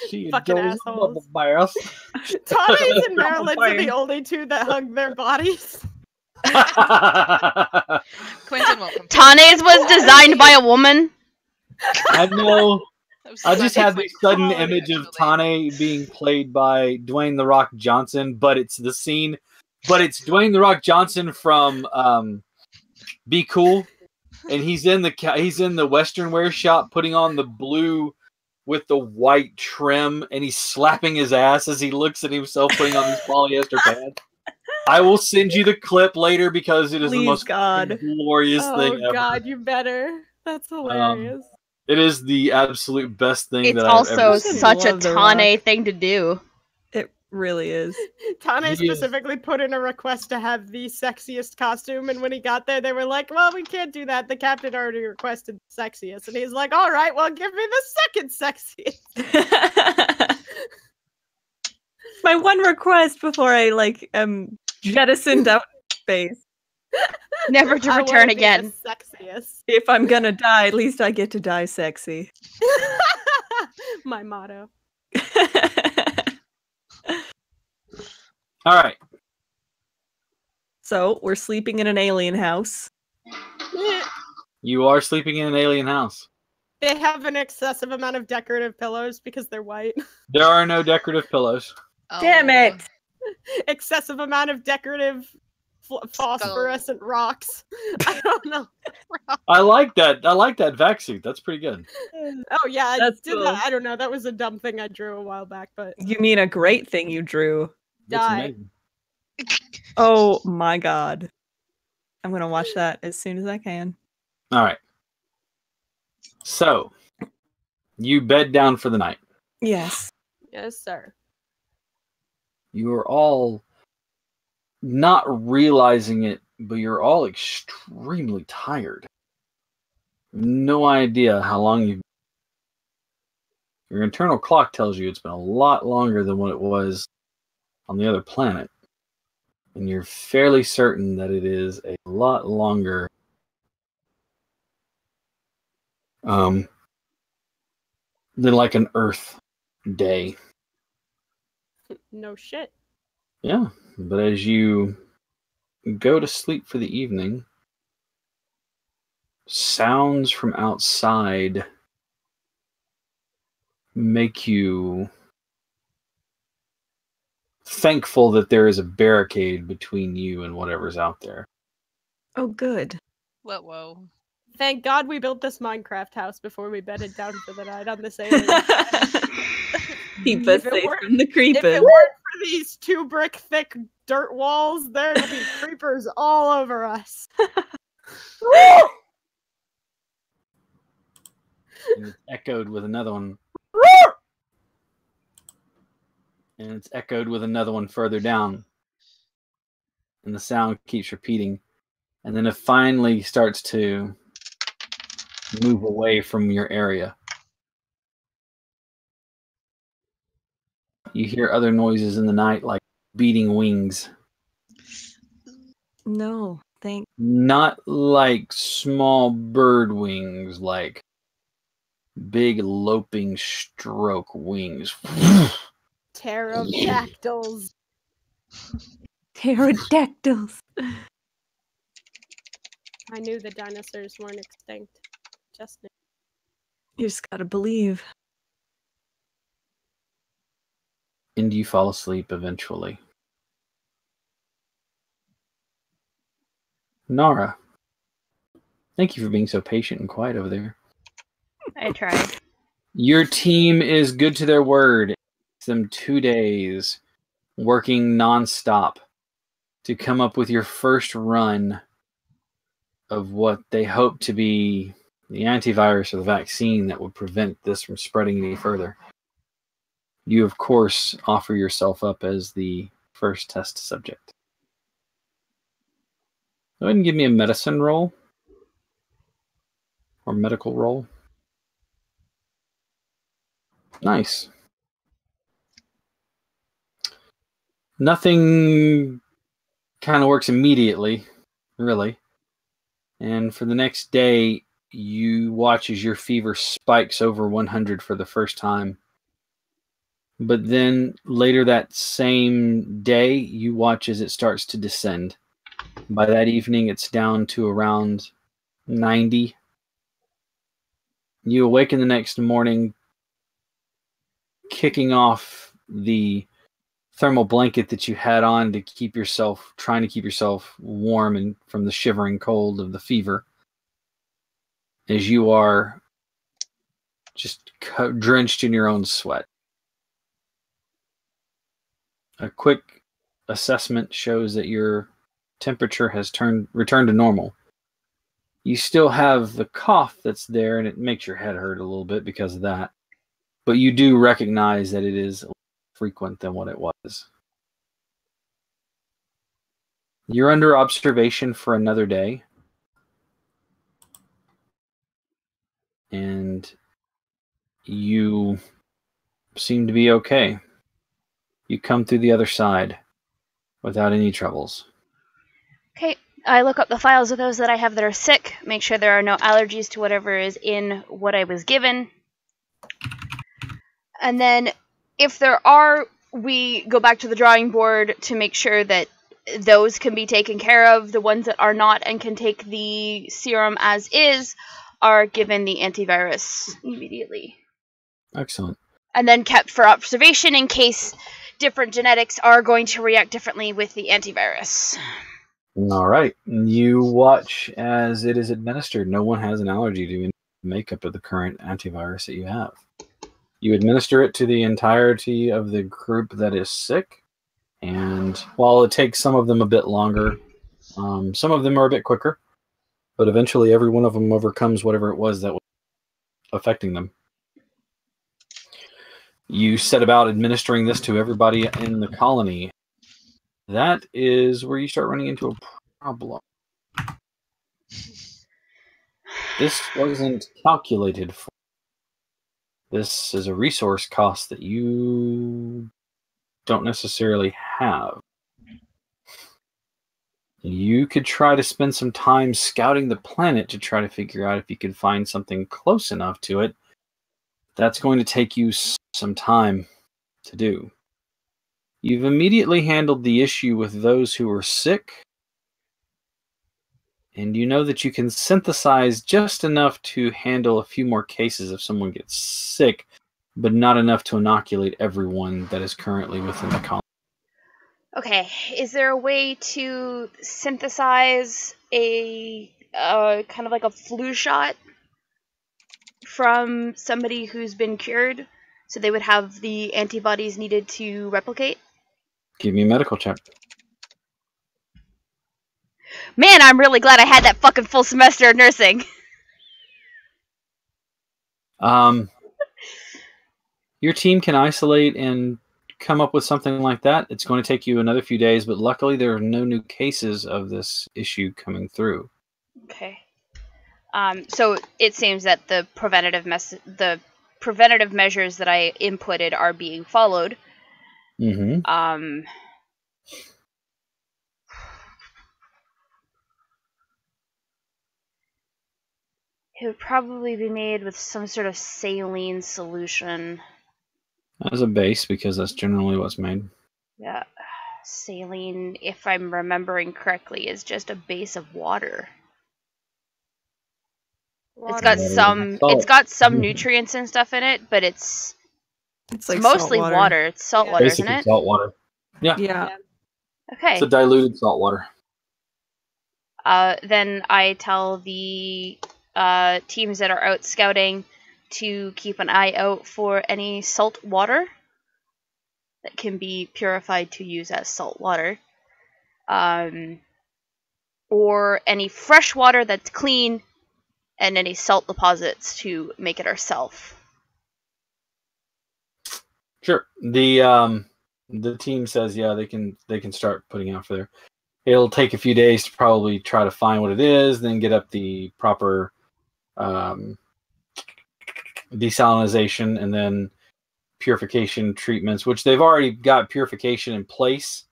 She Fucking enjoys assholes. bubble baths. Tana's and Maryland's are the only two that hug their bodies. Quentin won't come. Tane's was designed by a woman. I know. I just had this sudden God, image of actually. Tane being played by Dwayne The Rock Johnson, but it's the scene. But it's Dwayne The Rock Johnson from Be Cool, and he's in the Western wear shop putting on the blue with the white trim, and he's slapping his ass as he looks at himself putting on these polyester pants. I will send you the clip later because it is the Please, most God. glorious thing Oh ever. God, you better. That's hilarious. It is the absolute best thing It's that also I've ever seen. seen. such a Love The Rock. Tane thing to do. It really is. Tane He is. specifically put in a request to have the sexiest costume, and when he got there, they were like, "Well, we can't do that. The captain already requested the sexiest," and he's like, "All right, well, give me the second sexiest." My one request before I jettisoned out space. Never to I return wanna be the again. sexiest. If I'm gonna die, at least I get to die sexy. My motto. All right. So we're sleeping in an alien house. You are sleeping in an alien house. They have an excessive amount of decorative pillows because they're white. There are no decorative pillows. Damn Oh. it! Excessive amount of decorative phosphorescent rocks. I don't know. I like that. I like that vac suit. That's pretty good. Oh yeah, I That's did cool. that. I don't know. That was a dumb thing I drew a while back, but You mean a great thing you drew? That's Die. amazing. Oh my god. I'm gonna watch that as soon as I can. All right. So, you bed down for the night. Yes. yes, sir. You are all not realizing it, but you're all extremely tired. No idea how long you've. Your internal clock tells you it's been a lot longer than what it was on the other planet. And you're fairly certain that it is a lot longer than like an Earth day. No shit. Yeah, but as you go to sleep for the evening, sounds from outside make you thankful that there is a barricade between you and whatever's out there. Oh, good. Whoa. Thank God we built this Minecraft house before we bedded down for the night on this alien. Keep us If it safe weren't- from the If creeping. it weren't for these 2 brick thick dirt walls, there'd be creepers all over us. And it's echoed with another one. And it's echoed with another one further down. And the sound keeps repeating. And then it finally starts to move away from your area. You hear other noises in the night, like beating wings. No, thank. Not like small bird wings, like big loping stroke wings. Pterodactyls. Pterodactyls. I knew the dinosaurs weren't extinct. Just knew. You just gotta believe. And you fall asleep eventually. Nara, thank you for being so patient and quiet over there. I tried. Your team is good to their word. It's them 2 days working nonstop to come up with your first run of what they hope to be the antivirus or the vaccine that would prevent this from spreading any further. You, of course, offer yourself up as the first test subject. Go ahead and give me a medicine roll. Or medical roll. Nice. Nothing kind of works immediately, really. And for the next day, you watch as your fever spikes over 100 for the first time. But then later that same day, you watch as it starts to descend. By that evening, it's down to around 90. You awaken the next morning, kicking off the thermal blanket that you had on to keep yourself, trying to keep yourself warm and from the shivering cold of the fever, as you are just drenched in your own sweat. A quick assessment shows that your temperature has returned to normal. You still have the cough that's there, and it makes your head hurt a little bit because of that. But you do recognize that it is frequent than what it was. You're under observation for another day. And you seem to be okay. You come through the other side without any troubles. Okay, I look up the files of those that I have that are sick, make sure there are no allergies to whatever is in what I was given. And then if there are, we go back to the drawing board to make sure that those can be taken care of. The ones that are not and can take the serum as is are given the antivirus immediately. Excellent. And then kept for observation in case different genetics are going to react differently with the antivirus. All right. You watch as it is administered. No one has an allergy to the makeup of the current antivirus that you have. You administer it to the entirety of the group that is sick. And while it takes some of them a bit longer, some of them are a bit quicker. But eventually every one of them overcomes whatever it was that was affecting them. You set about administering this to everybody in the colony. That is where you start running into a problem. This wasn't calculated for. This is a resource cost that you don't necessarily have. You could try to spend some time scouting the planet to try to figure out if you could find something close enough to it. That's going to take you some time to do. You've immediately handled the issue with those who are sick, and you know that you can synthesize just enough to handle a few more cases if someone gets sick, but not enough to inoculate everyone that is currently within the colony. Okay, is there a way to synthesize a kind of like a flu shot from somebody who's been cured so they would have the antibodies needed to replicate? Give me a medical check. Man, I'm really glad I had that fucking full semester of nursing. Your team can isolate and come up with something like that, it's going to take you another few days, but luckily there are no new cases of this issue coming through. Okay. So it seems that the preventative measures that I inputted are being followed. Mm-hmm. It would probably be made with some sort of saline solution. As a base, because that's generally what's made. Yeah. Saline, if I'm remembering correctly, is just a base of water. It's got some nutrients and stuff in it, but it's like mostly salt water. It's salt water, Basically isn't it? salt water. Yeah. Yeah. Okay. It's a diluted salt water. Then I tell the teams that are out scouting to keep an eye out for any salt water that can be purified to use as salt water. Or any fresh water that's clean, and any salt deposits to make it ourselves. Sure. The team says they can start putting out for there. It'll take a few days to probably try to find what it is, then get up the proper desalinization and then purification treatments, which they've already got purification in place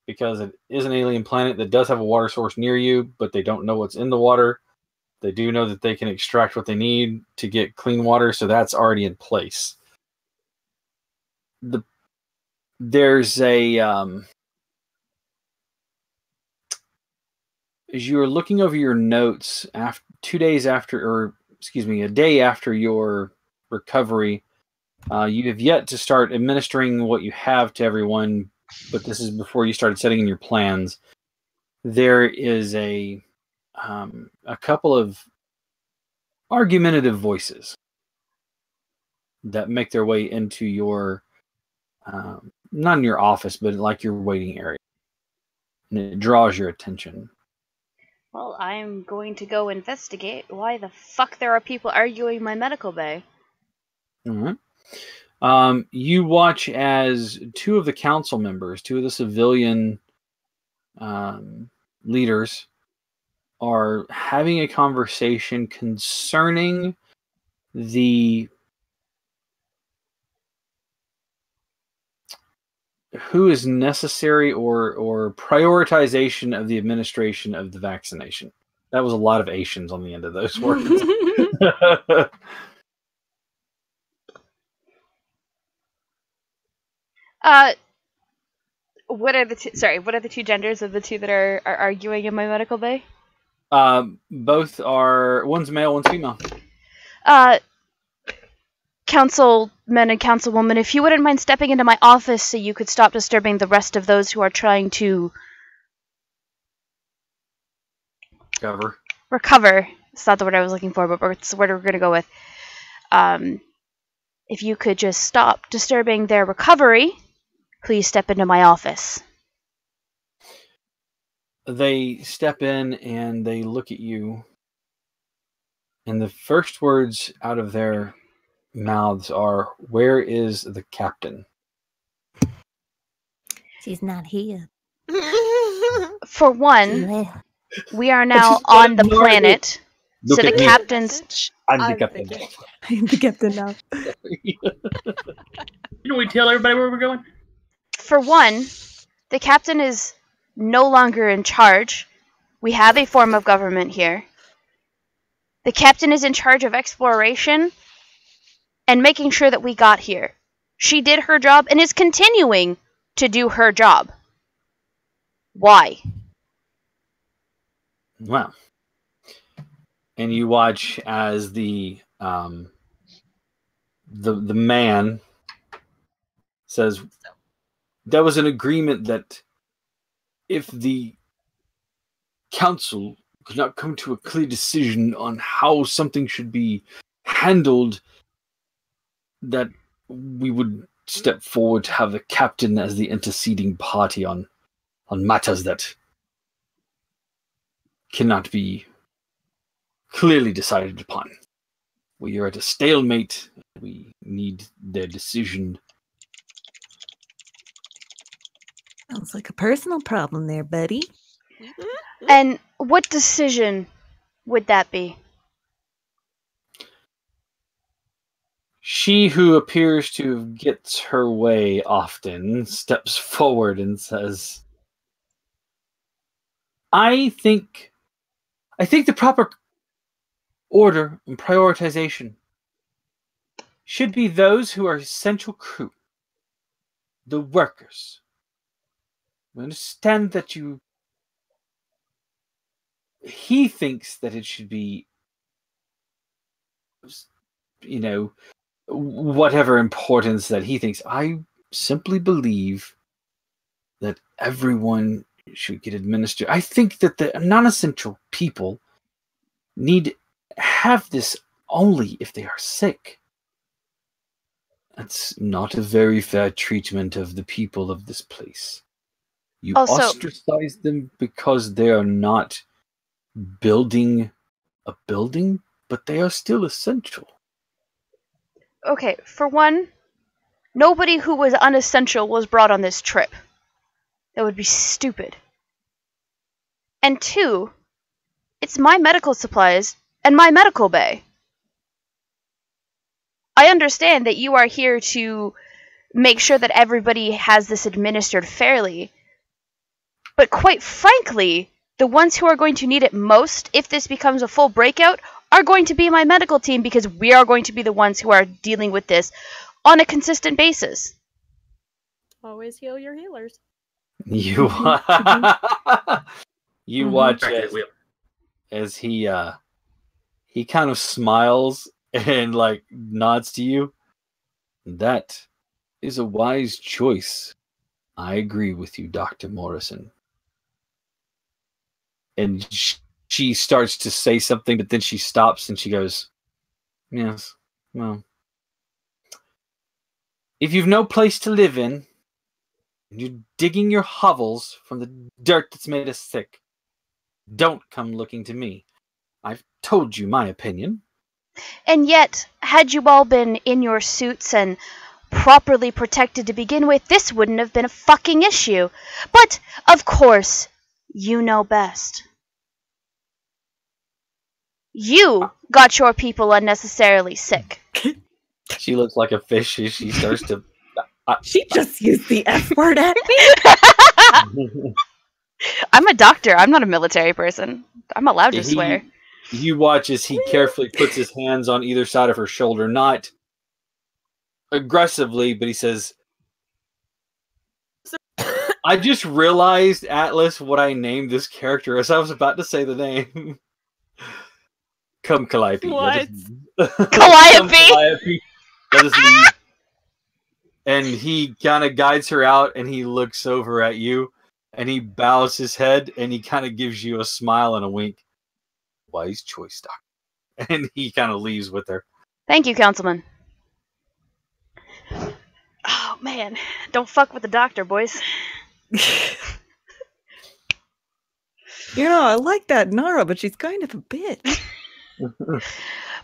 because it is an alien planet that does have a water source near you, but they don't know what's in the water. They do know that they can extract what they need to get clean water, so that's already in place. There's a as you are looking over your notes after a day after your recovery, you have yet to start administering what you have to everyone, but this is before you started setting in your plans. There is a couple of argumentative voices that make their way into your not in your office, but like your waiting area, and it draws your attention. Well, I'm going to go investigate why the fuck there are people arguing my medical bay. All right. You watch as two of the council members, two of the civilian leaders, are having a conversation concerning who is necessary or prioritization of the administration of the vaccination. That was a lot of Asians on the end of those words. What are the two genders of the two that are arguing in my medical bay? Both are, one's male, one's female. Councilmen and councilwoman, if you wouldn't mind stepping into my office so you could stop disturbing the rest of those who are trying to recover. It's not the word I was looking for, but it's the word we're going to go with. If you could just stop disturbing their recovery, please step into my office. They step in and they look at you, and the first words out of their mouths are, "Where is the captain?" She's not here. For one, we are now on the planet, so the captain's... I'm the captain. I'm the captain now. We tell everybody where we're going? For one, the captain is no longer in charge. We have a form of government here. The captain is in charge of exploration and making sure that we got here. She did her job and is continuing to do her job. Why? Well, and you watch as the man says, "There was an agreement that if the council could not come to a clear decision on how something should be handled, that we would step forward to have the captain as the interceding party on matters that cannot be clearly decided upon. We are at a stalemate. We need their decision Sounds like a personal problem there, buddy. And what decision would that be? She who appears to get her way often steps forward and says, I think the proper order and prioritization should be those who are essential crew, the workers. I understand that he thinks that it should be, whatever importance that he thinks. I simply believe that everyone should get administered. I think that the non-essential people need have this only if they are sick. That's not a very fair treatment of the people of this place. You Also- ostracize them because they are not building a building, but they are still essential. Okay, for one, nobody who was unessential was brought on this trip. That would be stupid. And two, it's my medical supplies and my medical bay. I understand that you are here to make sure that everybody has this administered fairly, but quite frankly, the ones who are going to need it most if this becomes a full breakout are going to be my medical team, because we are going to be the ones who are dealing with this on a consistent basis. Always heal your healers. You you watch Back to the wheel. as he kind of smiles and like nods to you. That is a wise choice. I agree with you, Dr. Morrison. And she starts to say something, but then she stops and she goes, yes, well, if you've no place to live in, and you're digging your hovels from the dirt that's made us sick, don't come looking to me. I've told you my opinion. And yet, had you all been in your suits and properly protected to begin with, this wouldn't have been a fucking issue. But, of course, you know best. You got your people unnecessarily sick. She looks like a fish as she starts to... She just used the F word at me. I'm a doctor. I'm not a military person. I'm allowed to swear. You watch as he carefully puts his hands on either side of her shoulder, not aggressively, but he says, I just realized, Atlas, what I named this character as I was about to say the name. Come, Calliope. What? Calliope? Let us leave. And he kind of guides her out, and he looks over at you, and he bows his head, and he kind of gives you a smile and a wink. Wise choice, Doc. And he kind of leaves with her. Thank you, Councilman. Oh, man. Don't fuck with the doctor, boys. I like that Nara, but she's kind of a bitch.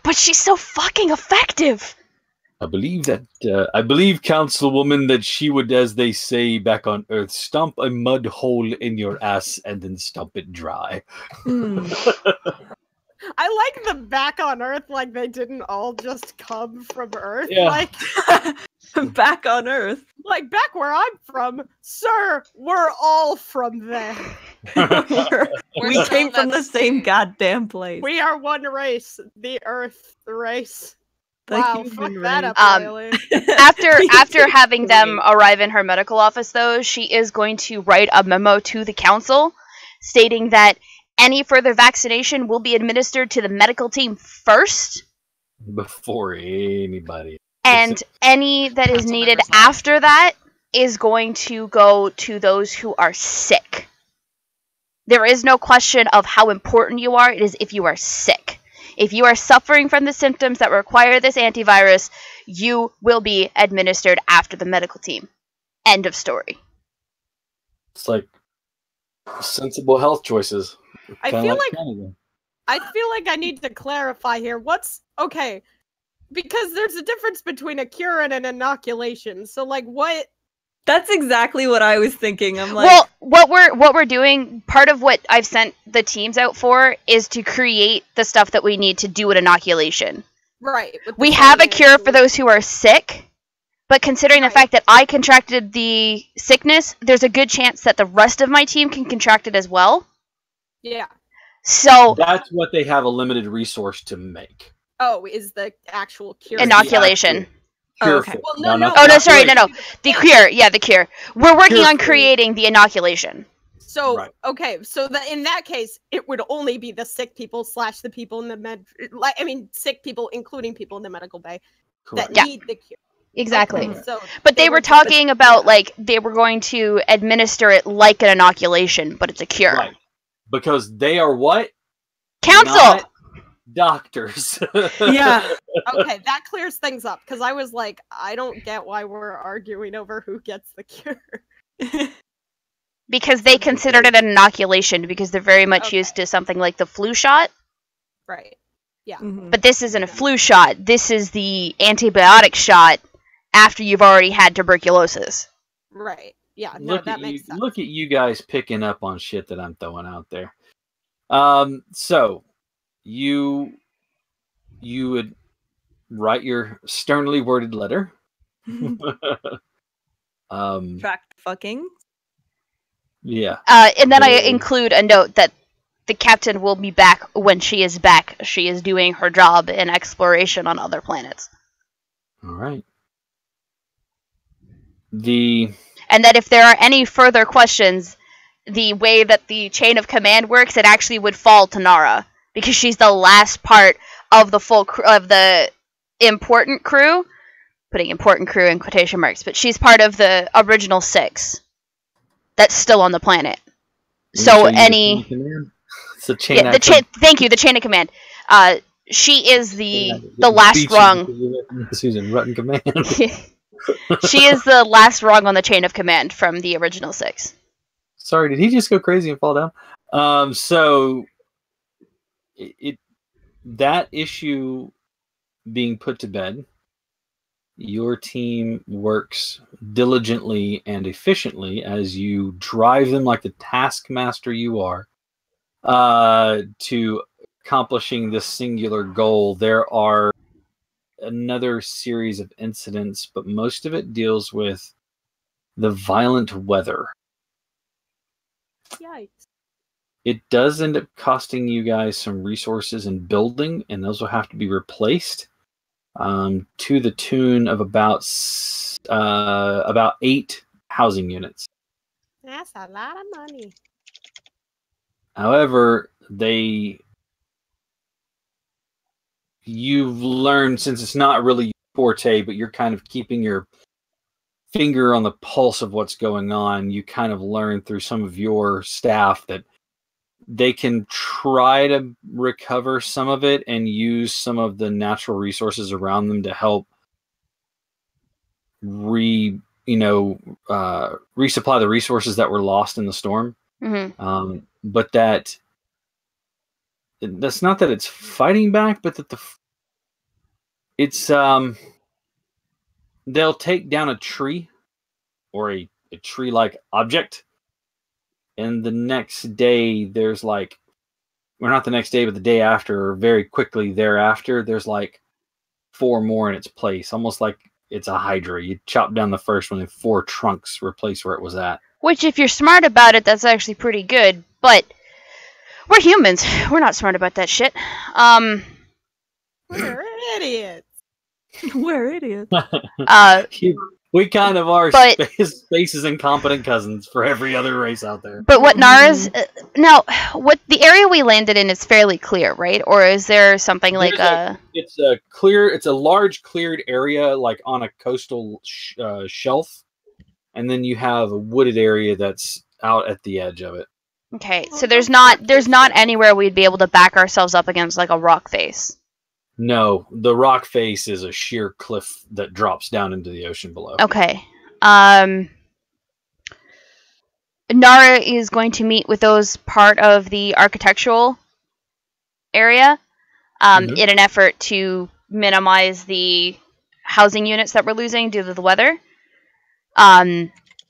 But she's so fucking effective! I believe, Councilwoman, that she would, as they say back on Earth, stomp a mud hole in your ass and then stomp it dry. I like the back on Earth, like they didn't all just come from Earth. Yeah. Like, Back on Earth. like back where I'm from, sir, we're all from there. We still came from that the same goddamn place. We are one race, the Earth race. The Wow, human fuck that race. up, Riley. After having them arrive in her medical office, though, she is going to write a memo to the council stating that any further vaccination will be administered to the medical team first, Before anybody. and any that is Council needed members now. after that is going to go to those who are sick. There is no question of how important you are. It is if you are sick. If you are suffering from the symptoms that require this antivirus, you will be administered after the medical team. End of story. It's like sensible health choices. I Kinda feel like Canada. I feel like I need to clarify here. What's okay? Because there's a difference between a cure and an inoculation. So, like, what That's exactly what I was thinking. I'm like, Well, what we're doing, part of what I've sent the teams out for is to create the stuff that we need to do an inoculation. Right. with the We have a same cure for initials. those who are sick, but considering the Right. fact that I contracted the sickness, there's a good chance that the rest of my team can contract it as well. Yeah. So, That's what they have a limited resource to make. Oh, is the actual cure. inoculation. Cure okay. for- Well, no. not Oh, no, the sorry, no, operation. no. The cure, yeah, the cure. We're working Cure on for- creating the inoculation. So Right. okay, so in that case, it would only be the sick people / the people in the sick people, including people in the medical bay Correct. that Yeah. need the cure. Exactly. Okay, so But they were just- talking about, yeah. like, they were going to administer it like an inoculation, but it's a cure. Right. Because they are what? Council! Not doctors. yeah. Okay, that clears things up because I was like, I don't get why we're arguing over who gets the cure. Because they considered it an inoculation because they're very much Okay. used to something like the flu shot. Right. Mhm. But this isn't a flu shot. This is the antibiotic shot after you've already had tuberculosis. Right. Yeah. No, that makes sense. Look at you guys picking up on shit that I'm throwing out there. So you would write your sternly worded letter. Track fucking. Yeah. And then I Yeah. include a note that the captain will be back when she is back. She is doing her job in exploration on other planets. All right. The And that if there are any further questions, the way that the chain of command works, it actually would fall to Nara because she's the last part of the full of the important crew. Putting important crew in quotation marks, but she's part of the original 6 that's still on the planet. So any it's a chain. yeah, thank you, the chain of command. She is the last rung. Susan Rutten command. She is the last rung on the chain of command from the original 6. Sorry, did he just go crazy and fall down? So that issue being put to bed, your team works diligently and efficiently as you drive them like the taskmaster you are to accomplishing this singular goal. There are another series of incidents, but most of it deals with the violent weather. Yikes. It does end up costing you guys some resources in building, and those will have to be replaced to the tune of about 8 housing units. That's a lot of money. However, you've learned, since it's not really your forte, but you're kind of keeping your finger on the pulse of what's going on, you kind of learn through some of your staff that they can try to recover some of it and use some of the natural resources around them to help resupply the resources that were lost in the storm. Mm-hmm. But that's not that it's fighting back, but that they'll take down a tree or a tree-like object, and the next day there's like, or not the next day, but the day after, or very quickly thereafter, there's like 4 more in its place, almost like it's a hydra. You chop down the first one and 4 trunks replace where it was at. Which, if you're smart about it, that's actually pretty good. But we're humans. We're not smart about that shit. We're idiots. We're idiots. We kind of are But- Space's incompetent cousins for every other race out there. But what Nara's now, what the area we landed in is fairly clear, right? Or is there something like It's a large cleared area, like on a coastal shelf, and then you have a wooded area that's out at the edge of it. okay? So there's not anywhere we'd be able to back ourselves up against like a rock face. No, the rock face is a sheer cliff that drops down into the ocean below. Okay. Nara is going to meet with those part of the architectural area in an effort to minimize the housing units that we're losing due to the weather.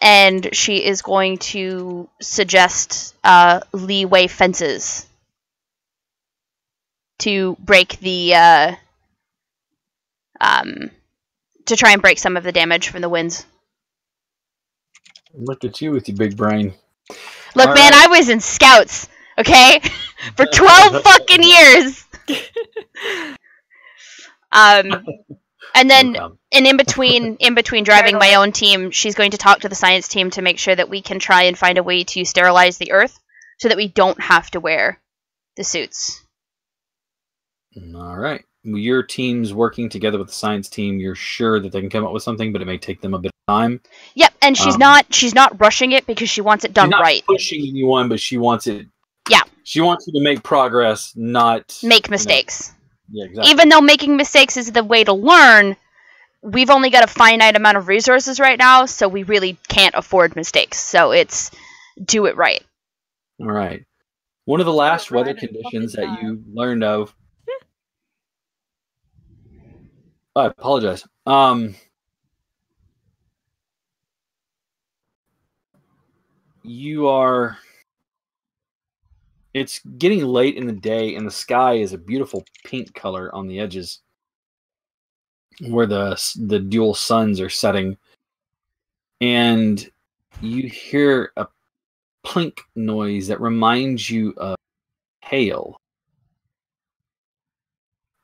and she is going to suggest leeway fences to break the to try and break some of the damage from the winds. Look at you with your big brain. Look, All man, right. I was in scouts, okay, for 12 fucking years. And then No problem. and in between driving my own team, she's going to talk to the science team to make sure that we can try and find a way to sterilize the earth so that we don't have to wear the suits. All right. Your team's working together with the science team. You're sure that they can come up with something, but it may take them a bit of time. Yep, and she's not rushing it because she wants it done She's not right. pushing anyone, but she wants it. Yeah. She wants you to make progress, not Make mistakes. Yeah, exactly. Even though making mistakes is the way to learn, we've only got a finite amount of resources right now, so we really can't afford mistakes. So it's do it right. All right. One of the last right weather at conditions fucking that time. you learned of. I apologize. You are. It's getting late in the day, and the sky is a beautiful pink color on the edges, where the dual suns are setting, and you hear a plink noise that reminds you of hail.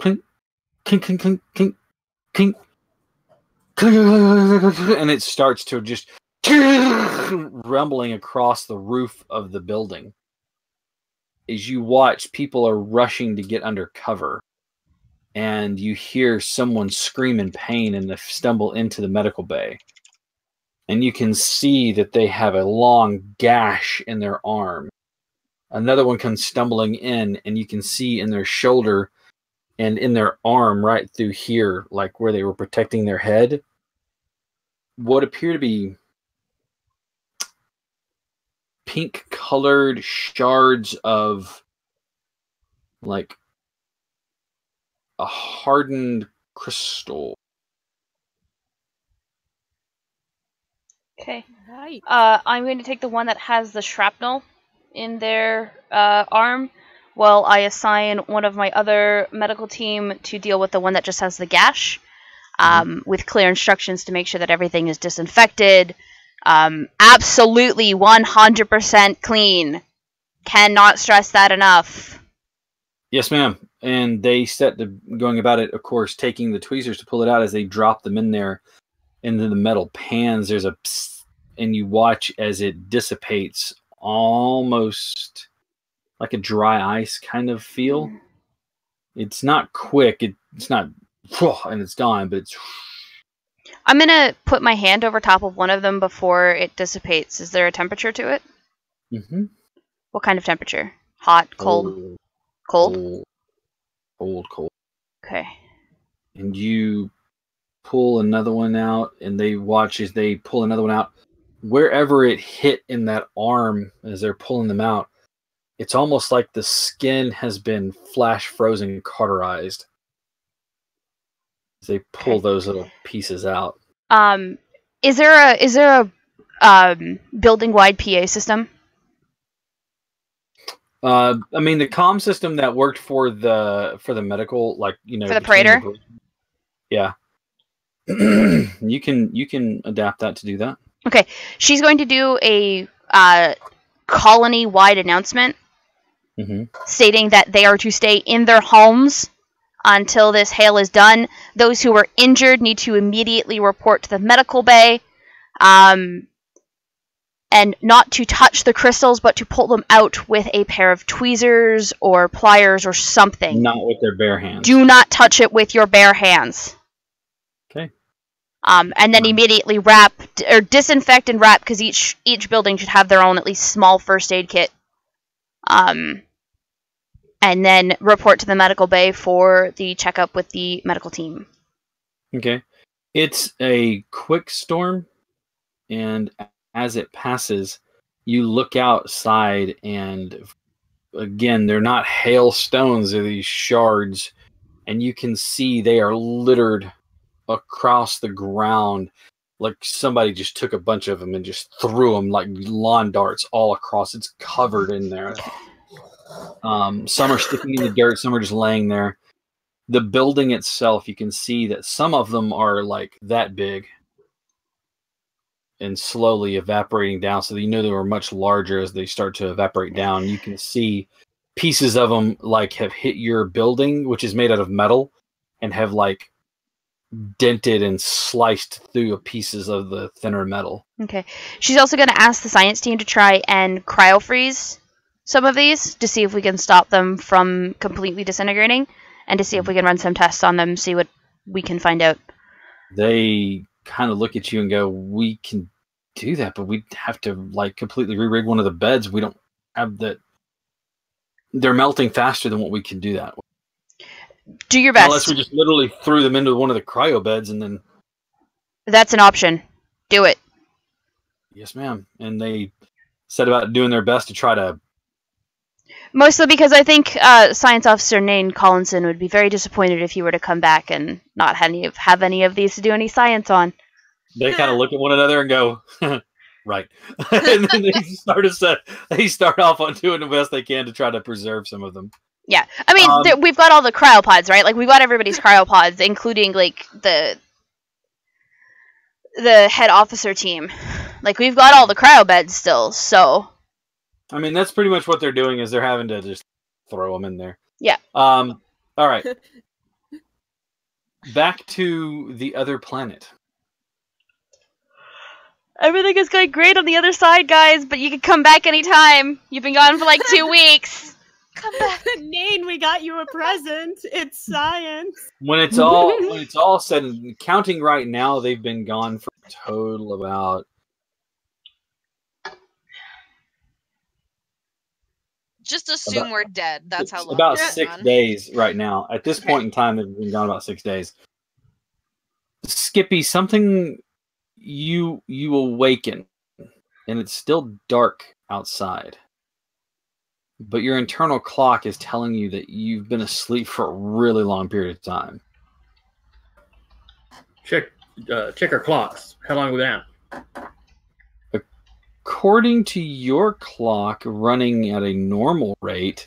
Plink, clink, clink, clink, clink, clink, clink, and it starts to just rumbling across the roof of the building. As you watch, people are rushing to get under cover, and you hear someone scream in pain and they stumble into the medical bay. And you can see that they have a long gash in their arm. Another one comes stumbling in, and you can see in their shoulder and in their arm right through here, like where they were protecting their head, what appear to be pink-colored shards of, like, a hardened crystal. Okay. Right. I'm going to take the one that has the shrapnel in their arm, while I assign one of my other medical team to deal with the one that just has the gash, with clear instructions to make sure that everything is disinfected. Absolutely 100% clean. Cannot stress that enough. Yes, ma'am. And they set to going about it, of course, taking the tweezers to pull it out as they drop them in there into the metal pans. There's a psst, and you watch as it dissipates, almost like a dry ice kind of feel. It's not quick. It's not, and it's gone, but it's. I'm going to put my hand over top of one of them before it dissipates. Is there a temperature to it? Mm-hmm. What kind of temperature? Hot, cold? Cold? Cold. Okay. And you pull another one out, and they watch as they pull another one out. Wherever it hit in that arm as they're pulling them out, it's almost like the skin has been flash frozen, cauterized. As they pull those little pieces out. Is there a building wide PA system? I mean, the comm system that worked for the medical, like, you know, For the between Praetor? yeah. you can adapt that to do that. Okay, she's going to do a colony-wide announcement stating that they are to stay in their homes until this hail is done. Those who are injured need to immediately report to the medical bay, and not to touch the crystals, but to pull them out with a pair of tweezers or pliers or something. Not with their bare hands. Do not touch it with your bare hands. Okay. And then immediately wrap or disinfect and wrap, because each building should have their own at least small first aid kit. And then report to the medical bay for the checkup with the medical team. Okay. It's a quick storm, and as it passes, you look outside, and again, they're not hailstones, they're these shards, and you can see they are littered across the ground. like somebody just took a bunch of them and just threw them like lawn darts all across. It's covered in there. Some are sticking in the dirt, some are just laying there. The building itself, you can see that some of them are like that big and slowly evaporating down. So you know they were much larger as they start to evaporate down. You can see pieces of them like have hit your building, which is made out of metal, and have like dented and sliced through pieces of the thinner metal. Okay. She's also going to ask the science team to try and cryo-freeze some of these to see if we can stop them from completely disintegrating, and to see if we can run some tests on them, see what we can find out. They kind of look at you and go, we can do that, but we'd have to like completely re-rig one of the beds. We don't have that. They're melting faster than what we can do that. Do your best. Unless we just literally threw them into one of the cryo beds and then... That's an option. Do it. Yes, ma'am. And they set about doing their best to try to... Mostly because I think Science Officer Nain Collinson would be very disappointed if you were to come back and not have any of these to do any science on. They kind of look at one another and go, right. And then they start off on doing the best they can to try to preserve some of them. Yeah, I mean, we've got all the cryopods, right? Like, we've got everybody's cryopods, including, like, the head officer team. Like, we've got all the cryo beds still, so... I mean, that's pretty much what they're doing, is they're having to just throw them in there. Yeah. All right. Back to the other planet. Everything is going great on the other side, guys, but you can come back anytime. You've been gone for, like, 2 weeks. Come back. Nain, we got you a present. It's science. When it's all said and counting right now, they've been gone for a total about... Just assume we're dead. That's how long. About we're 6 gone. days right now. At this point in time, they've been gone about 6 days. Skippy, something you awaken, and it's still dark outside. But your internal clock is telling you that you've been asleep for a really long period of time. Check our clocks. How long have we been out? According to your clock running at a normal rate,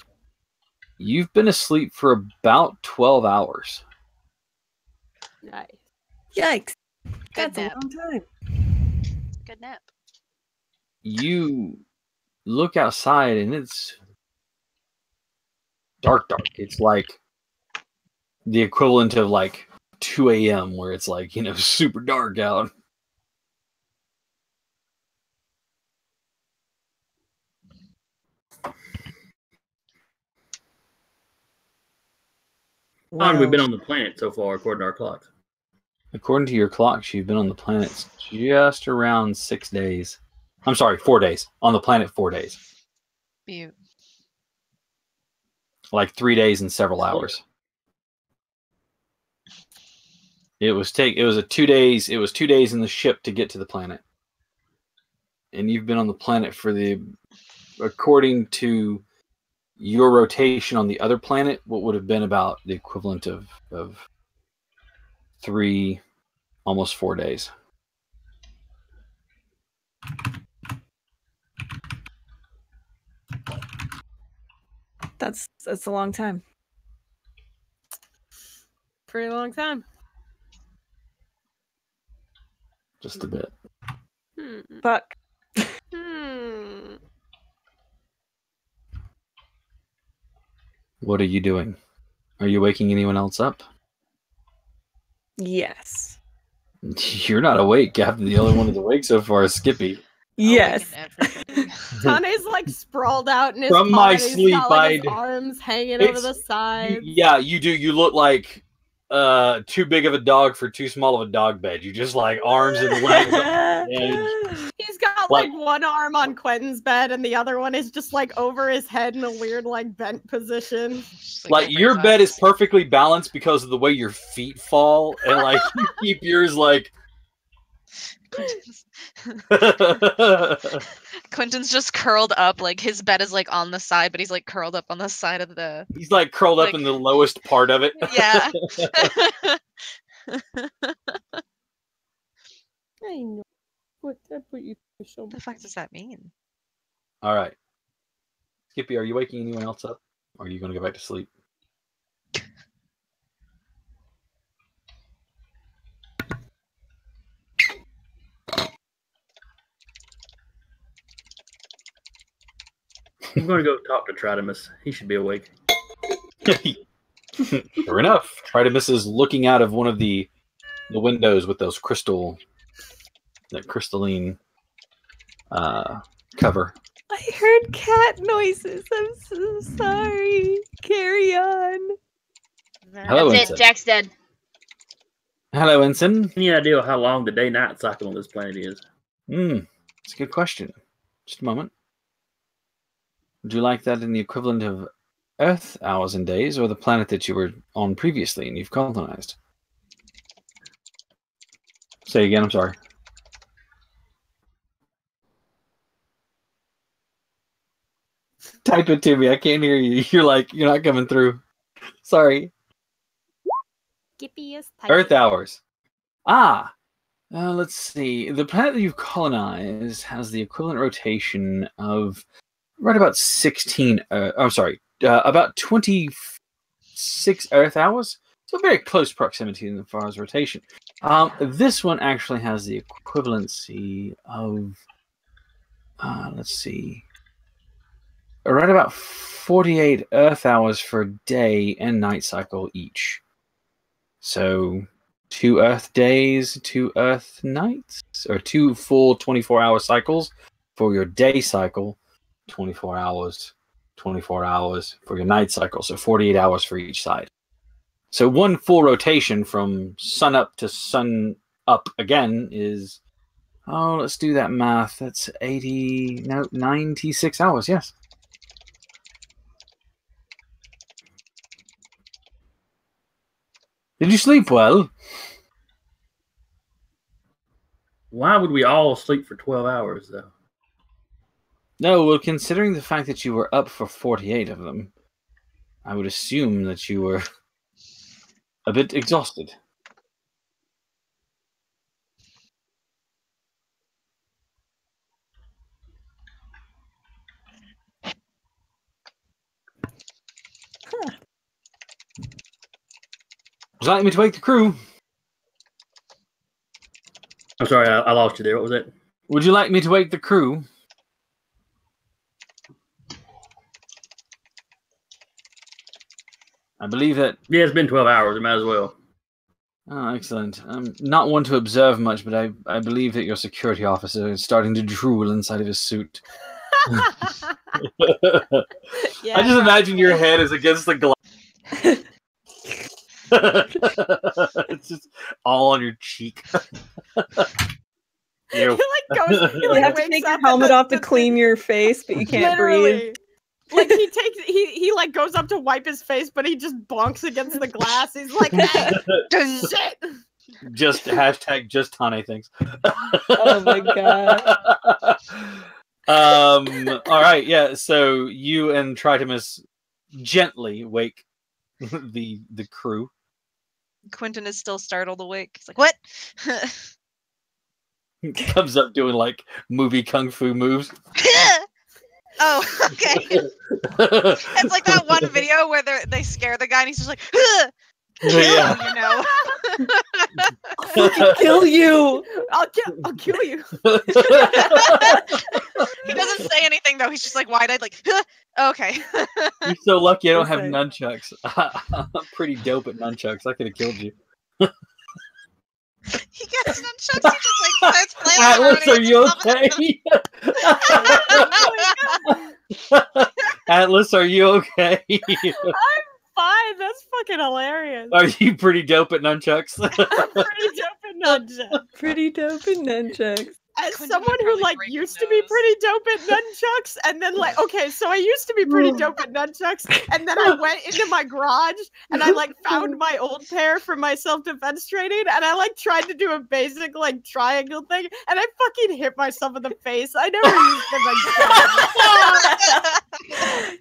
you've been asleep for about 12 hours. Nice. Yikes. Good That's a nap. long time. Good nap. You look outside and it's dark. It's like the equivalent of like 2 a.m. where it's like, super dark out. How long have we been on the planet so far, according to our clocks? According to your clocks, you've been on the planet just around 6 days. I'm sorry, 4 days. On the planet, 4 days. Beaut. Like 3 days and several hours. It was 2 days. It was 2 days in the ship to get to the planet. And you've been on the planet for according to your rotation on the other planet, what would have been about the equivalent of 3, almost 4 days. That's a long time. Pretty long time. Just a bit. Fuck. Hmm. What are you doing? Are you waking anyone else up? Yes. You're not awake, Captain. The only one that's awake so far is Skippy. Yes. Tane's like sprawled out in his From pod, my and he's sleep, got, like, his I'd- arms hanging over It's- the sides. Yeah, you do. You look like too big of a dog for too small of a dog bed. You just like arms and legs. He's got Like- like one arm on Quentin's bed and the other one is just like over his head in a weird like bent position. Just, Like over your his bed is eyes. perfectly balanced because of the way your feet fall, and like you keep yours like. Quentin's just curled up, like his bed is like on the side, but he's like curled up on the side of the. He's like curled up Like- in the lowest part of it. Yeah. I know. What I put you through so What the much. fuck does that mean? All right. Skippy, are you waking anyone else up? Or are you going to go back to sleep? I'm going to go talk to Tritimus. He should be awake. Sure enough, Tritimus is looking out of one of the windows with those that crystalline cover. I heard cat noises. I'm so sorry. Carry on. Hello, That's Ensign. it. Jack's dead. Hello, Ensign. Any idea how long the day-night cycle on this planet is? It's a good question. Just a moment. Would you like that in the equivalent of Earth hours and days, or the planet that you were on previously and you've colonized? Say again, I'm sorry. Type it to me. I can't hear you. You're not coming through. Sorry. Skippy is Earth hours. Let's see. The planet that you've colonized has the equivalent rotation of right about 16. About 26 Earth hours. So very close proximity in as far as rotation. This one actually has the equivalency of, let's see, right about 48 Earth hours for day and night cycle each. So 2 Earth days, 2 Earth nights, or 2 full 24-hour cycles for your day cycle, 24 hours for your night cycle, so 48 hours for each side. So 1 full rotation from sun up to sun up again is, let's do that math. That's 96 hours, yes. Did you sleep well? Why would we all sleep for 12 hours, though? No, well, considering the fact that you were up for 48 of them, I would assume that you were a bit exhausted. Would you like me to wake the crew? I'm sorry, I lost you there. What was that? Would you like me to wake the crew? I believe that... Yeah, it's been 12 hours. It might as well. Oh, excellent. I'm not one to observe much, but I believe that your security officer is starting to drool inside of his suit. Yeah, I just imagine your head is against the glass. It's just all on your cheek. He like goes. He You like have to wakes take your up and helmet the- off to the- clean your face, but you can't breathe. Literally. Like he like goes up to wipe his face, but he just bonks against the glass. He's like, shit. Just hashtag just Tane things. Oh my god. All right, yeah. So you and Tritimus gently wake the crew. Quentin is still startled awake. He's like, "What?" Comes up doing like movie kung fu moves. Oh, okay. It's like that one video where they scare the guy and he's just like, "Kill," Yeah. you know. Fucking kill you. I'll kill you. He doesn't say anything though. He's just like wide-eyed, like, okay. You're so lucky I don't have Okay. nunchucks. I'm pretty dope at nunchucks. I could have killed you. He gets nunchucks. He just like starts playing. Atlas, are you okay? Atlas, are you okay? Fine, that's fucking hilarious. Are you pretty dope at nunchucks? Pretty dope and nunchucks. Pretty dope in nunchucks. As Quentin someone would who probably like break used his to be nose. pretty dope at nunchucks, and then like okay, so I used to be pretty dope at nunchucks, and then I went into my garage and I like found my old pair for my self-defense training, and I like tried to do a basic like triangle thing, and I fucking hit myself in the face. I never used them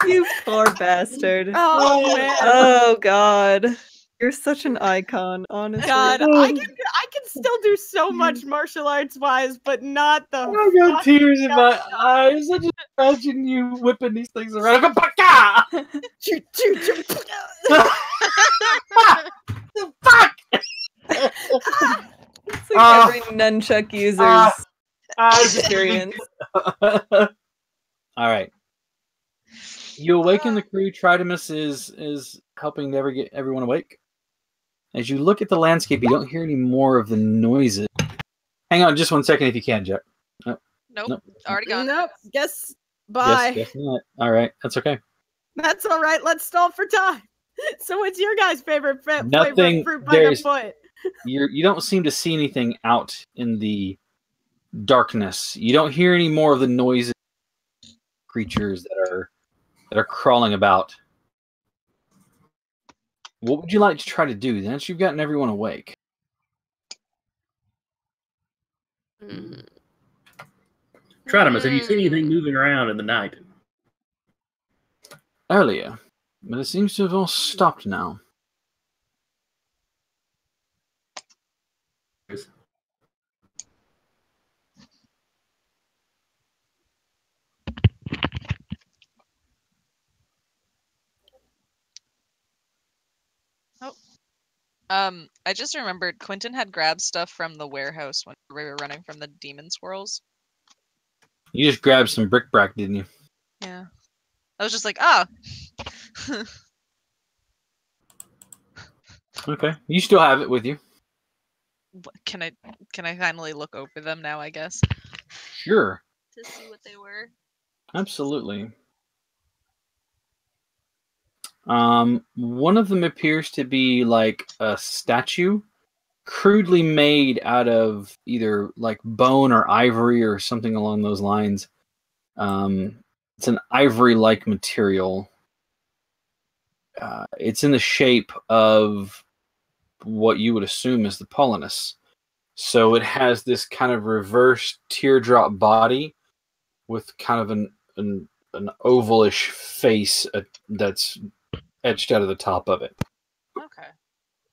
again. You poor bastard. Oh man. Oh god. You're such an icon, honestly. God, I can still do so much martial arts wise, but not the. I got fuck- tears in my eyes. I just imagine you whipping these things around. I go, "Baka!" Choo, choo, choo. Fuck! It's like every nunchuck user's experience. All right. You awaken the crew. Tritimus is helping to get everyone awake. As you look at the landscape, you don't hear any more of the noises. Hang on just 1 second if you can, Jack. Nope. Nope. Already gone. Nope. Guess. Bye. Yes, not. All right, that's okay. That's all right. Let's stall for time. So, what's your guys' favorite flavor Nothing- of fruit by the there's- foot? You don't seem to see anything out in the darkness. You don't hear any more of the noises, creatures that are crawling about. What would you like to try to do? Now that you've gotten everyone awake. Tritimus, have you seen anything moving around in the night? Earlier, but it seems to have all stopped now. I just remembered Quentin had grabbed stuff from the warehouse when we were running from the demon swirls. You just grabbed some bric-a-brac, didn't you? Yeah. I was just like, ah. Okay. You still have it with you. Can I finally look over them now, I guess? Sure. To see what they were. Absolutely. One of them appears to be like a statue, crudely made out of either like bone or ivory or something along those lines. It's an ivory-like material. It's in the shape of what you would assume is the Polonus. So it has this kind of reverse teardrop body with kind of an ovalish face that's etched out of the top of it. Okay.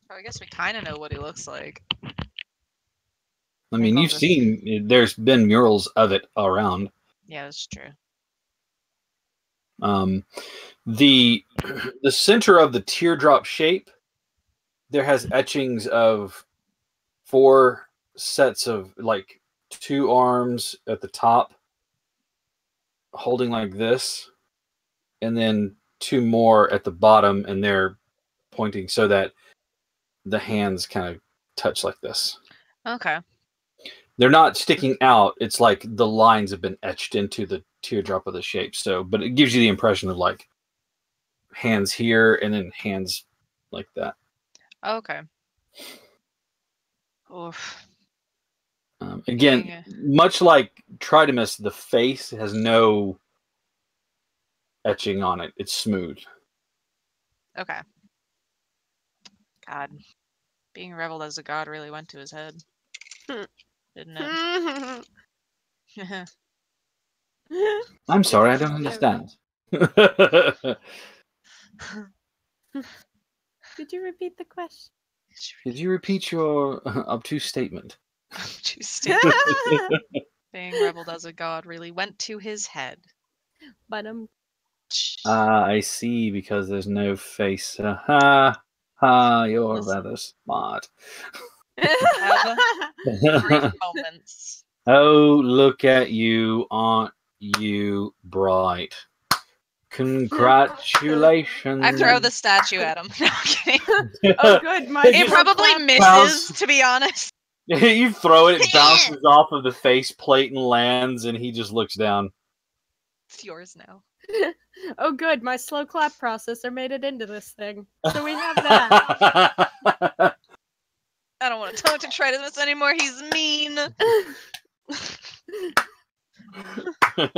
So I guess we kind of know what he looks like. I mean, call you've this- seen, there's been murals of it around. Yeah, that's true. The center of the teardrop shape, there has etchings of 4 sets of like 2 arms at the top holding like this, and then 2 more at the bottom, and they're pointing so that the hands kind of touch like this. Okay. They're not sticking out. It's like the lines have been etched into the teardrop of the shape. So, but it gives you the impression of like hands here and then hands like that. Okay. Oof. Again, Yeah. much like Tritimus, the face has no etching on it. It's smooth. Okay. God. Being reveled as a god really went to his head. Didn't it? I'm sorry, I don't understand. Could you repeat the question? Did you repeat your obtuse statement? Being reveled as a god really went to his head. But I see, because there's no face. Ha ha! You're Listen. rather smart. Have brief moments. Oh, look at you! Aren't you bright? Congratulations! I throw the statue at him. No, I'm kidding. Oh, good. My It probably misses, Bounce. to be honest. You throw it, it bounces off of the faceplate and lands, and he just looks down. It's yours now. Oh, good. My slow clap processor made it into this thing. So we have that. I don't want to talk to Tritimus anymore. He's mean. You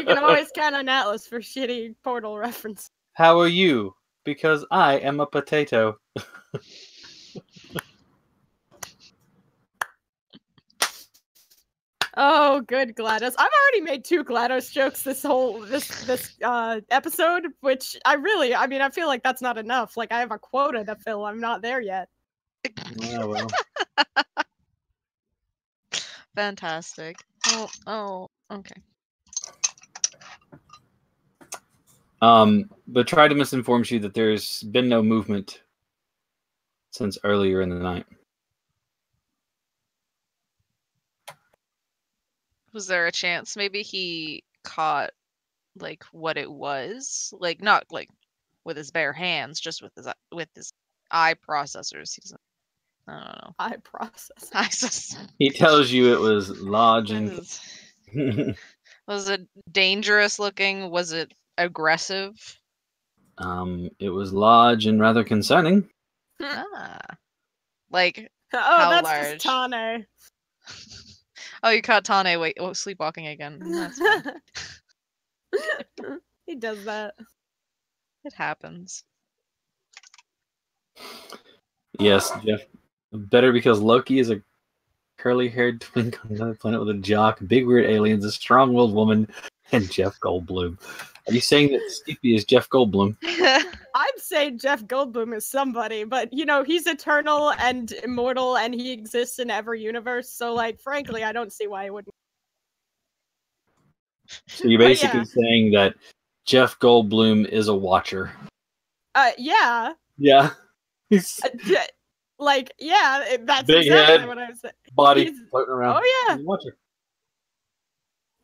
can always count on Atlas for shitty Portal reference. How are you? Because I am a potato. Oh, good GLaDOS. I've already made 2 GLaDOS jokes this episode, which I mean, I feel like that's not enough. Like, I have a quota to fill. I'm not there yet. Yeah, well. Fantastic. Oh, okay. But Tridemus informs you that there's been no movement since earlier in the night. Was there a chance maybe he caught like what it was? Like not like with his bare hands, just with his eye processors. He doesn't. I don't know. I process. I just. He tells you it was large and. Was it dangerous looking? Was it aggressive? It was large and rather concerning. Like Oh, how that's large? just Tane. Oh, you caught Tane. Wait, sleepwalking again. That's fine. He does that. It happens. Yes, Jeff. Better because Loki is a curly-haired twink on another planet with a jock, big weird aliens, a strong-willed woman, and Jeff Goldblum. Are you saying that Skippy is Jeff Goldblum? I'm saying Jeff Goldblum is somebody, but you know, he's eternal and immortal and he exists in every universe, so like frankly, I don't see why he wouldn't. So you're basically saying that Jeff Goldblum is a watcher. Yeah. Yeah. He's Like, yeah, that's big exactly head, what I was saying. body He's- floating around. Oh yeah. He's a watcher.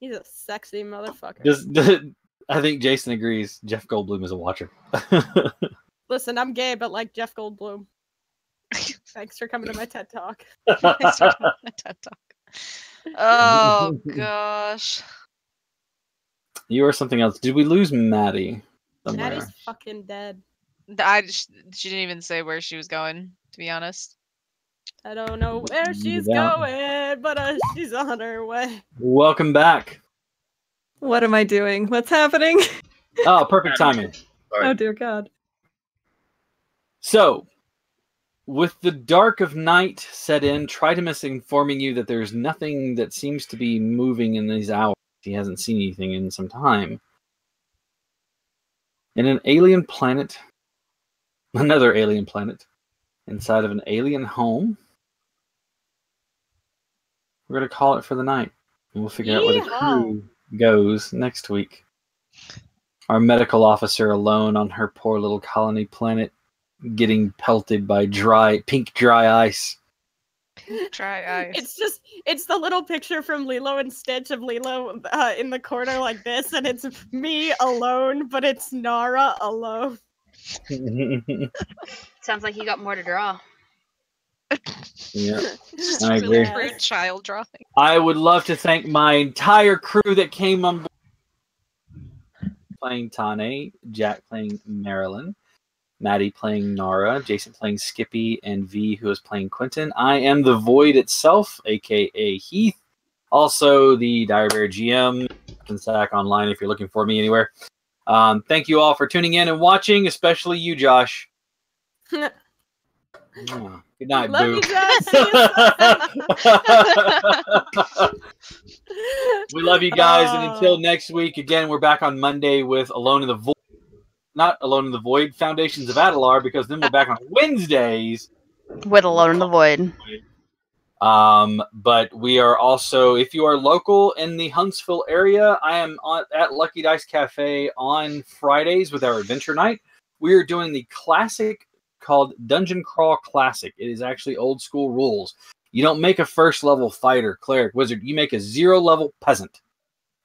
He's a sexy motherfucker. I think Jason agrees. Jeff Goldblum is a watcher. Listen, I'm gay, but like Jeff Goldblum. Thanks for coming to my TED Talk. TED Talk. Oh gosh. You are something else. Did we lose Maddie somewhere? Maddie's fucking dead. She didn't even say where she was going, to be honest. I don't know where she's Yeah. going, but she's on her way. Welcome back. What am I doing? What's happening? Oh, perfect timing. Sorry. Oh dear God. So, with the dark of night set in, Tridemus informing you that there's nothing that seems to be moving in these hours. He hasn't seen anything in some time. In an alien planet, another alien planet, inside of an alien home, we're going to call it for the night. And we'll figure out where the Yeehaw. crew goes next week. Our medical officer alone on her poor little colony planet, getting pelted by pink dry ice. Try ice. It's the little picture from Lilo and Stitch of Lilo in the corner like this, and it's me alone, but it's Nara alone. Sounds like you got more to draw. Yeah, Just I really agree. rude child drawing. I would love to thank my entire crew that came on board. Playing Tane, Jack playing Marilyn, Maddie playing Nara, Jason playing Skippy, and V who is playing Quentin. I am the Void itself, aka Heath. Also the Dire Bear GM. Captain Sack online if you're looking for me anywhere. Thank you all for tuning in and watching, especially you, Josh. Good night, Love boo. you guys. See you We love you guys, and until next week, again, we're back on Monday with Alone in the Void. Not Alone in the Void, Foundations of Adalar, because then we're back on Wednesdays. With Alone in the Void. But we are also, if you are local in the Huntsville area, I am at Lucky Dice Cafe on Fridays with our adventure night. We are doing the classic called Dungeon Crawl Classic. It is actually old school rules. You don't make a first level fighter, cleric, wizard. You make a 0 level peasant.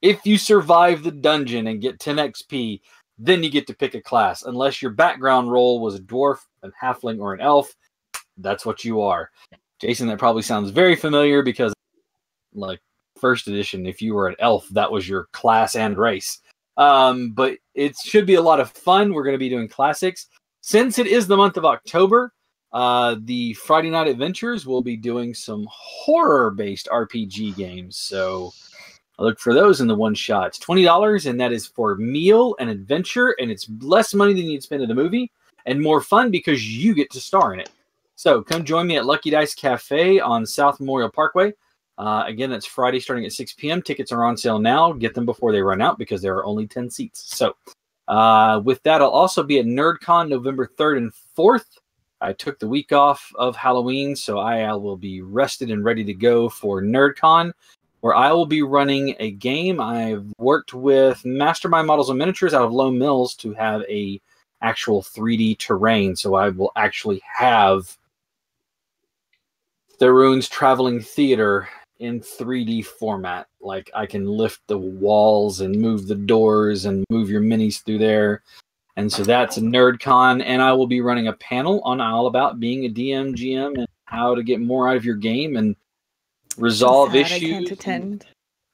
If you survive the dungeon and get 10 XP, then you get to pick a class. Unless your background role was a dwarf, a halfling, or an elf, that's what you are. Jason, that probably sounds very familiar because, like, first edition, if you were an elf, that was your class and race. But it should be a lot of fun. We're going to be doing classics. Since it is the month of October, the Friday Night Adventures will be doing some horror-based RPG games. So I look for those in the one shot. It's $20, and that is for meal and adventure, and it's less money than you'd spend at a movie, and more fun because you get to star in it. So come join me at Lucky Dice Cafe on South Memorial Parkway. Again, that's Friday starting at 6 p.m. Tickets are on sale now. Get them before they run out because there are only 10 seats. So with that, I'll also be at NerdCon November 3rd and 4th. I took the week off of Halloween, so I will be rested and ready to go for NerdCon, where I will be running a game. I've worked with Mastermind Models and Miniatures out of Lone Mills to have a actual 3D terrain, so I will actually have Theroon's Traveling Theater in 3D format. Like, I can lift the walls and move the doors and move your minis through there. And so that's a NerdCon, and I will be running a panel on all about being a DM, GM, and how to get more out of your game and resolve I issues, can't attend.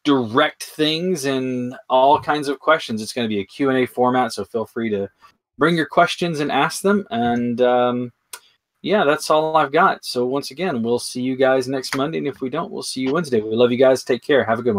direct things, and all kinds of questions. It's going to be a Q&A format, so feel free to bring your questions and ask them. And yeah, that's all I've got. So once again, we'll see you guys next Monday, and if we don't, we'll see you Wednesday. We love you guys. Take care. Have a good one.